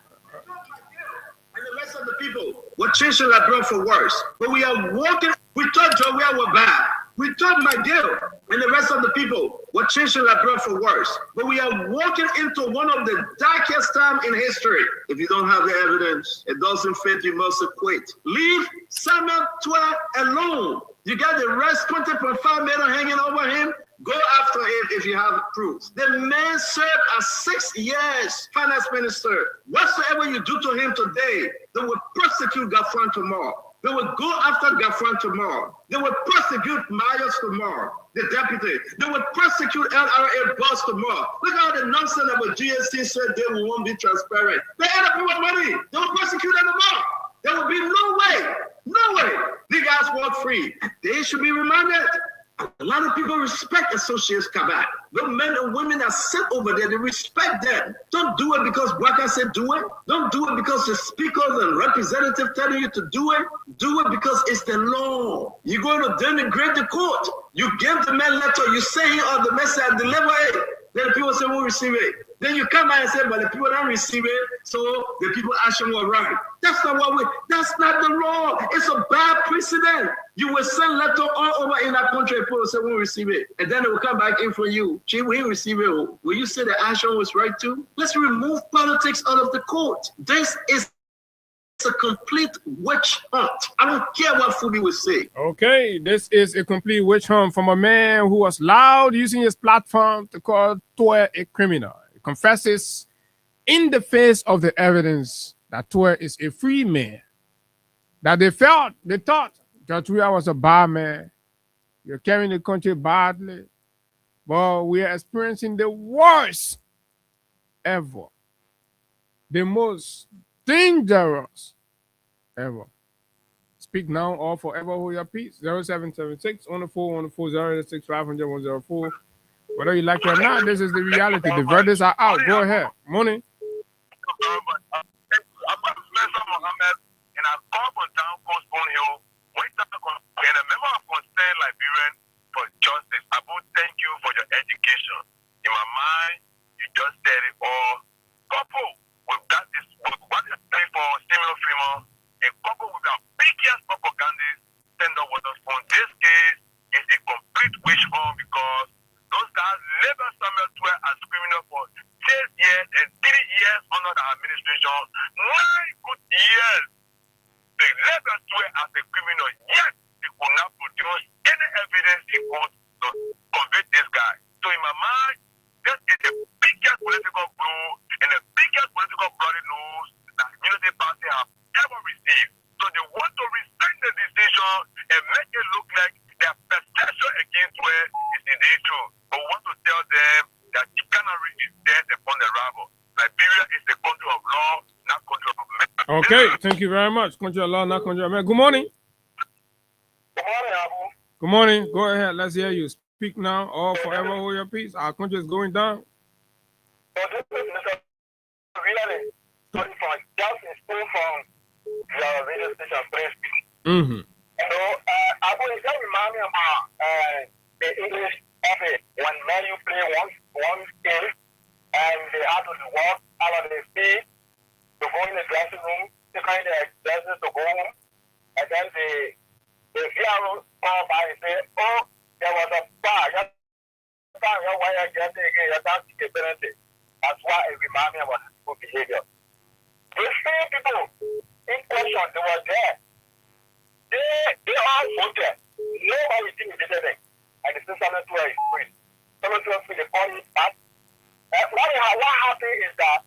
the rest of the people were changing Liberia for worse. But we are walking, we thought Joel were bad. We thought McGill and the rest of the people were changing Liberia for worse. But we are walking into one of the darkest times in history. If you don't have the evidence, it doesn't fit, you must acquit. Leave Samuel Twa alone. You got the rest 20.5 million hanging over him. Go after him if you have proof. The man served as 6 years finance minister. Whatsoever you do to him today, they will prosecute Gaffran tomorrow. They will go after Gaffran tomorrow. They will prosecute Myers tomorrow, the deputy. They will prosecute LRA boss tomorrow. Look at all the nonsense about GST said they won't be transparent. They end up with money. They will prosecute them tomorrow. There will be no way. These guys walk free. They should be reminded. A lot of people respect Associates Kabak. The men and women that sit over there, they respect them. Don't do it because Waka said do it. Don't do it because the speakers and representatives telling you to do it. Do it because it's the law. You're going to denigrate the court. You give the man letter, you say he or the message deliver it. Then the people say we'll receive it. Then you come out and say, but the people don't receive it, so the people action were right. That's not the law. It's a bad precedent. You will send letter all over in that country, people will say we'll receive it. And then it will come back in for you. Gee, we receive it. Will you say the action was right too? Let's remove politics out of the court. This is a complete witch hunt. I don't care what Fubi will say. Okay, this is a complete witch hunt from a man who was loud using his platform to call Twa a criminal. He confesses in the face of the evidence that Twa is a free man. That they thought that Twa was a bad man. You're carrying the country badly. But we are experiencing the worst ever. The most dangerous ever. Speak now or forever hold your peace. 0776 104 06 500 104. Whether you like it or not, this is the reality. The verdicts are out. Go ahead. Morning. And I called for down Postpone Hill. Wait, and a use any evidence he wants to convict this guy. So in my mind, this is the biggest political blow and the biggest political bloody news that Unity Party have ever received. So they want to rescind the decision and make it look like their perception against where is indeed true. But we want to tell them that you cannot reach death upon the rabble. Liberia is a country of law, not country of men. Okay, thank you very much. Country of law, not country of men. Good morning. Good morning, Abu. Good morning. Go ahead. Let's hear you. Speak now or forever hold your peace. Our country is going down. So this is Mr. Really from just spoon from your radio station, Prince. Mm-hmm. So Abu, it just remind me about the English office when men you play one game and they have to walk out of the field to go in the dressing room, to kind of dresses to go home, and then the VRO call by and say, oh, there was a bar. That's why it reminds me about good behavior. The same people in question, they were there. They all voted. Nobody did anything. And the system is free. Some of them feel the body back. What happened is that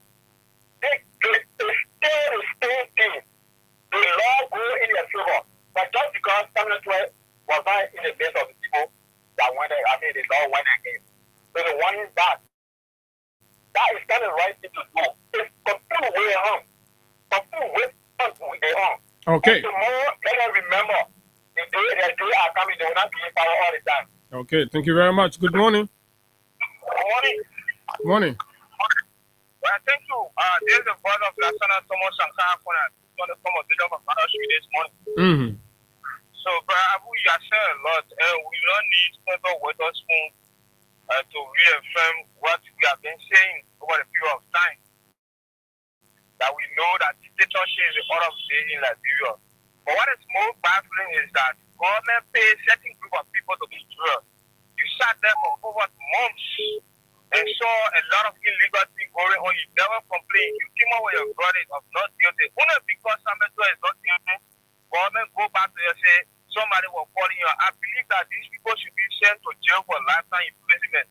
they stay the same thing. The law go in their favor. But just because Samuel 12 was not in the base of the people that went, the law went against. So the one is that. That is kind of the right thing to do. It's complete way on. Complete way on. Okay. And the more let them remember, the day are coming, they will not be in power all the time. Okay, thank you very much. Good morning. Good morning. Good morning. Well, thank you. There's the brother of Lasana Thomas Sankara on the conversation of Father Street this morning. Mm-hmm. So, Abu, you have said a lot. We don't need special water spoon to reaffirm what we have been saying over a period of time. That we know that dictatorship is the order of the day in Liberia. But what is more baffling is that government pays certain group of people to be drilled. You sat there for over months and saw a lot of illegal things going on. You never complained. You came out with your verdict of not guilty. Only because somebody is not guilty, government go back to you and say somebody was calling you. I believe that these people should be sent to jail for lifetime imprisonment.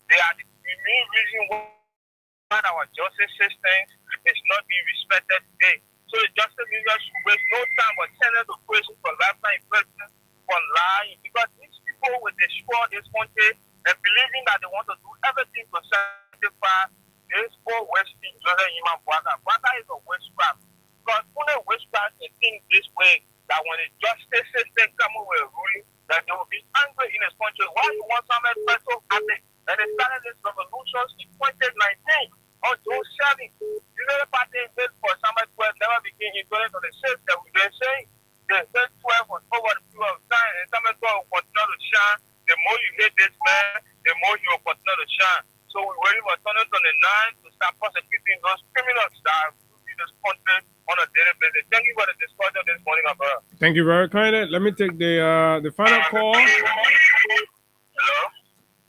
They are the main reason why our justice system is not being respected today. So the justice minister should waste no time but send them to prison for lifetime imprisonment for lying. Because these people will destroy this country and believing that they want to do everything to sanctify this poor Western Jordan human Bwaga. Bwaga is a witchcraft. Because only witchcraft can think this way, that when the justice system comes with a ruling, that they will be angry in this country. Why you want some so happy? And they started this revolution in 2019 on June 7th. The Labour Party did for Samuel 12 never became equivalent to the shift that we've been saying. The said 12 was over the period of time, and Samuel 12 will continue to shine. The more you hate this man, the more he will continue to shine. So we're waiting for 2029 to start prosecuting those criminals that are in this country on a daily basis. Thank you for the discussion this morning, Abba. Thank you very kindly. Let me take the final call. Hello?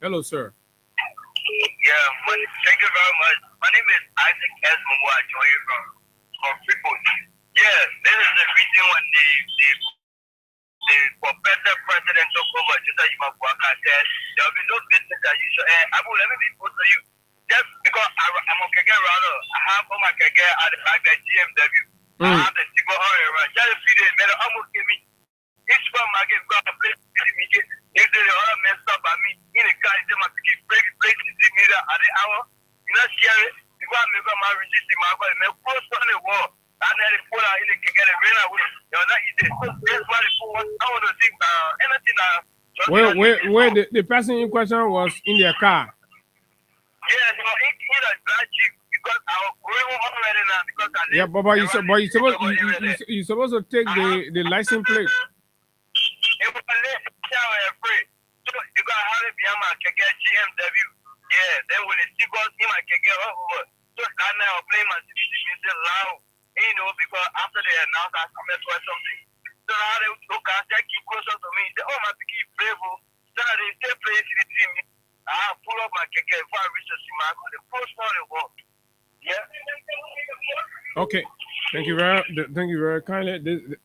Hello, sir. Yeah, thank you very much. My name is Isaac S. Momo. I join you from Freeport. Yeah, this is the reason when the competitive president took over, just like Yuma Bwaga said, there will be no business as usual. Abu, let me be put to you. Just because I'm a Kege runner, I have all my Kege at the back at GMW. I have the Tigo Oil, just a few days, man, almost give me. Each one I get got a place to me. If they are messed up by me, in the car, they must keep breaking me at the hour. You know, share it. You go and make my register, my boy, and post on the wall. And then they pull out in the Kege, and rain away. You're not easy. That's why they put I want to think anything. Where the person in question was in their car. Yeah, so in a black jeep because I was going on already now because I yeah, but you supposed to take the license plate. It was free. So you got to have it behind my Kege GMW. Yeah, then when the seagulls in my Kege over, so that now I'm playing my music loud. You know, because after they announced I committed or something. So now they look at that keep closer to me. They my keep brave. So they stay playing CDT me. I pull up my Kege before I reach the Simago. They post on the wall. Yeah. Okay. Thank you very kindly.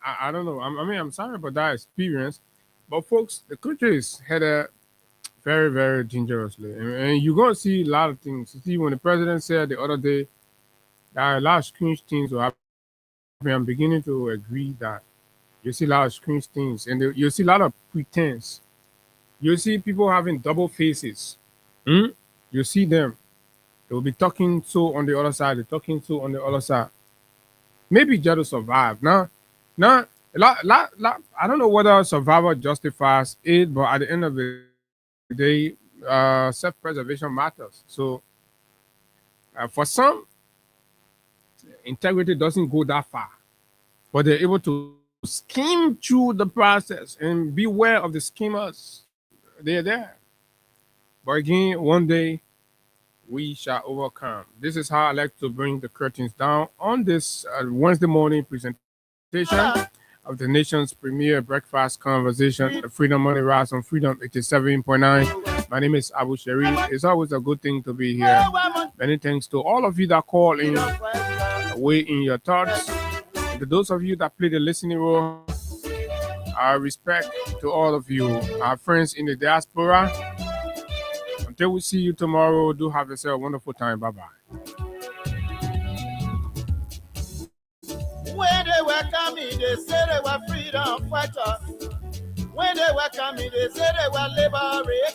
I don't know. I'm sorry about that experience. But folks, the country is headed very, very dangerously. And you're going to see a lot of things. You see, when the president said the other day that a lot of strange things will happen, I'm beginning to agree that you see a lot of strange things. And you see a lot of pretense. You see people having double faces. You see them. They will be talking so on the other side. They're talking so on the other side. Maybe just to survive. Now, I don't know whether survival justifies it, but at the end of the day, self-preservation matters. So, for some, integrity doesn't go that far, but they're able to scheme through the process and beware of the schemers. They're there. But again, one day we shall overcome. This is how I like to bring the curtains down on this Wednesday morning presentation of the nation's premier breakfast conversation, the Freedom Money Rise on Freedom 87.9. My name is Abu Sharif. It's always a good thing to be here. Many thanks to all of you that call in, weigh in your thoughts. And to those of you that play the listening role, our respect to all of you, our friends in the diaspora. Until we see you tomorrow, do have yourself a wonderful time. Bye-bye. When they welcome me, they say they were freedom fighters. When they welcome me, they say they were liberators.